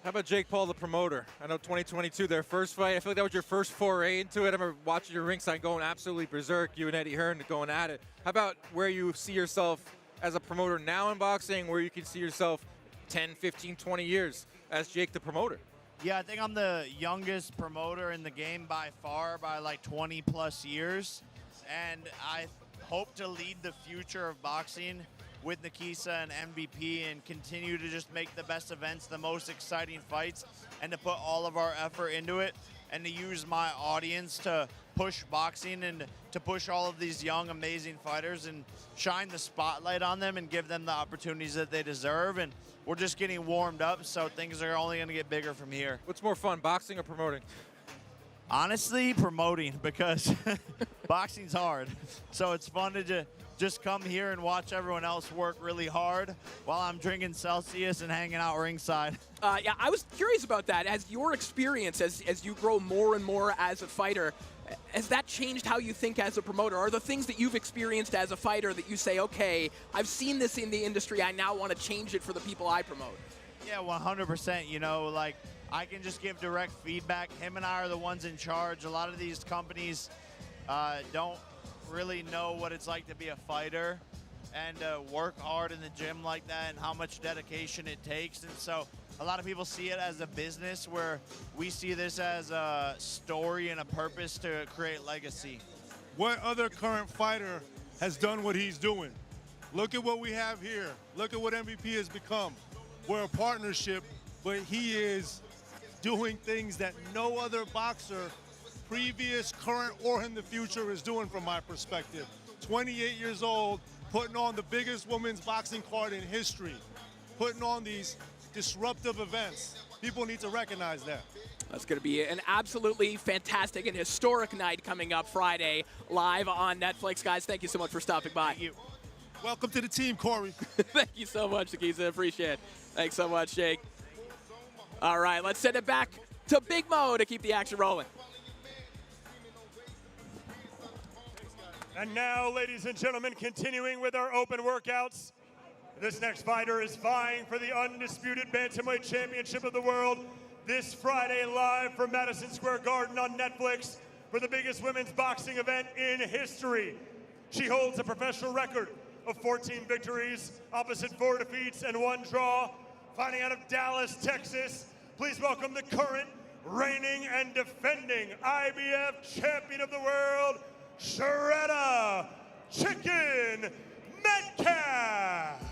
How about Jake Paul, the promoter? I know 2022, their first fight. I feel like that was your first foray into it. I remember watching your ringside going absolutely berserk, you and Eddie Hearn going at it. How about where you see yourself as a promoter now in boxing, where you can see yourself 10, 15, 20 years as Jake the promoter? Yeah, I think I'm the youngest promoter in the game by far, by like 20 plus years. And I hope to lead the future of boxing with Nikisa and MVP and continue to just make the best events, the most exciting fights, and to put all of our effort into it and to use my audience to push boxing and to push all of these young, amazing fighters and shine the spotlight on them and give them the opportunities that they deserve. And we're just getting warmed up, so things are only going to get bigger from here. What's more fun, boxing or promoting? Honestly, promoting, because boxing's hard. So it's fun to just come here and watch everyone else work really hard while I'm drinking Celsius and hanging out ringside. Yeah, I was curious about that. As your experience, as you grow more and more as a fighter, has that changed how you think as a promoter? Are the things that you've experienced as a fighter that you say, okay, I've seen this in the industry, I now want to change it for the people I promote? Yeah, 100%. You know, like, I can just give direct feedback. Him and I are the ones in charge. A lot of these companies don't really know what it's like to be a fighter and work hard in the gym like that and how much dedication it takes. And so a lot of people see it as a business, where we see this as a story and a purpose to create legacy. What other current fighter has done what he's doing? Look at what we have here. Look at what MVP has become. We're a partnership, but he is doing things that no other boxer, previous, current, or in the future, is doing from my perspective. 28 years old, putting on the biggest women's boxing card in history, putting on these disruptive events. People need to recognize that. That's going to be an absolutely fantastic and historic night coming up Friday live on Netflix. Guys, thank you so much for stopping by. Thank you. Welcome to the team, Corey. Thank you so much, Nikisa. Appreciate it. Thanks so much, Jake. All right, let's send it back to Big Mo to keep the action rolling. And now, ladies and gentlemen, continuing with our open workouts, this next fighter is vying for the undisputed Bantamweight Championship of the world this Friday live from Madison Square Garden on Netflix for the biggest women's boxing event in history. She holds a professional record of 14 victories, opposite 4 defeats and 1 draw. Fighting out of Dallas, Texas, please welcome the current, reigning, and defending IBF champion of the world, Shredda Chicken Metcalf.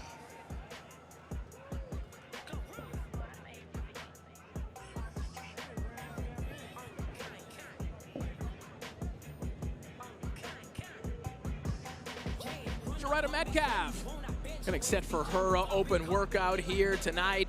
Shredda Metcalf getting set for her open workout here tonight.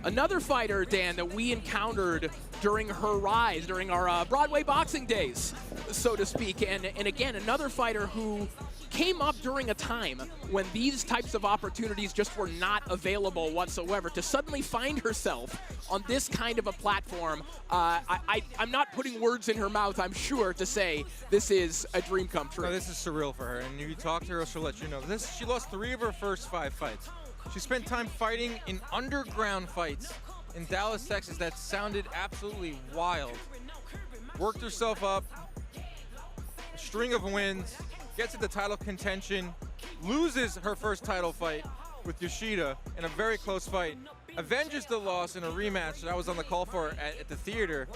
Another fighter, Dan, that we encountered during her rise, during our Broadway boxing days, so to speak. And again, another fighter who came up during a time when these types of opportunities just were not available whatsoever. To suddenly find herself on this kind of a platform, I'm not putting words in her mouth, I'm sure, to say this is a dream come true. No, this is surreal for her, and you talk to her, she'll let you know. She lost 3 of her first 5 fights. She spent time fighting in underground fights in Dallas, Texas. That sounded absolutely wild. Worked herself up, a string of wins, gets into title contention, loses her first title fight with Yoshida in a very close fight, avenges the loss in a rematch that I was on the call for at the theater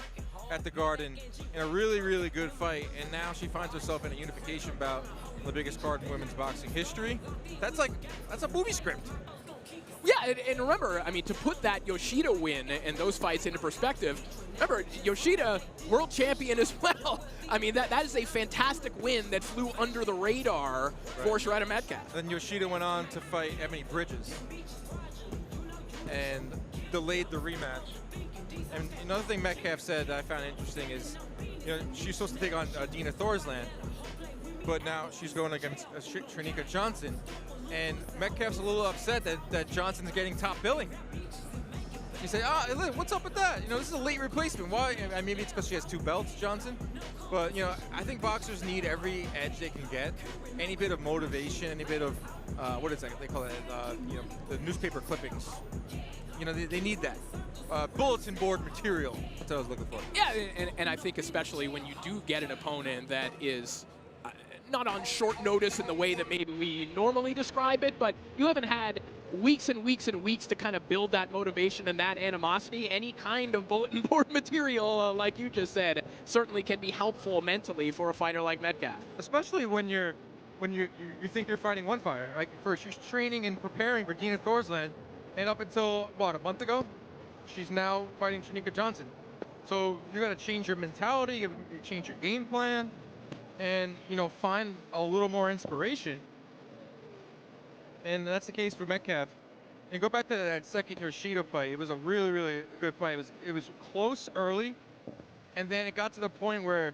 at the Garden in a really, really good fight, and now she finds herself in a unification bout on the biggest card in women's boxing history. That's a movie script. Yeah, and remember, I mean, to put that Yoshida win and those fights into perspective, remember, Yoshida, world champion as well. I mean, that is a fantastic win that flew under the radar for Serrano Metcalf. Then Yoshida went on to fight Ebony Bridges and delayed the rematch. And another thing Metcalf said that I found interesting is, she's supposed to take on Dina Thorsland, but now she's going against Cherneka Johnson. And Metcalf's a little upset that Johnson's getting top billing. He said, what's up with that? This is a late replacement. Why? Maybe it's because she has 2 belts, Johnson. But, I think boxers need every edge they can get. Any bit of motivation, any bit of, what is that? They call it, the newspaper clippings. They need that. Bulletin board material. That's what I was looking for. Yeah, and I think especially when you do get an opponent that is not on short notice in the way that maybe we normally describe it, but you haven't had weeks and weeks and weeks to kind of build that motivation and that animosity. Any kind of bulletin board material, like you just said, certainly can be helpful mentally for a fighter like Metcalf. Especially when you think you're fighting one fighter. Like first, she's training and preparing for Dina Thorsland, and up until a month ago, she's now fighting Cherneka Johnson. So you got to change your mentality, you change your game plan, and find a little more inspiration. And that's the case for Metcalf. And go back to that second Yoshida fight. It was a really, really good fight. It was close early, and then it got to the point where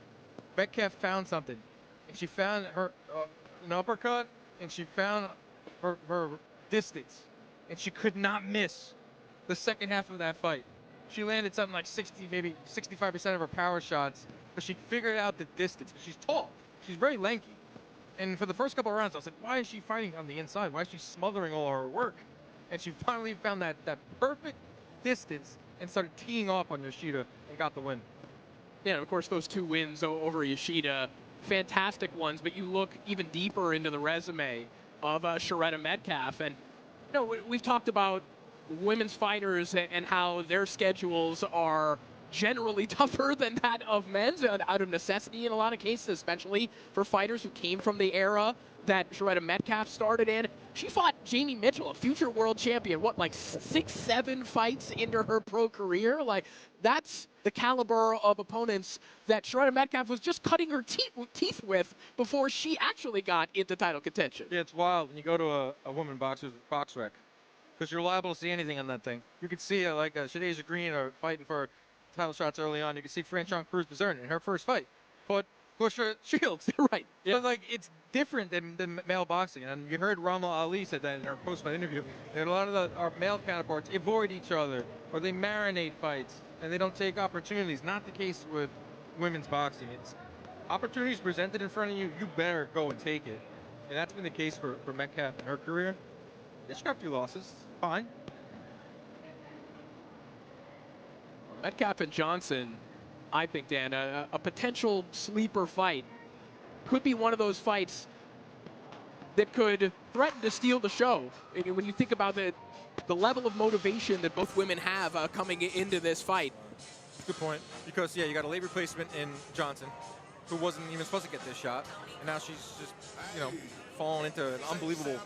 Metcalf found something. And she found an uppercut, and she found her distance, and she could not miss the second half of that fight. She landed something like 60, maybe 65% of her power shots, but she figured out the distance. She's tall. She's very lanky. And for the first couple of rounds, I was like, why is she fighting on the inside? Why is she smothering all her work? And she finally found that perfect distance and started teeing off on Yoshida and got the win. Yeah, and of course, those 2 wins over Yoshida, fantastic ones, but you look even deeper into the resume of Serrano Metcalf. And, we've talked about women's fighters and how their schedules are generally tougher than that of men's, out of necessity in a lot of cases, especially for fighters who came from the era that Serrano Metcalf started in. She fought Jamie Mitchell, a future world champion, like 6-7 fights into her pro career? Like, that's the caliber of opponents that Serrano Metcalf was just cutting her teeth with before she actually got into title contention. Yeah, it's wild when you go to a woman boxer's box rec, because you're liable to see anything on that thing. You could see like Shadasia Green fighting for title shots early on. You can see Franchon Cruz-Bezerra in her first fight fought Pusha Shields. Right. Yeah. But it's different than male boxing. And you heard Ramla Ali said that in her post-fight interview. That a lot of our male counterparts avoid each other, or they marinate fights, and they don't take opportunities. Not the case with women's boxing. It's opportunities presented in front of you, you better go and take it. And that's been the case for Metcalf in her career. She got a few losses. Fine. Metcalf and Johnson, I think, Dan, a potential sleeper fight. Could be one of those fights that could threaten to steal the show. When you think about the level of motivation that both women have coming into this fight. Good point. Because, you got a late replacement in Johnson, who wasn't even supposed to get this shot. And now she's just, fallen into an unbelievable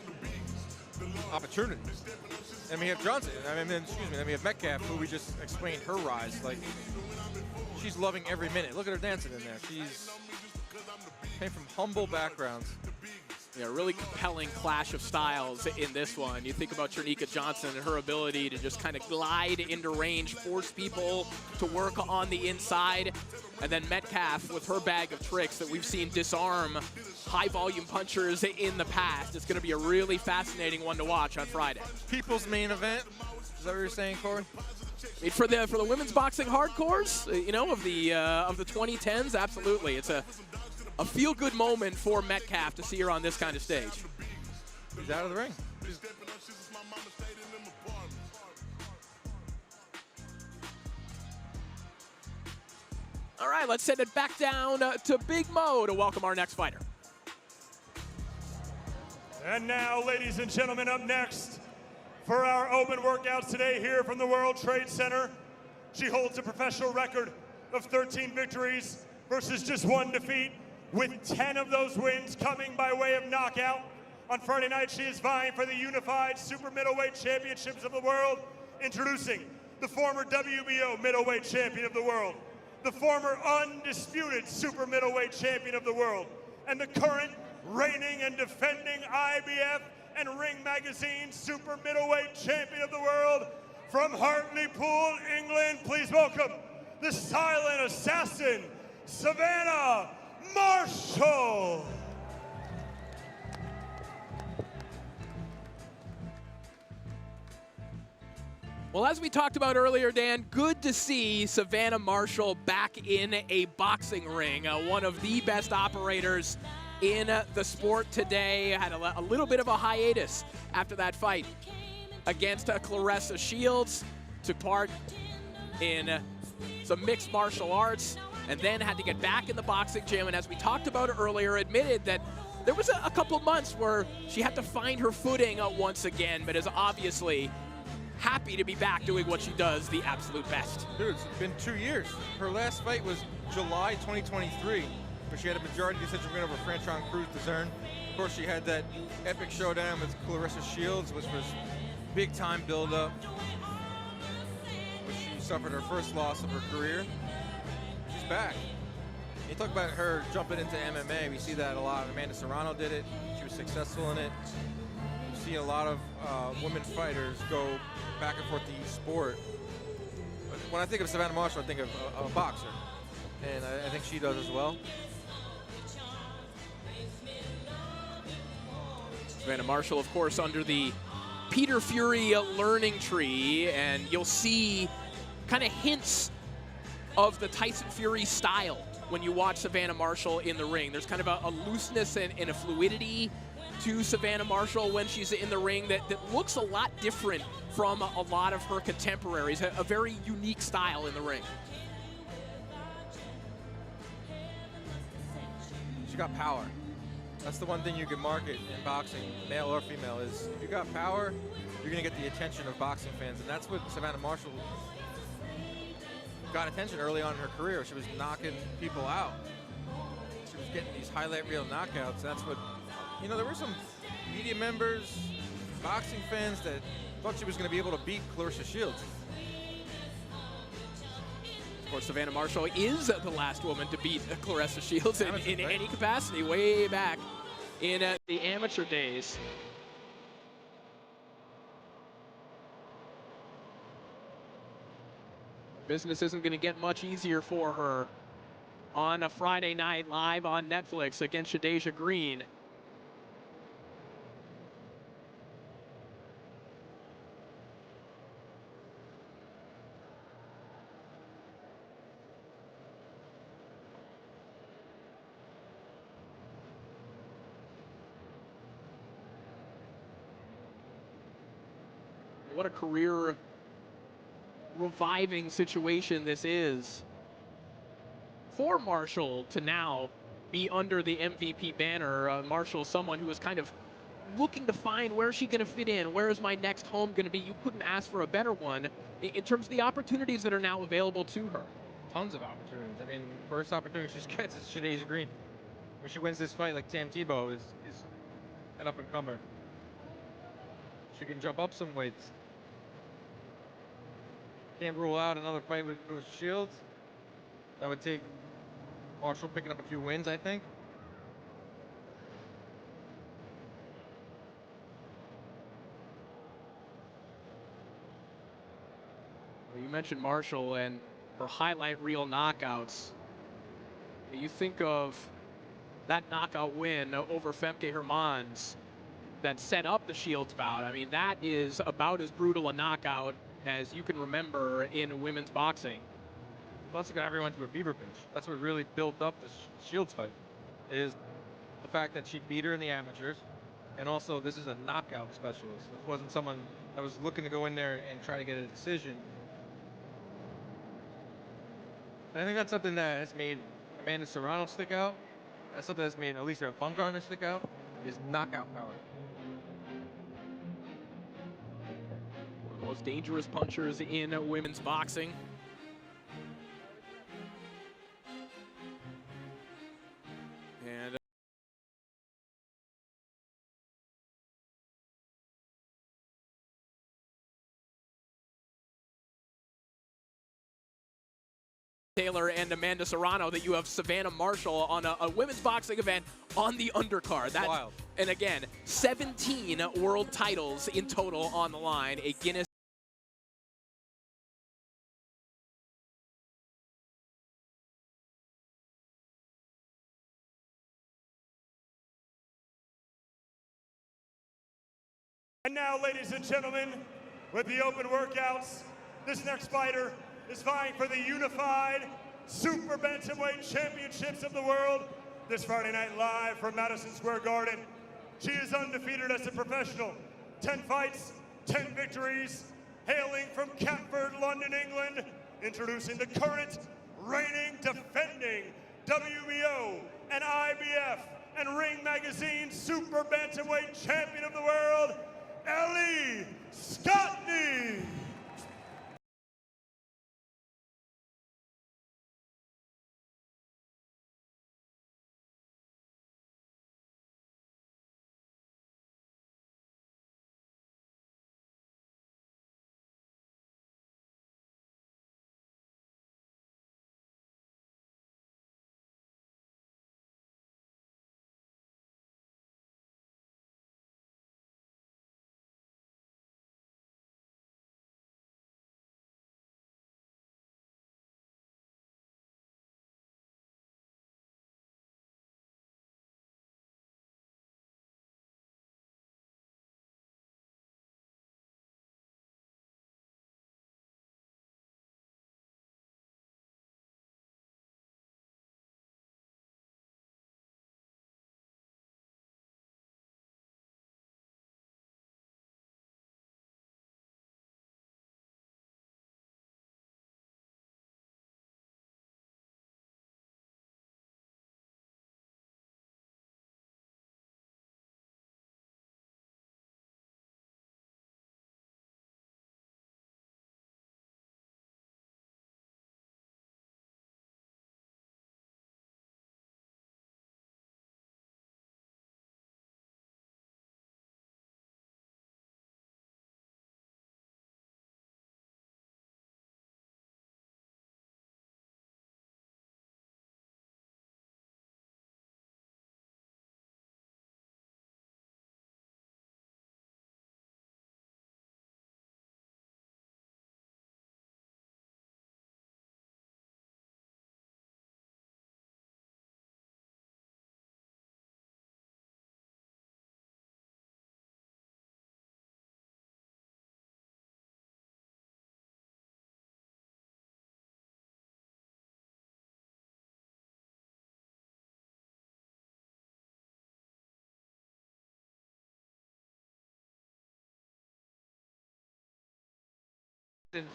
opportunity. And we have Johnson, then we have Metcalf, who we just explained her rise. Like, she's loving every minute. Look at her dancing in there. She's came from humble backgrounds. Yeah, really compelling clash of styles in this one. You think about Cherneka Johnson and her ability to just kind of glide into range, force people to work on the inside. And then Metcalf with her bag of tricks that we've seen disarm high-volume punchers in the past. It's going to be a really fascinating one to watch on Friday. People's main event. Is that what you're saying, Corey? For the women's boxing hardcores, of the 2010s, absolutely. It's a feel-good moment for Metcalf to see her on this kind of stage. She's out of the ring. All right, let's send it back down to Big Mo to welcome our next fighter. And now, ladies and gentlemen, up next for our open workouts today here from the World Trade Center. She holds a professional record of 13 victories versus just 1 defeat, with 10 of those wins coming by way of knockout. On Friday night, she is vying for the unified super middleweight championships of the world. Introducing the former WBO middleweight champion of the world, the former undisputed super middleweight champion of the world, and the current reigning and defending IBF and Ring Magazine super middleweight champion of the world. From Hartlepool, England, please welcome the silent assassin, Savannah Marshall. Well, as we talked about earlier, Dan, good to see Savannah Marshall back in a boxing ring. One of the best operators in the sport today. Had a little bit of a hiatus after that fight against Claressa Shields. Took part in some mixed martial arts and then had to get back in the boxing gym. And as we talked about earlier, admitted that there was a couple months where she had to find her footing once again, but is obviously happy to be back doing what she does the absolute best. Dude, it's been 2 years. Her last fight was July 2023, where she had a majority decision win over Franchon Cruz DeZern. Of course, she had that epic showdown with Claressa Shields, which was big time build-up, which she suffered her first loss of her career. She's back. You talk about her jumping into MMA, we see that a lot. Amanda Serrano did it. She was successful in it. You see a lot of women fighters go back and forth to each sport. But when I think of Savannah Marshall, I think of a boxer. And I think she does as well. Savannah Marshall, of course, under the Peter Fury learning tree, and you'll see kind of hints of the Tyson Fury style when you watch Savannah Marshall in the ring. There's kind of a looseness and a fluidity to Savannah Marshall when she's in the ring that looks a lot different from a lot of her contemporaries. A very unique style in the ring. She got power. That's the one thing you can market in boxing, male or female, is if you got power, you're going to get the attention of boxing fans. And that's what Savannah Marshall got attention early on in her career. She was knocking people out. She was getting these highlight reel knockouts. That's what, you know, there were some media members, boxing fans that thought she was going to be able to beat Claressa Shields. Of course, Savannah Marshall is the last woman to beat Claressa Shields in any capacity, way back in the amateur days. Business isn't going to get much easier for her on a Friday night live on Netflix against Jadeia Green. What a career reviving situation this is for Marshall to now be under the MVP banner. Marshall, someone who was kind of looking to find where is she going to fit in, where is my next home going to be. You couldn't ask for a better one in terms of the opportunities that are now available to her. Tons of opportunities. I mean, first opportunity she gets is Jadeia Green. When she wins this fight, like Tam Tibo is an up-and-comer. She can jump up some weights. Can't rule out another fight with Shields. That would take Marshall picking up a few wins, I think. Well, you mentioned Marshall and her highlight reel knockouts. You think of that knockout win over Femke Hermans that set up the Shields bout. I mean, that is about as brutal a knockout as you can remember in women's boxing. Plus, it got everyone to a fever pitch. That's what really built up the Shields fight, is the fact that she beat her in the amateurs, and also this is a knockout specialist. This wasn't someone that was looking to go in there and try to get a decision. And I think that's something that has made Amanda Serrano stick out. That's something that's made Alicia Baumgardner stick out, is knockout power. One of the most dangerous punchers in women's boxing. Taylor and Amanda Serrano that you have Savannah Marshall on a women's boxing event on the undercard. That's wild. And again, 17 world titles in total on the line. A Guinness. And now, ladies and gentlemen, with the open workouts, this next fighter is vying for the unified Super Bantamweight Championships of the world this Friday night live from Madison Square Garden. She is undefeated as a professional, 10 fights, 10 victories, hailing from Catford, London, England, introducing the current, reigning, defending WBO and IBF and Ring Magazine Super Bantamweight Champion of the world, Ellie Scotney.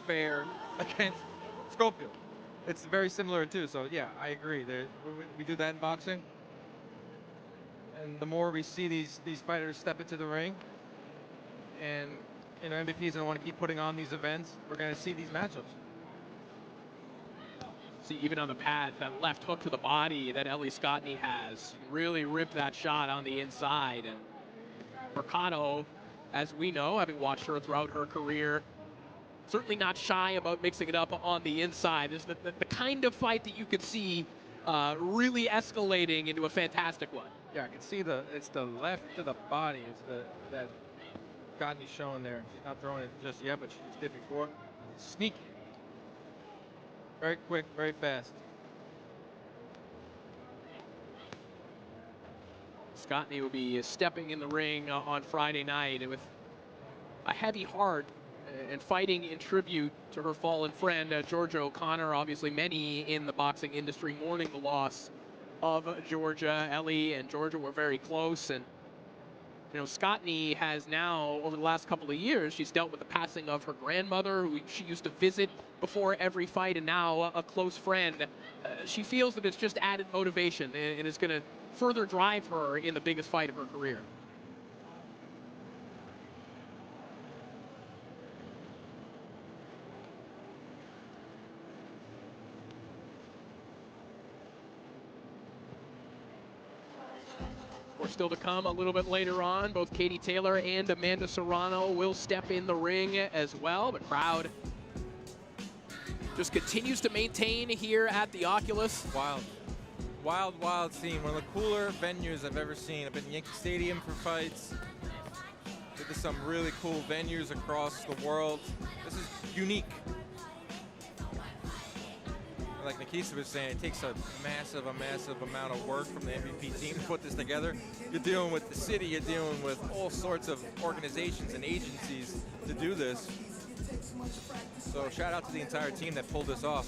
Fair against Schofield. It's very similar too, so yeah, I agree. We do that in boxing, and the more we see these fighters step into the ring, and MVPs don't want to keep putting on these events, we're going to see these matchups. See, even on the pad, that left hook to the body that Ellie Scotney has really ripped that shot on the inside. And Mercado, as we know, having watched her throughout her career, certainly not shy about mixing it up on the inside. It's the kind of fight that you could see really escalating into a fantastic one. Yeah, I can see it's the left to the body. It's that Scotney's showing there. She's not throwing it just yet, but she just did before. Sneaky. Very quick, very fast. Scotney will be stepping in the ring on Friday night with a heavy heart and fighting in tribute to her fallen friend, Georgia O'Connor. Obviously, many in the boxing industry mourning the loss of Georgia. Ellie and Georgia were very close, and Scotney has now, over the last couple of years, she's dealt with the passing of her grandmother, who she used to visit before every fight, and now a close friend. She feels that it's just added motivation, and it's going to further drive her in the biggest fight of her career. Still to come a little bit later on, both Katie Taylor and Amanda Serrano will step in the ring as well. The crowd just continues to maintain here at the Oculus. Wild. Wild, wild scene. One of the cooler venues I've ever seen. I've been in Yankee Stadium for fights. Been to some really cool venues across the world. This is unique. Like Nikisa was saying, it takes a massive amount of work from the MVP team to put this together. You're dealing with the city, you're dealing with all sorts of organizations and agencies to do this. So shout out to the entire team that pulled this off.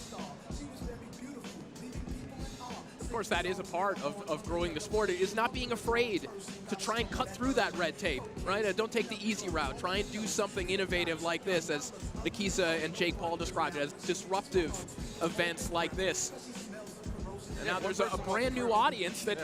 Of course, that is a part of growing the sport. It is not being afraid to try and cut through that red tape, right? Don't take the easy route. Try and do something innovative like this, as Nikisa and Jake Paul described it, as disruptive events like this. And now there's a brand new audience that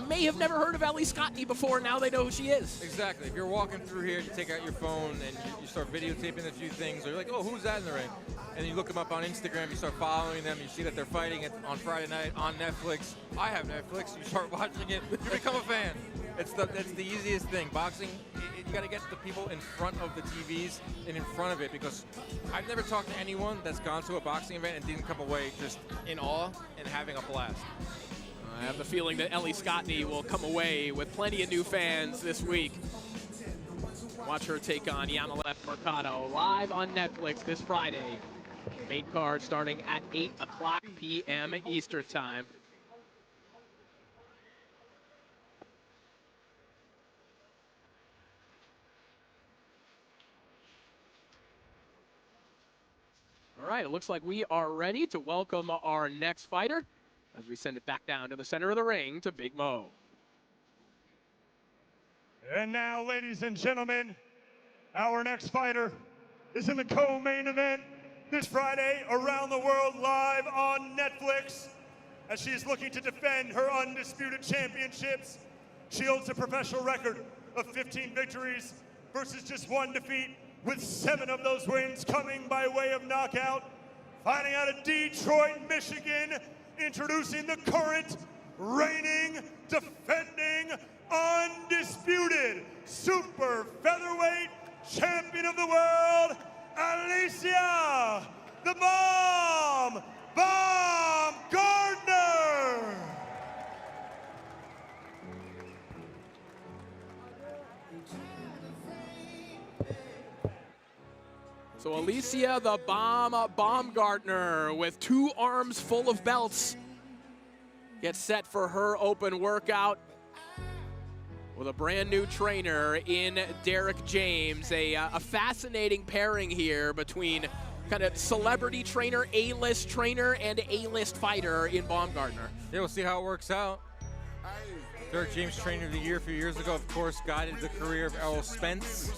may have never heard of Ellie Scotney before. Now they know who she is. Exactly. If you're walking through here, you take out your phone and you start videotaping a few things, or you're like, oh, who's that in the ring? And you look them up on Instagram, you start following them, you see that they're fighting it on Friday night on Netflix. I have Netflix. You start watching it, you become a fan. It's the easiest thing. Boxing, you got to get the people in front of the TVs and in front of it, because I've never talked to anyone that's gone to a boxing event and didn't come away just in awe and having a blast. I have the feeling that Ellie Scotney will come away with plenty of new fans this week. Watch her take on Yamilet Mercado live on Netflix this Friday. Main card starting at 8 o'clock p.m. Eastern Time. All right, it looks like we are ready to welcome our next fighter as we send it back down to the center of the ring to Big Mo. And now, ladies and gentlemen, our next fighter is in the co-main event this Friday around the world live on Netflix as she is looking to defend her undisputed championships. She holds a professional record of 15 victories versus just 1 defeat, with 7 of those wins coming by way of knockout. Fighting out of Detroit, Michigan, introducing the current, reigning, defending, undisputed super featherweight champion of the world, Alycia "The Bomb" Baumgardner. So Alycia "The Bomb" Baumgardner, with 2 arms full of belts, gets set for her open workout with a brand new trainer in Derek James. A fascinating pairing here between kind of celebrity trainer, A-list trainer, and A-list fighter in Baumgardner. Yeah, we'll see how it works out. Derek James, Trainer of the Year a few years ago, of course, guided the career of Errol Spence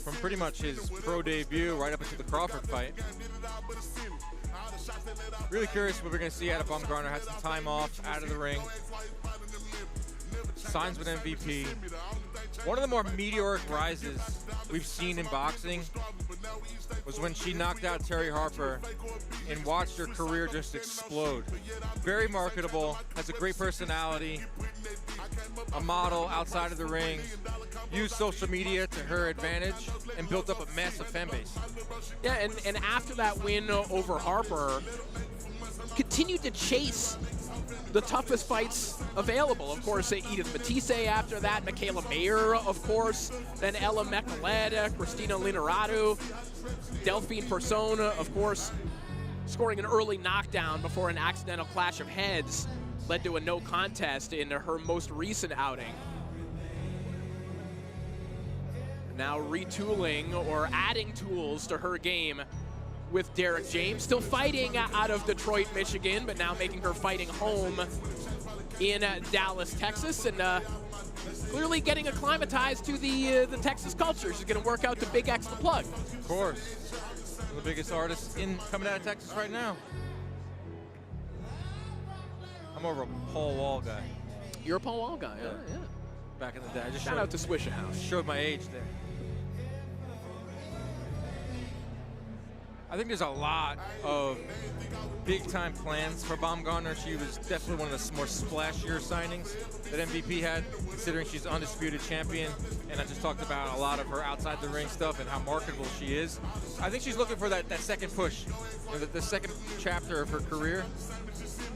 from pretty much his pro debut right up into the Crawford fight. Really curious what we're going to see out of Baumgardner. Had some time off, out of the ring. Signs with MVP. One of the more meteoric rises we've seen in boxing was when she knocked out Terry Harper and watched her career just explode. Very marketable, has a great personality, a model outside of the ring, used social media to her advantage, and built up a massive fan base. Yeah, and after that win over Harper, continued to chase the toughest fights available. Of course, Edith Matisse after that, Michaela Mayer, of course, then Ella Mekhaled, Christina Linarado, Delphine Persona, of course, scoring an early knockdown before an accidental clash of heads led to a no contest in her most recent outing. Now retooling or adding tools to her game with Derek James, still fighting out of Detroit, Michigan, but now making her fighting home in Dallas, Texas, and clearly getting acclimatized to the Texas culture. She's going to work out to Big X the Plug. Of course. One of the biggest artists coming out of Texas right now. I'm more of a Paul Wall guy. You're a Paul Wall guy, yeah. Back in the day. I just Shout out to Swishahouse. Showed my age there. I think there's a lot of big-time plans for Baumgardner. She was definitely one of the more splashier signings that MVP had, considering she's undisputed champion. And I just talked about a lot of her outside the ring stuff and how marketable she is. I think she's looking for that second push, the second chapter of her career.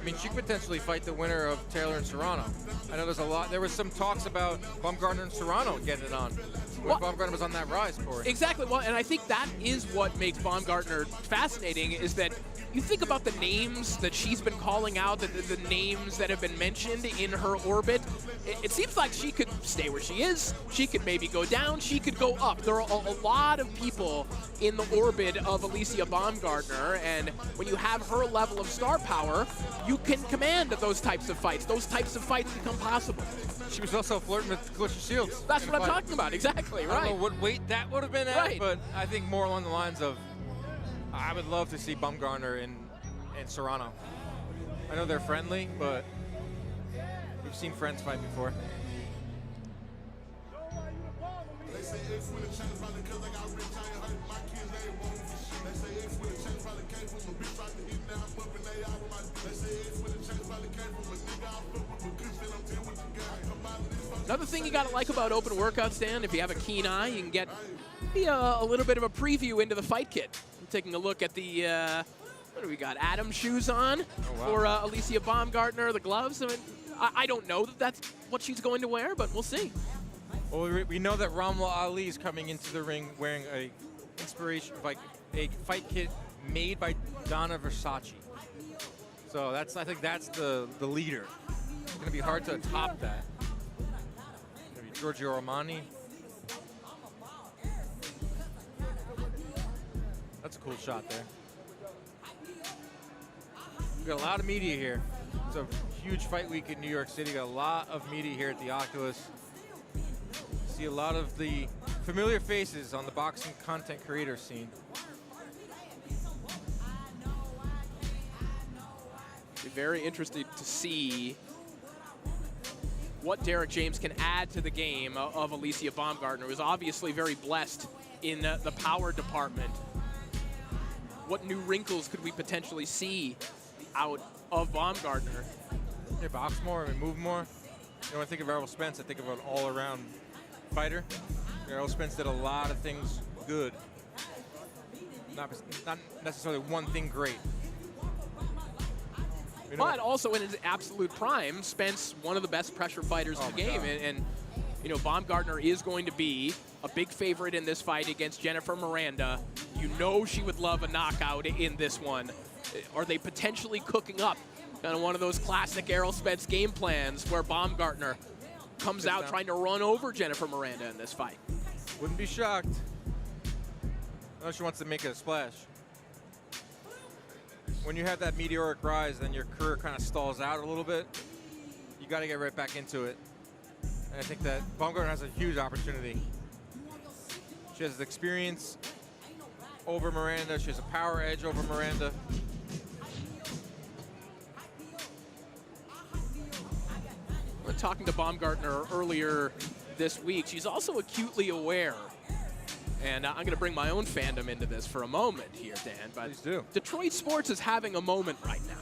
I mean, she could potentially fight the winner of Taylor and Serrano. I know there's a lot. There was some talks about Baumgardner and Serrano getting it on when Baumgardner was on that rise, Corey. Exactly. Well, and I think that is what makes Baumgardner fascinating, is that you think about the names that she's been calling out, the names that have been mentioned in her orbit. It seems like she could stay where she is. She could maybe go down. She could go up. There are a lot of people in the orbit of Alycia Baumgardner, and when you have her level of star power, you can command those types of fights. Those types of fights become possible. She was also flirting with Alicia Shields. That's what I'm talking about. Exactly, right. I don't know what weight that would have been at, but I think more along the lines of, I would love to see Baumgardner and Serrano. I know they're friendly, but we've seen friends fight before. Another thing you got to like about open workouts, Dan, if you have a keen eye, you can get maybe a little bit of a preview into the fight kit. I'm taking a look at the, what do we got, Adam shoes on for Alycia Baumgardner, the gloves. I mean, I don't know that that's what she's going to wear, but we'll see. Well, we know that Ramla Ali is coming into the ring wearing a a fight kit made by Donna Versace. So I think that's the leader. It's going to be hard to top that. Maybe Giorgio Armani. That's a cool shot there. We got a lot of media here. It's a huge fight week in New York City. Got a lot of media here at the Oculus. See a lot of the familiar faces on the boxing content creator scene. Be very interested to see what Derek James can add to the game of Alycia Baumgardner, who's obviously very blessed in the power department. What new wrinkles could we potentially see out of Baumgardner? They box more, and move more. You know, when I think of Errol Spence, I think of an all-around fighter. Errol Spence did a lot of things good. Not necessarily one thing great. You know, but also in his absolute prime, Spence, one of the best pressure fighters in the game. And, you know, Baumgardner is going to be a big favorite in this fight against Jennifer Miranda. You know she would love a knockout in this one. Are they potentially cooking up kind of one of those classic Errol Spence game plans where Baumgardner comes out trying to run over Jennifer Miranda in this fight? Wouldn't be shocked. Unless she wants to make a splash. When you have that meteoric rise, then your career kind of stalls out a little bit. You got to get right back into it. And I think that Baumgardner has a huge opportunity. She has experience over Miranda. She has a power edge over Miranda. We're talking to Baumgardner earlier this week. She's also acutely aware, and I'm going to bring my own fandom into this for a moment here, Dan. But please do. Detroit sports is having a moment right now.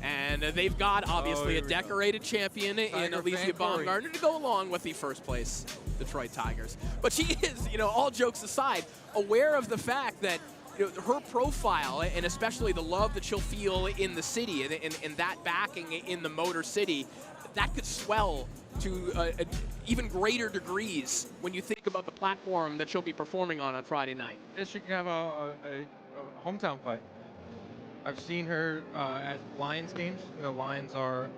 And they've got, obviously, a decorated champion in Alycia Baumgardner to go along with the first place Detroit Tigers. But she is, you know, all jokes aside, aware of the fact that, you know, her profile, and especially the love that she'll feel in the city and that backing in the Motor City, that could swell to even greater degrees when you think about the platform that she'll be performing on Friday night. And she can have a hometown fight. I've seen her at Lions games. The Lions are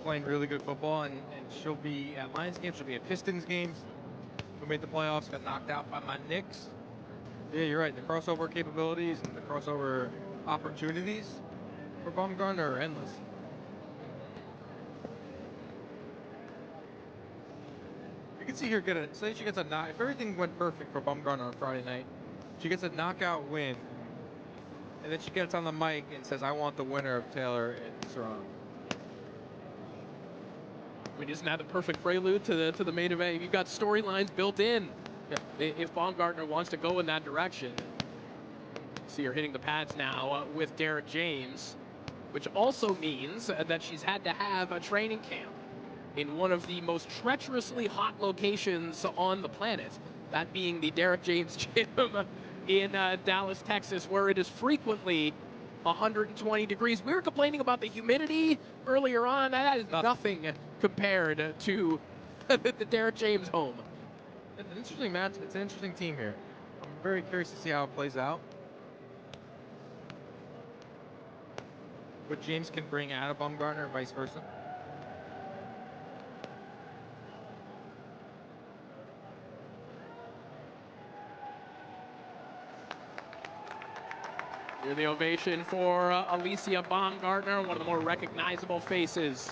playing really good football, and she'll be at Lions games. She'll be at Pistons games. Who made the playoffs, got knocked out by my Knicks. Yeah, you're right. The crossover capabilities and the crossover opportunities for Baumgardner are endless. You can see her get a, say she gets a knock, if everything went perfect for Baumgardner on Friday night, she gets a knockout win, and then she gets on the mic and says, I want the winner of Taylor and Serrano. I mean, isn't that the perfect prelude to the main event? You've got storylines built in. Yeah. If Baumgardner wants to go in that direction. See her hitting the pads now with Derek James, which also means that she's had to have a training camp in one of the most treacherously hot locations on the planet, that being the Derek James Gym in Dallas, Texas, where it is frequently 120 degrees. We were complaining about the humidity earlier on. That is nothing compared to the Derek James home. It's an interesting match. It's an interesting team here. I'm very curious to see how it plays out. What James can bring out of Baumgardner, or vice versa. Here's the ovation for Alycia Baumgardner, one of the more recognizable faces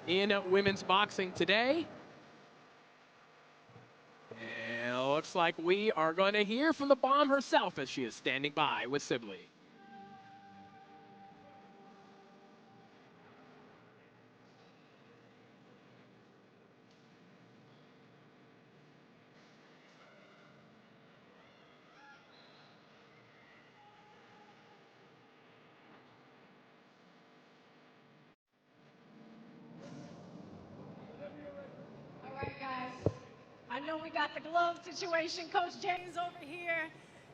in women's boxing today. And it looks like we are going to hear from the Bomb herself as she is standing by with Sibley. I know we got the glove situation. Coach James over here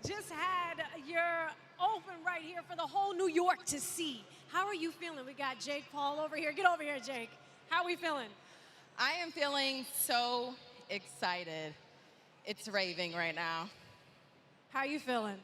just had your open right here for the whole New York to see. How are you feeling? We got Jake Paul over here. Get over here, Jake. How are we feeling? I am feeling so excited. It's raving right now. How are you feeling?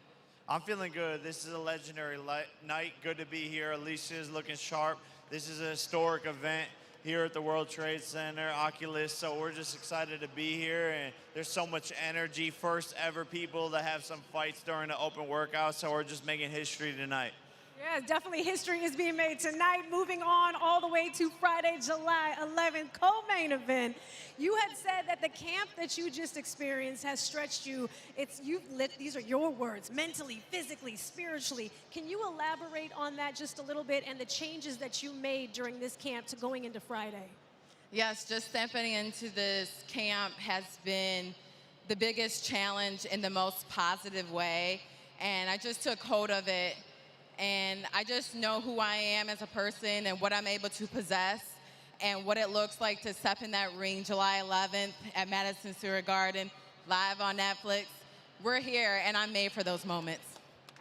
I'm feeling good. This is a legendary night. Good to be here. Alicia is looking sharp. This is a historic event here at the World Trade Center, Oculus, so we're just excited to be here, and there's so much energy. First ever people to have some fights during the open workout, so we're just making history tonight. Yeah, definitely history is being made tonight. Moving on all the way to Friday, July 11th, co-main event. You had said that the camp that you just experienced has stretched you. These are your words, mentally, physically, spiritually. Can you elaborate on that just a little bit and the changes that you made during this camp to going into Friday? Yes, just stepping into this camp has been the biggest challenge in the most positive way, and I just took hold of it. And I just know who I am as a person and what I'm able to possess and what it looks like to step in that ring July 11th at Madison Square Garden, live on Netflix. We're here, and I'm made for those moments.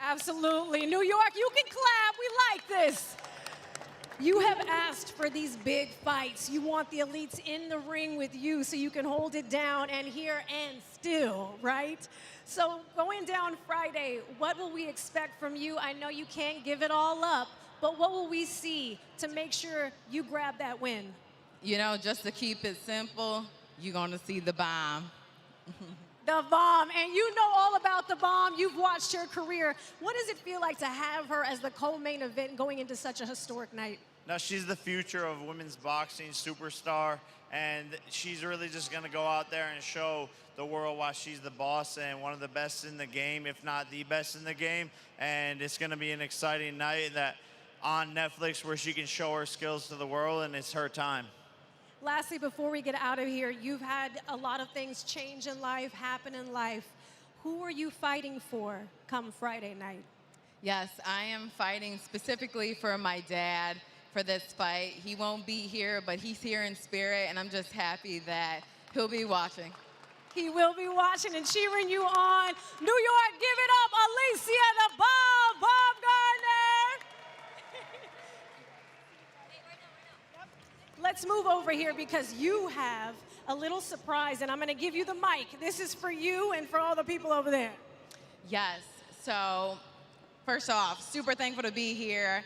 Absolutely. New York, you can clap. We like this. You have asked for these big fights. You want the elites in the ring with you so you can hold it down and here and still, right? So going down Friday, what will we expect from you? I know you can't give it all up, but what will we see to make sure you grab that win? You know, just to keep it simple, you're going to see the bomb. The Bomb, and you know all about the Bomb. You've watched her career. What does it feel like to have her as the co-main event going into such a historic night? Now, she's the future of women's boxing, superstar, and she's really just going to go out there and show the world why she's the boss and one of the best in the game, if not the best in the game. And it's going to be an exciting night that on Netflix where she can show her skills to the world, and it's her time. Lastly, before we get out of here, you've had a lot of things change in life, happen in life. Who are you fighting for come Friday night? Yes, I am fighting specifically for my dad for this fight. He won't be here, but he's here in spirit, and I'm just happy that he'll be watching. He will be watching and cheering you on. New York, give it up, Alycia the Bomb Baumgardner. Let's move over here because you have a little surprise, and I'm going to give you the mic. This is for you and for all the people over there. Yes, so first off, super thankful to be here.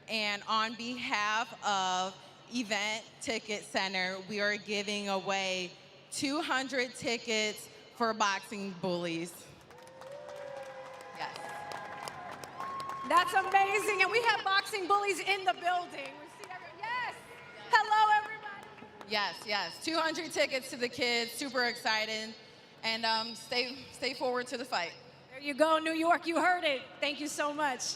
And on behalf of Event Ticket Center, we are giving away 200 tickets for Boxing Bullies. Yes. That's amazing. And we have Boxing Bullies in the building. We see yes. Hello, everybody. Yes, yes. 200 tickets to the kids. Super excited. And stay forward to the fight. There you go, New York. You heard it. Thank you so much.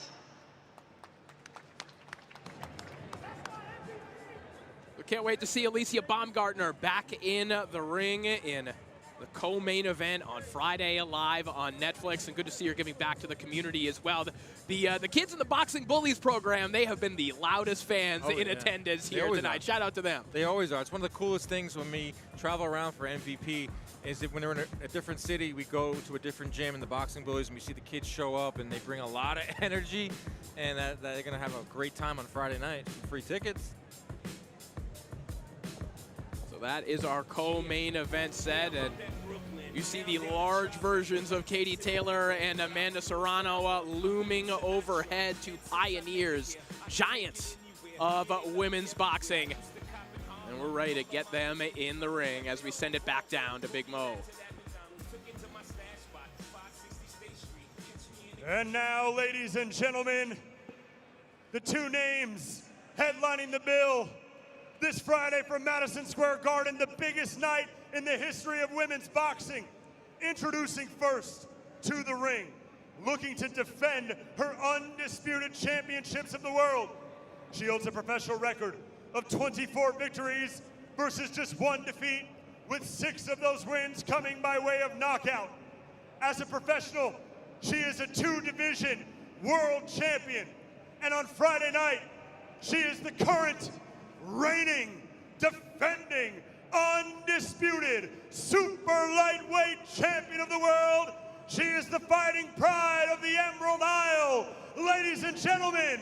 We can't wait to see Alycia Baumgardner back in the ring in the co-main event on Friday live on Netflix, and good to see her giving back to the community as well. The kids in the Boxing Bullies program, they have been the loudest fans in attendance here tonight. Shout out to them. They always are. It's one of the coolest things when we travel around for MVP is that when they're in a different city, we go to a different gym in the Boxing Bullies and we see the kids show up and they bring a lot of energy, and that they're going to have a great time on Friday night. Free tickets. So that is our co-main event set, and you see the large versions of Katie Taylor and Amanda Serrano looming overhead, two pioneers, giants of women's boxing. And we're ready to get them in the ring as we send it back down to Big Mo. And now, ladies and gentlemen, the two names headlining the bill this Friday from Madison Square Garden, the biggest night in the history of women's boxing. Introducing first to the ring, looking to defend her undisputed championships of the world. She holds a professional record of 24 victories versus just 1 defeat, with 6 of those wins coming by way of knockout. As a professional, she is a 2-division world champion. And on Friday night, she is the current reigning, defending, undisputed super lightweight champion of the world. She is the fighting pride of the Emerald Isle. Ladies and gentlemen,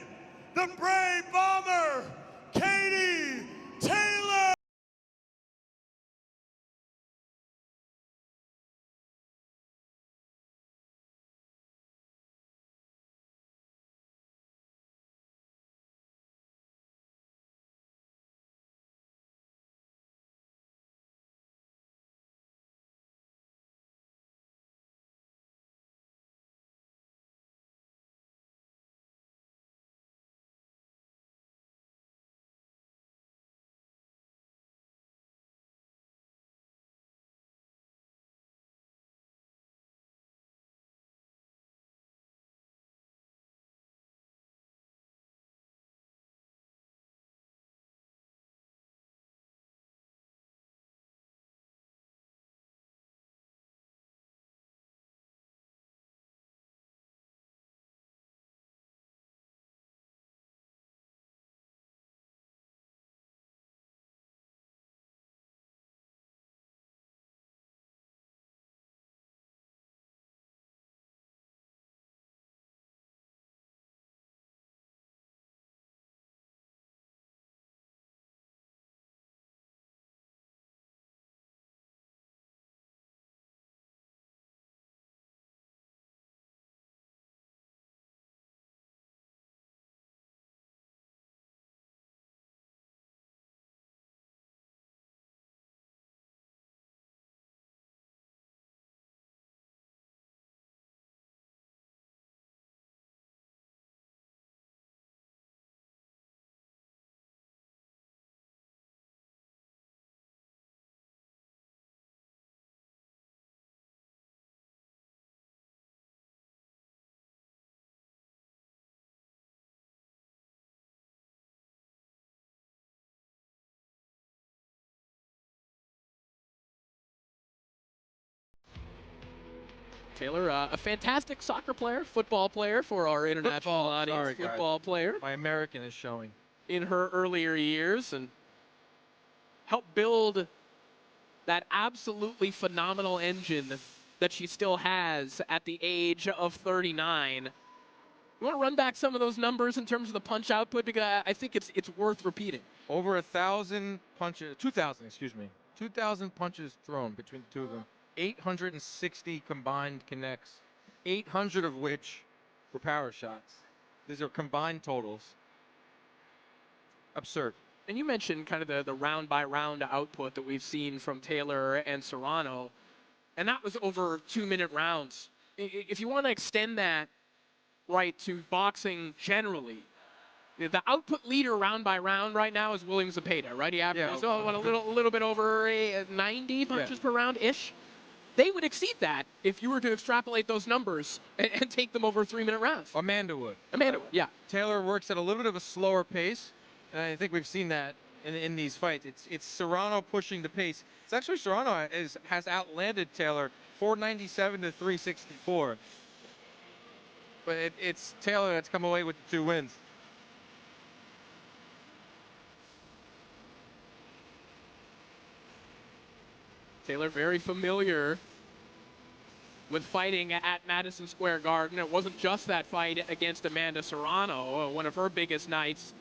the brave bomber, Katie Taylor. Taylor, a fantastic soccer player, football player for our international audience. Sorry, football player. My American is showing. In her earlier years, and helped build that absolutely phenomenal engine that she still has at the age of 39. You want to run back some of those numbers in terms of the punch output, because I think it's worth repeating. Over 1,000 punches, 2,000, excuse me. 2,000 punches thrown between the two of them. 860 combined connects, 800 of which were power shots. These are combined totals. Absurd. And you mentioned kind of the round-by-round output that we've seen from Taylor and Serrano, and that was over 2-minute rounds. If you want to extend that right to boxing generally, the output leader round by round right now is William Zepeda, right? He averages a little bit over 90 punches per round-ish. They would exceed that if you were to extrapolate those numbers and take them over 3-minute rounds. Amanda would. Amanda would, yeah. Taylor works at a little bit of a slower pace, and I think we've seen that in these fights. It's Serrano pushing the pace. It's actually Serrano has outlanded Taylor 497 to 364. But it's Taylor that's come away with the 2 wins. Taylor very familiar with fighting at Madison Square Garden. It wasn't just that fight against Amanda Serrano. One of her biggest nights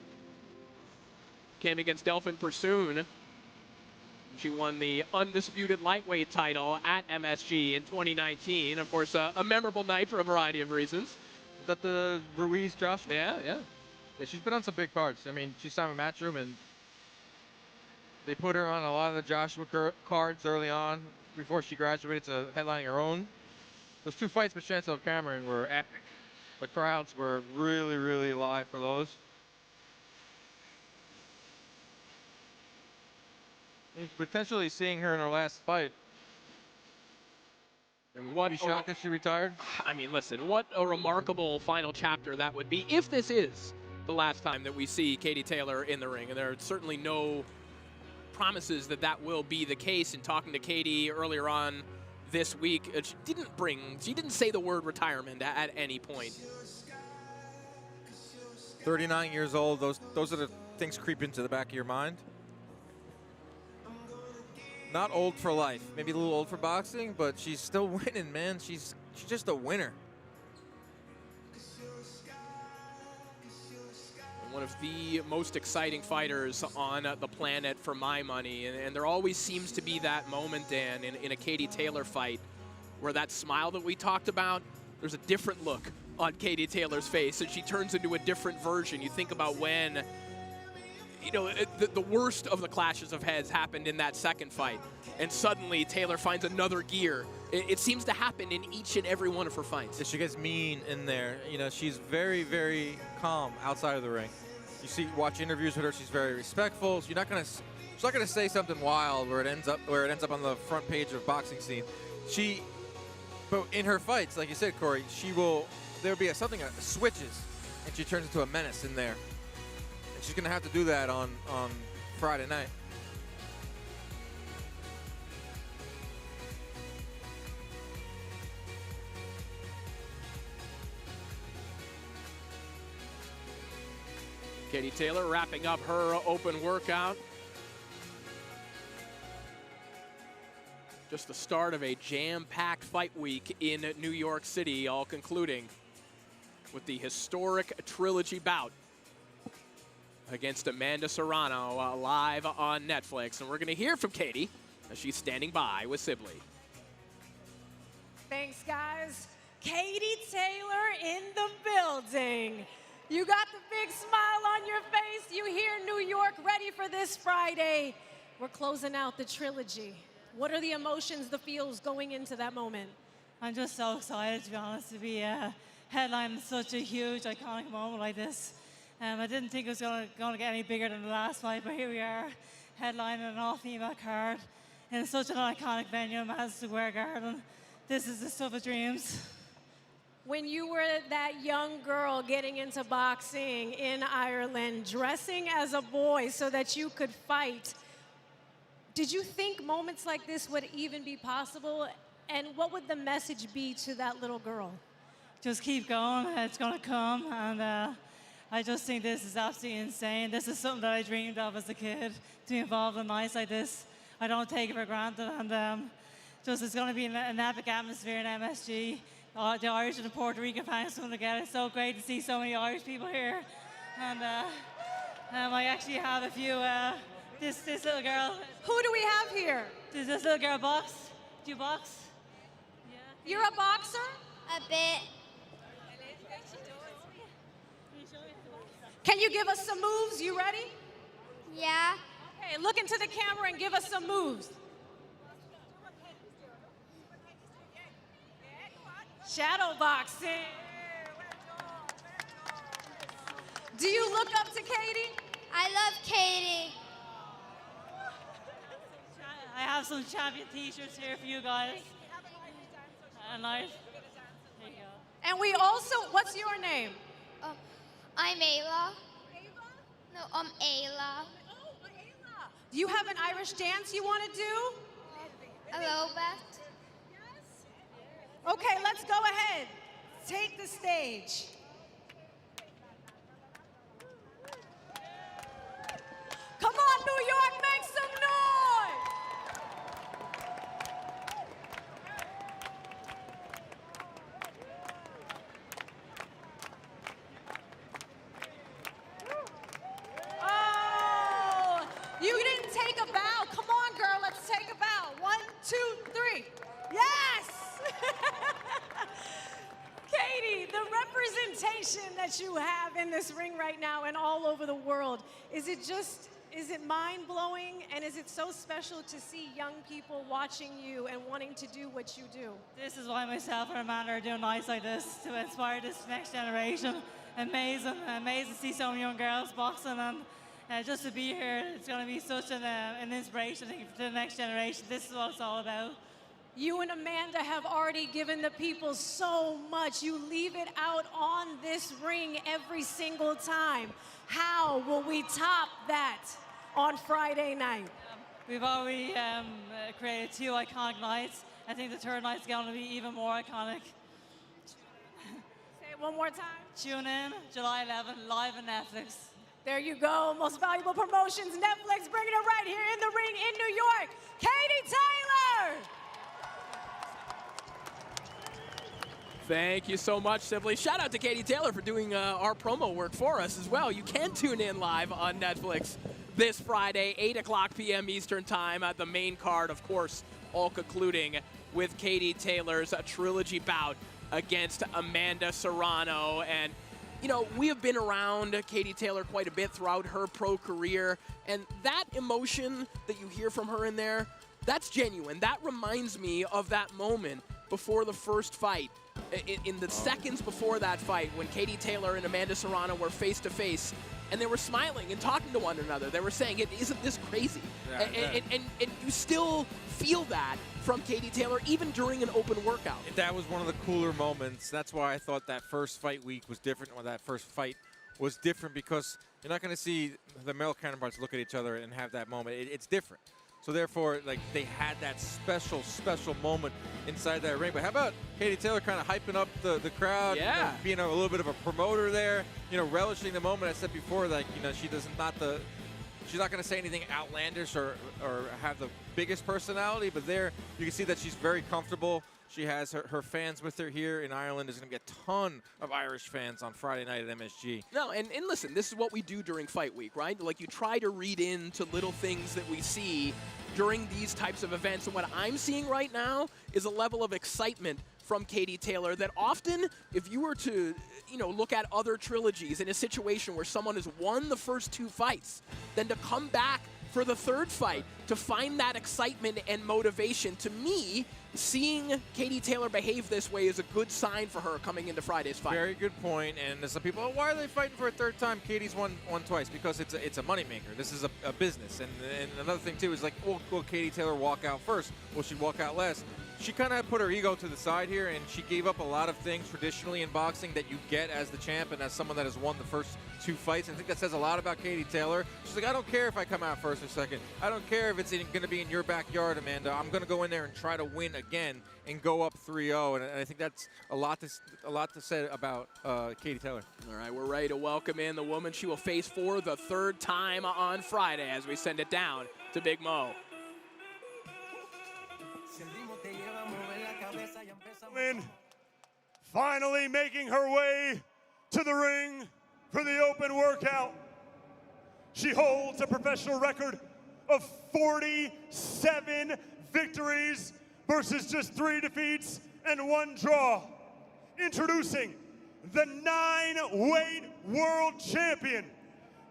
came against Delphine Persoon. She won the undisputed lightweight title at MSG in 2019. Of course, a memorable night for a variety of reasons. Is that the Ruiz Joshua? Yeah. Yeah, she's been on some big cards. I mean, she's signed with Matchroom, and they put her on a lot of the Joshua cards early on before she graduated to headlining her own. Those 2 fights with Chantelle Cameron were epic. The crowds were really, really live for those. Potentially seeing her in her last fight. And what? Be shocked if she retired. I mean, listen, what a remarkable final chapter that would be if this is the last time that we see Katie Taylor in the ring. And there are certainly no promises that that will be the case. In talking to Katie earlier on this week, she didn't say the word retirement at any point. 39 years old. Those are the things creep into the back of your mind. Not old for life. Maybe a little old for boxing, but she's still winning, man. She's just a winner. One of the most exciting fighters on the planet for my money. And there always seems to be that moment, Dan, in a Katie Taylor fight where that smile that we talked about, there's a different look on Katie Taylor's face and she turns into a different version. You think about when, you know, the worst of the clashes of heads happened in that second fight. And suddenly Taylor finds another gear. It seems to happen in each and every one of her fights. She gets mean in there. You know, she's very, very calm outside of the ring. You watch interviews with her, she's very respectful. She's not gonna say something wild where it ends up on the front page of Boxing Scene. But in her fights, like you said, Corey, there'll be something switches, and she turns into a menace in there. And she's gonna have to do that on Friday night. Katie Taylor wrapping up her open workout. Just the start of a jam-packed fight week in New York City, all concluding with the historic Trilogy bout against Amanda Serrano live on Netflix. And we're going to hear from Katie as she's standing by with Sibley. Thanks, guys. Katie Taylor in the building. You got the big smile on your face. You hear New York ready for this Friday. We're closing out the Trilogy. What are the emotions, the feels going into that moment? I'm just so excited, to be honest, to be headlining such a huge, iconic moment like this. I didn't think it was going to get any bigger than the last fight, but here we are, headlining an all-female card in such an iconic venue, Madison Square Garden. This is the stuff of dreams. When you were that young girl getting into boxing in Ireland, dressing as a boy so that you could fight, did you think moments like this would even be possible? And what would the message be to that little girl? Just keep going, it's going to come. And I just think this is absolutely insane. This is something that I dreamed of as a kid, to be involved in nights like this. I don't take it for granted. And just it's going to be an epic atmosphere in MSG. The Irish and the Puerto Rican fans come together. It's so great to see so many Irish people here. And I actually have a few, this little girl. Who do we have here? Does this little girl box? Do you box? Yeah. You're a boxer? A bit. Can you give us some moves? You ready? Yeah. Okay, look into the camera and give us some moves. Shadow boxing. Do you look up to Katie? I love Katie. I have some champion t-shirts here for you guys. And nice. There you go. And we also, what's your name? I'm Ayla. No, I'm Ayla. Do you have an Irish dance you want to do? Hello, Beth. Okay, let's go ahead. Take the stage. Come on, New York, make some noise! Oh, you didn't take a bow. Come on, girl, let's take a bow. 1, 2, 3. Yes! Katie, the representation that you have in this ring right now and all over the world, is it mind-blowing, and is it so special to see young people watching you and wanting to do what you do? This is why myself and Amanda are doing nights like this, to inspire this next generation. Amazing to see so many young girls boxing, and just to be here, it's going to be such an inspiration, I think, to the next generation. This is what it's all about. You and Amanda have already given the people so much. You leave it out on this ring every single time. How will we top that on Friday night? We've already created 2 iconic nights. I think the third night's going to be even more iconic. Say it one more time. Tune in, July 11th, live on Netflix. There you go, Most Valuable Promotions, Netflix, bringing it right here in the ring in New York, Katie Taylor! Thank you so much, Sibley. Shout out to Katie Taylor for doing our promo work for us as well. You can tune in live on Netflix this Friday, 8 o'clock p.m. Eastern Time at the main card, of course, all concluding with Katie Taylor's trilogy bout against Amanda Serrano. And, you know, we have been around Katie Taylor quite a bit throughout her pro career, and that emotion that you hear from her in there, that's genuine. That reminds me of that moment before the first fight. In the seconds before that fight, when Katie Taylor and Amanda Serrano were face-to-face, and they were smiling and talking to one another. They were saying, isn't this crazy? Yeah, and you still feel that from Katie Taylor, even during an open workout. That was one of the cooler moments. That's why I thought that first fight week was different, or that first fight was different, because you're not going to see the male counterparts look at each other and have that moment. It's different. So therefore, like, they had that special moment inside that ring. But how about Katie Taylor kind of hyping up the crowd, yeah, you know, being a little bit of a promoter there, you know, relishing the moment. I said before, like, you know, she's not going to say anything outlandish or have the biggest personality, but there you can see that she's very comfortable. She has her fans with her here in Ireland. There's going to be a ton of Irish fans on Friday night at MSG. No, and listen, this is what we do during fight week, right? Like, you try to read into little things that we see during these types of events. And what I'm seeing right now is a level of excitement from Katie Taylor that often, if you were to, you know, look at other trilogies in a situation where someone has won the first 2 fights, then to come back for the third fight, to find that excitement and motivation, to me, seeing Katie Taylor behave this way is a good sign for her coming into Friday's fight. Very good point. And some people, why are they fighting for a third time? Katie's won twice, because it's a moneymaker. This is a business. And another thing, too, is like, will Katie Taylor walk out first? Will she walk out last? She kind of put her ego to the side here, and she gave up a lot of things traditionally in boxing that you get as the champ and as someone that has won the first 2 fights. I think that says a lot about Katie Taylor. She's like, I don't care if I come out first or second. I don't care if it's going to be in your backyard, Amanda. I'm going to go in there and try to win again and go up 3-0. And I think that's a lot to say about Katie Taylor. All right, we're ready to welcome in the woman she will face for the 3rd time on Friday as we send it down to Big Mo. Finally making her way to the ring for the open workout. She holds a professional record of 47 victories versus just 3 defeats and 1 draw. Introducing the 9-weight world champion.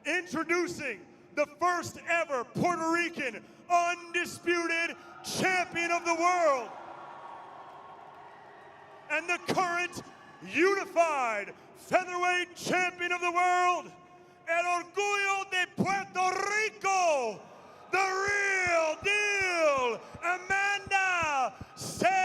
Introducing the first ever Puerto Rican undisputed champion of the world. And the current unified featherweight champion of the world, El Orgullo de Puerto Rico, the real deal, Amanda Serrano.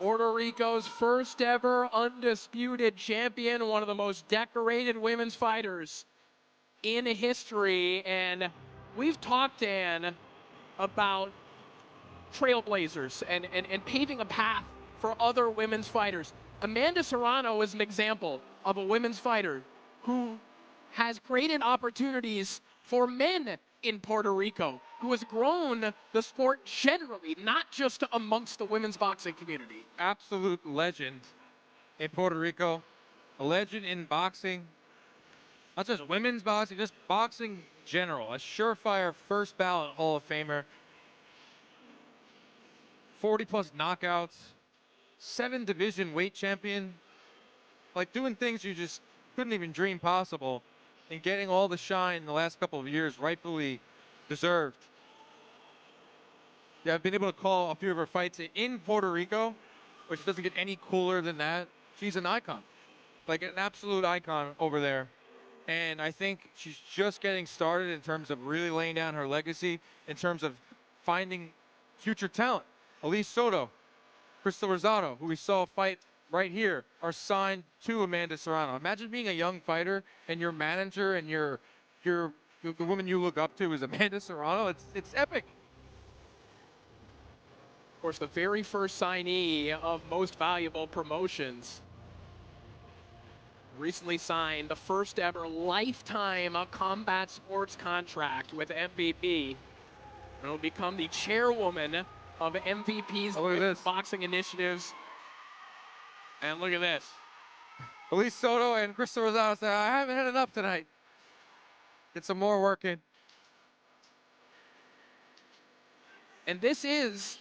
Puerto Rico's first ever undisputed champion, one of the most decorated women's fighters in history. And we've talked, Dan, about trailblazers and paving a path for other women's fighters. Amanda Serrano is an example of a women's fighter who has created opportunities for men in Puerto Rico, who has grown the sport generally, not just amongst the women's boxing community. Absolute legend in Puerto Rico, a legend in boxing, not just women's boxing, just boxing general, a surefire first ballot Hall of Famer, 40+ knockouts, 7 division weight champion, like doing things you just couldn't even dream possible, and getting all the shine in the last couple of years rightfully deserved. Yeah, I've been able to call a few of her fights in Puerto Rico, which doesn't get any cooler than that. She's an icon, like an absolute icon over there. And I think she's just getting started in terms of really laying down her legacy, in terms of finding future talent. Elise Soto, Krystal Rosado, who we saw fight right here, are signed to Amanda Serrano. Imagine being a young fighter and your manager and the woman you look up to is Amanda Serrano. It's epic. Of course, the very first signee of Most Valuable Promotions. Recently signed the first ever lifetime combat sports contract with MVP. And will become the chairwoman of MVP's boxing initiatives. And look at this. Elise Soto and Krystal Rosado said, I haven't had enough tonight. Get some more work in. And this is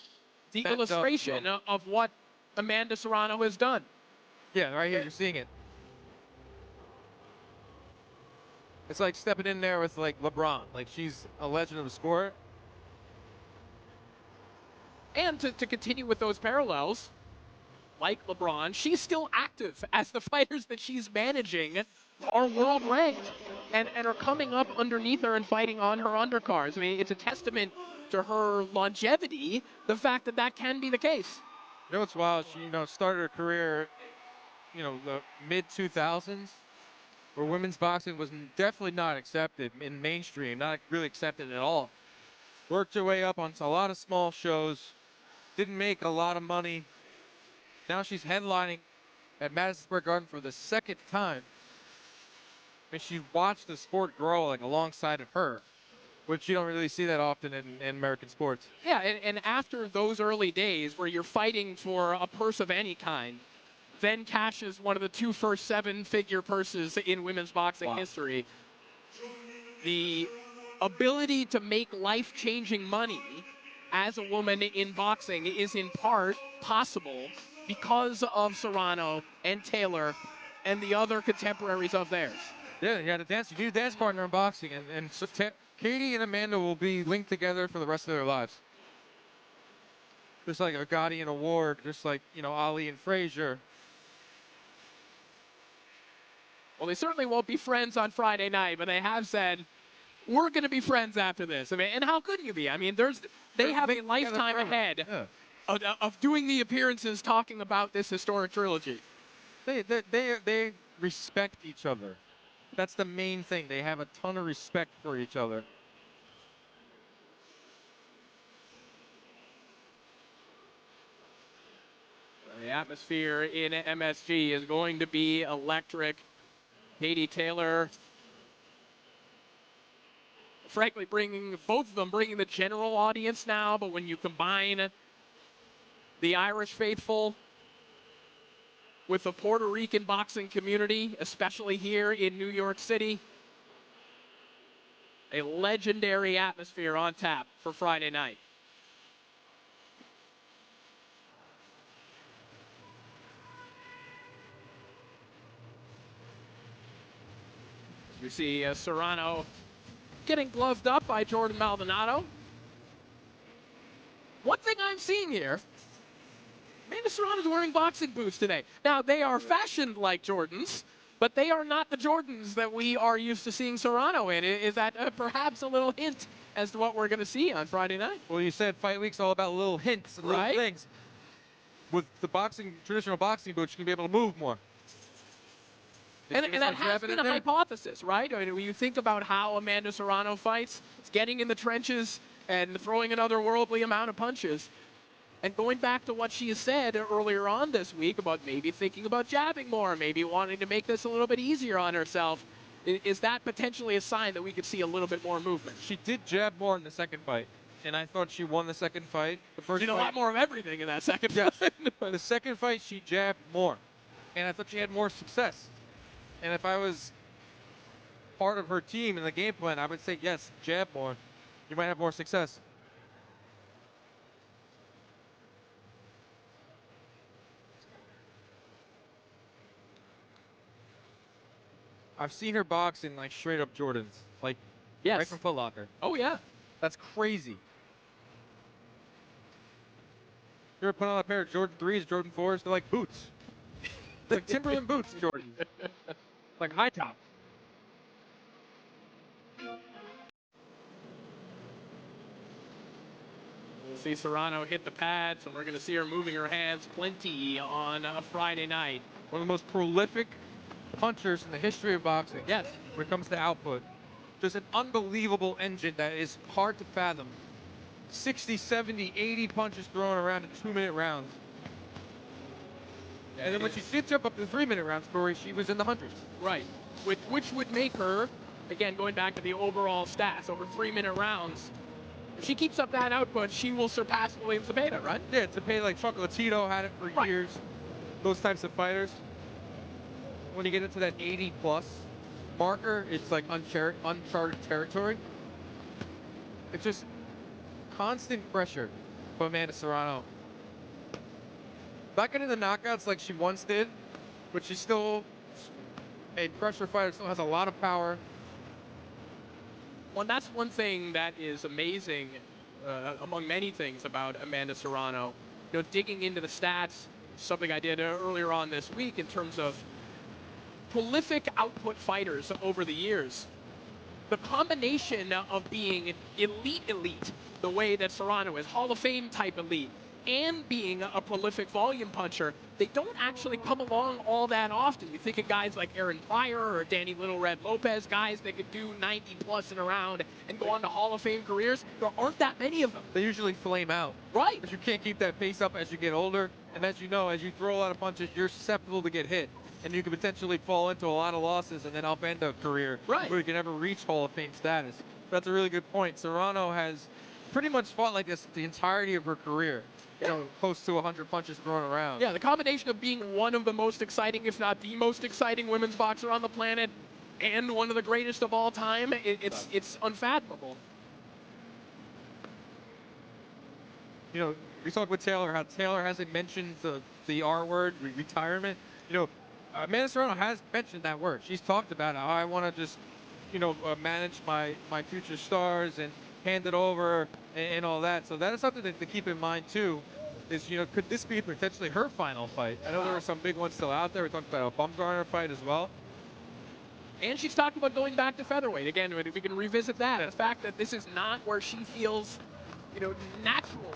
the illustration of what Amanda Serrano has done. Yeah, right here, you're seeing it. It's like stepping in there with like LeBron. Like she's a legend of the sport. And to continue with those parallels, like LeBron, she's still active as the fighters that she's managing are world ranked and are coming up underneath her and fighting on her undercards. I mean, it's a testament to her longevity, the fact that that can be the case. You know what's wild? She, started her career, the mid-2000s, where women's boxing was definitely not accepted in mainstream, not really accepted at all. Worked her way up on a lot of small shows, didn't make a lot of money. Now she's headlining at Madison Square Garden for the second time. I mean, she watched the sport grow like alongside of her, which you don't really see that often in American sports. Yeah, and after those early days where you're fighting for a purse of any kind, then cashes one of the 2 first 7-figure purses in women's boxing history. The ability to make life-changing money as a woman in boxing is in part possible because of Serrano and Taylor and the other contemporaries of theirs. Yeah, you need a dance partner in boxing, and so Katie and Amanda will be linked together for the rest of their lives. Just like a Gotti and a Ward, just like, Ali and Frazier. Well, they certainly won't be friends on Friday night, but they have said, we're going to be friends after this. I mean, and how could you be? I mean, they have a lifetime ahead of doing the appearances, talking about this historic trilogy. They respect each other. That's the main thing. They have a ton of respect for each other. The atmosphere in MSG is going to be electric. Katie Taylor, frankly, both of them bringing the general audience now, but when you combine the Irish faithful with the Puerto Rican boxing community, especially here in New York City, a legendary atmosphere on tap for Friday night. You see Serrano getting gloved up by Jordan Maldonado. One thing I'm seeing here, Amanda Serrano's wearing boxing boots today. Now, they are fashioned like Jordans, but they are not the Jordans that we are used to seeing Serrano in. Is that perhaps a little hint as to what we're going to see on Friday night? Well, you said Fight Week's all about little hints and little things. with the traditional boxing boots, she can be able to move more. And that has been a hypothesis, right? I mean, when you think about how Amanda Serrano fights, it's getting in the trenches and throwing an otherworldly amount of punches. And going back to what she said earlier on this week about maybe thinking about jabbing more, maybe wanting to make this a little bit easier on herself, is that potentially a sign that we could see a little bit more movement? She did jab more in the second fight, and I thought she won the second fight. The first she did a lot more of everything in that second fight. The second fight, she jabbed more, and I thought she had more success. And if I was part of her team in the game plan, I would say, yes, jab more. You might have more success. I've seen her box in like straight up Jordans, like right from Foot Locker. Oh yeah, that's crazy. You ever put on a pair of Jordan 3s, Jordan 4s? They're like boots. Like Timberland boots, Jordan. Like high top. We'll see Serrano hit the pads, and we're going to see her moving her hands plenty on a Friday night. One of the most prolific punchers in the history of boxing. Yes. When it comes to output. Just an unbelievable engine that is hard to fathom. 60, 70, 80 punches thrown around in 2-minute rounds. And then when she did jump up to 3-minute rounds, Corey, she was in the hundreds. Right. Which would make her, again, going back to the overall stats, over 3-minute rounds, if she keeps up that output, she will surpass William Zepeda, right? Yeah, Zepeda, like Chocolatito had it for years. Those types of fighters. When you get into that 80-plus marker, it's like uncharted territory. It's just constant pressure for Amanda Serrano. Not getting the knockouts like she once did, but she's still a pressure fighter, still has a lot of power. Well, that's one thing that is amazing, among many things about Amanda Serrano. You know, digging into the stats, something I did earlier on this week in terms of prolific output fighters over the years. The combination of being elite, the way that Serrano is, Hall of Fame type elite, and being a prolific volume puncher, they don't actually come along all that often. You think of guys like Aaron Pryor or Danny Little Red Lopez, guys that could do 90 plus in a round and go on to Hall of Fame careers. There aren't that many of them. They usually flame out. Right. But you can't keep that pace up as you get older. And as you know, as you throw a lot of punches, you're susceptible to get hit. And you could potentially fall into a lot of losses and then upend a career where you can never reach Hall of Fame status. That's a really good point. Serrano has pretty much fought like this the entirety of her career. You know, close to 100 punches thrown around. Yeah, the combination of being one of the most exciting, if not the most exciting women's boxer on the planet and one of the greatest of all time, it's unfathomable. You know, we talked with Taylor, how Taylor hasn't mentioned the R word, retirement. You know, Amanda Serrano has mentioned that word. She's talked about it. I want to just, you know, manage my future stars and hand it over and all that. So that is something to keep in mind too. Is, you know, could this be potentially her final fight? I know there are some big ones still out there. We talked about a Baumgardner fight as well. And she's talked about going back to featherweight. Again, we can revisit that. The fact that this is not where she feels, you know, natural.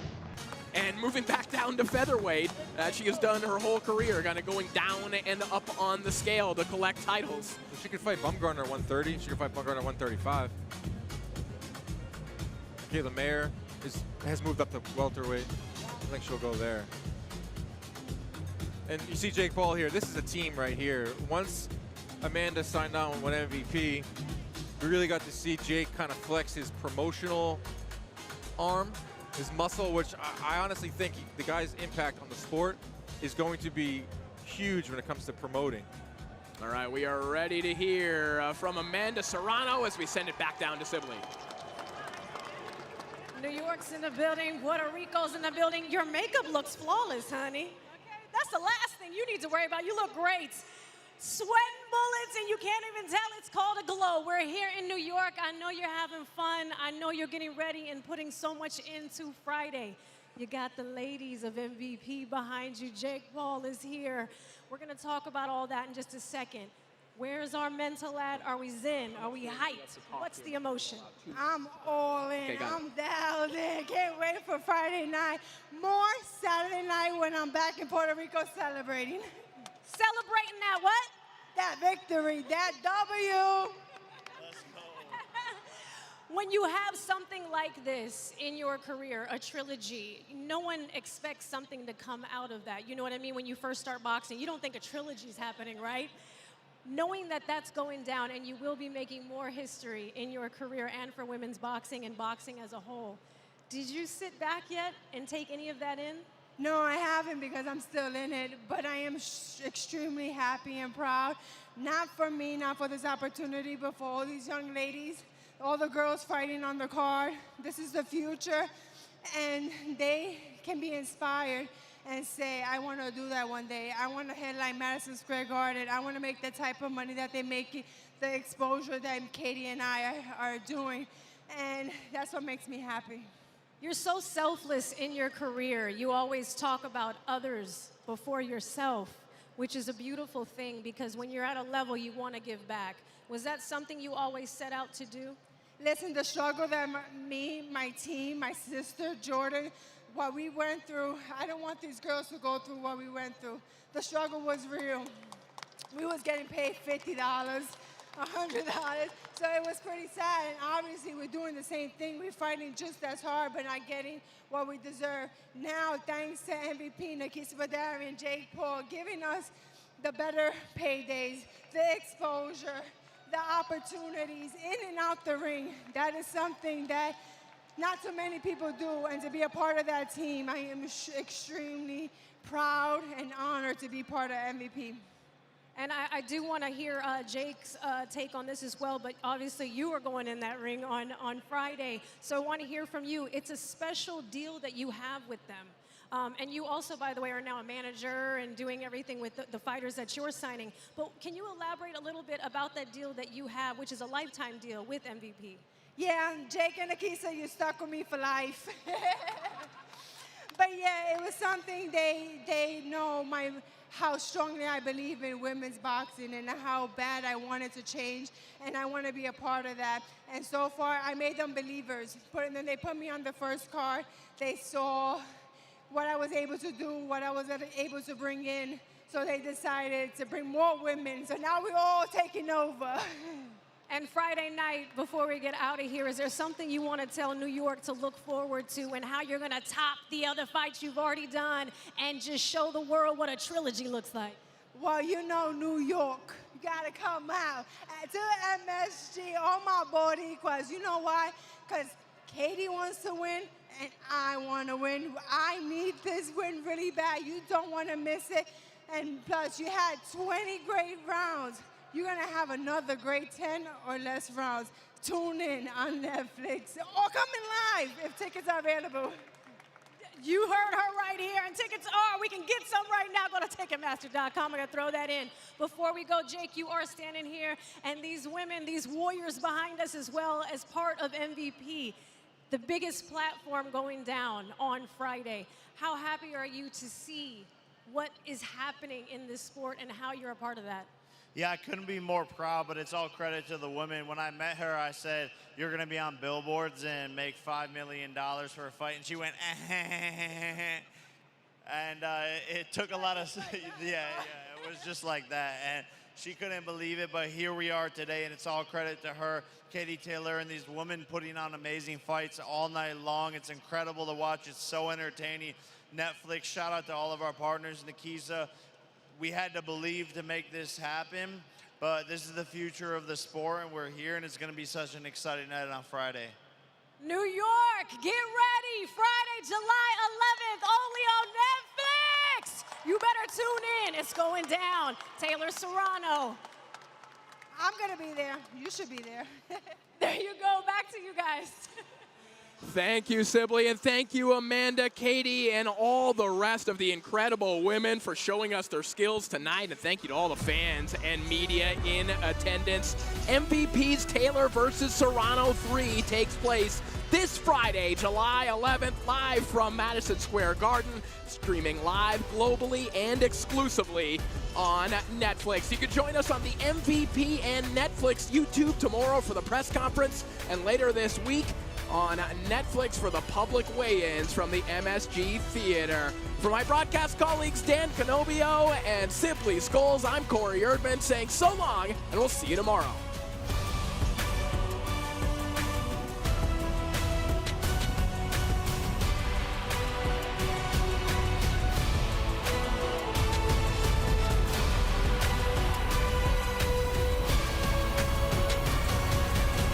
And moving back down to featherweight, she has done her whole career, kind of going down and up on the scale to collect titles. So she could fight Baumgardner at 130. She could fight Baumgardner at 135. Kayla Mayer has moved up to welterweight. I think she'll go there. And you see Jake Paul here. This is a team right here. Once Amanda signed on with MVP, we really got to see Jake kind of flex his promotional arm, his muscle, which I honestly think the guy's impact on the sport is going to be huge when it comes to promoting. All right, we are ready to hear from Amanda Serrano as we send it back down to Sibley. New York's in the building, Puerto Rico's in the building. Your makeup looks flawless, honey. Okay, that's the last thing you need to worry about. You look great. Sweating bullets, and you can't even tell it's called a glow. We're here in New York. I know you're having fun. I know you're getting ready and putting so much into Friday. You got the ladies of MVP behind you. Jake Paul is here. We're going to talk about all that in just a second. Where's our mental at? Are we zen? Are we hyped? What's the emotion? I'm all in. Okay, got it. I'm dialed in. Can't wait for Friday night. More Saturday night when I'm back in Puerto Rico celebrating. Celebrating that what? That victory, that W. When you have something like this in your career, a trilogy, no one expects something to come out of that. You know what I mean? When you first start boxing, you don't think a trilogy is happening, right? Knowing that that's going down and you will be making more history in your career and for women's boxing and boxing as a whole, did you sit back yet and take any of that in? No, I haven't because I'm still in it, but I am extremely happy and proud. Not for me, not for this opportunity, but for all these young ladies, all the girls fighting on the card. This is the future, and they can be inspired and say, I want to do that one day. I want to headline Madison Square Garden. I want to make the type of money that they make, the exposure that Katie and I are doing, and that's what makes me happy. You're so selfless in your career. You always talk about others before yourself, which is a beautiful thing because when you're at a level, you want to give back. Was that something you always set out to do? Listen, the struggle that me, my team, my sister, Jordan, what we went through, I don't want these girls to go through what we went through. The struggle was real. We was getting paid $50, $100, so it was pretty sad. And obviously, we're doing the same thing. We're fighting just as hard, but not getting what we deserve. Now, thanks to MVP, Alycia Baumgardner, Jake Paul, giving us the better paydays, the exposure, the opportunities in and out the ring. That is something that not so many people do, and to be a part of that team, I am extremely proud and honored to be part of MVP. And I do want to hear Jake's take on this as well, but obviously you are going in that ring on Friday, so I want to hear from you. It's a special deal that you have with them. And you also, by the way, are now a manager and doing everything with the fighters that you're signing. But can you elaborate a little bit about that deal that you have, which is a lifetime deal with MVP? Yeah, Jake and Alycia, you stuck with me for life. But yeah, it was something they know how strongly I believe in women's boxing and how bad I wanted to change, and I want to be a part of that. And so far, I made them believers. And then they put me on the first card. They saw what I was able to do, what I was able to bring in, so they decided to bring more women. So now we're all taking over. And Friday night, before we get out of here, is there something you want to tell New York to look forward to and how you're going to top the other fights you've already done and just show the world what a trilogy looks like? Well, you know New York. You got to come out to MSG on my body, because you know why? Because Katie wants to win and I want to win. I need this win really bad. You don't want to miss it. And plus, you had 20 great rounds. You're going to have another great 10 or less rounds. Tune in on Netflix or coming live if tickets are available. You heard her right here, and tickets are. We can get some right now. Go to Ticketmaster.com. I'm going to throw that in. Before we go, Jake, you are standing here, and these women, these warriors behind us as well as part of MVP, the biggest platform going down on Friday. How happy are you to see what is happening in this sport and how you're a part of that? Yeah, I couldn't be more proud, but it's all credit to the women. When I met her, I said, you're going to be on billboards and make $5 million for a fight. And she went, and it took a lot of, yeah, it was just like that. And she couldn't believe it, but here we are today, and it's all credit to her, Katie Taylor, and these women putting on amazing fights all night long. It's incredible to watch. It's so entertaining. Netflix, shout out to all of our partners, Nikisa. We had to believe to make this happen, but this is the future of the sport, and we're here, and it's going to be such an exciting night on Friday. New York, get ready. Friday, July 11th, only on Netflix. You better tune in. It's going down. Taylor Serrano. I'm going to be there. You should be there. There you go. Back to you guys. Thank you, Sibley, and thank you, Amanda, Katie, and all the rest of the incredible women for showing us their skills tonight. And thank you to all the fans and media in attendance. MVP's Taylor versus Serrano 3 takes place this Friday, July 11th, live from Madison Square Garden, streaming live globally and exclusively on Netflix. You can join us on the MVP and Netflix YouTube tomorrow for the press conference, and later this week on Netflix for the public weigh-ins from the MSG Theater. For my broadcast colleagues Dan Canobio and Simply Skulls, I'm Corey Erdman saying so long, and we'll see you tomorrow.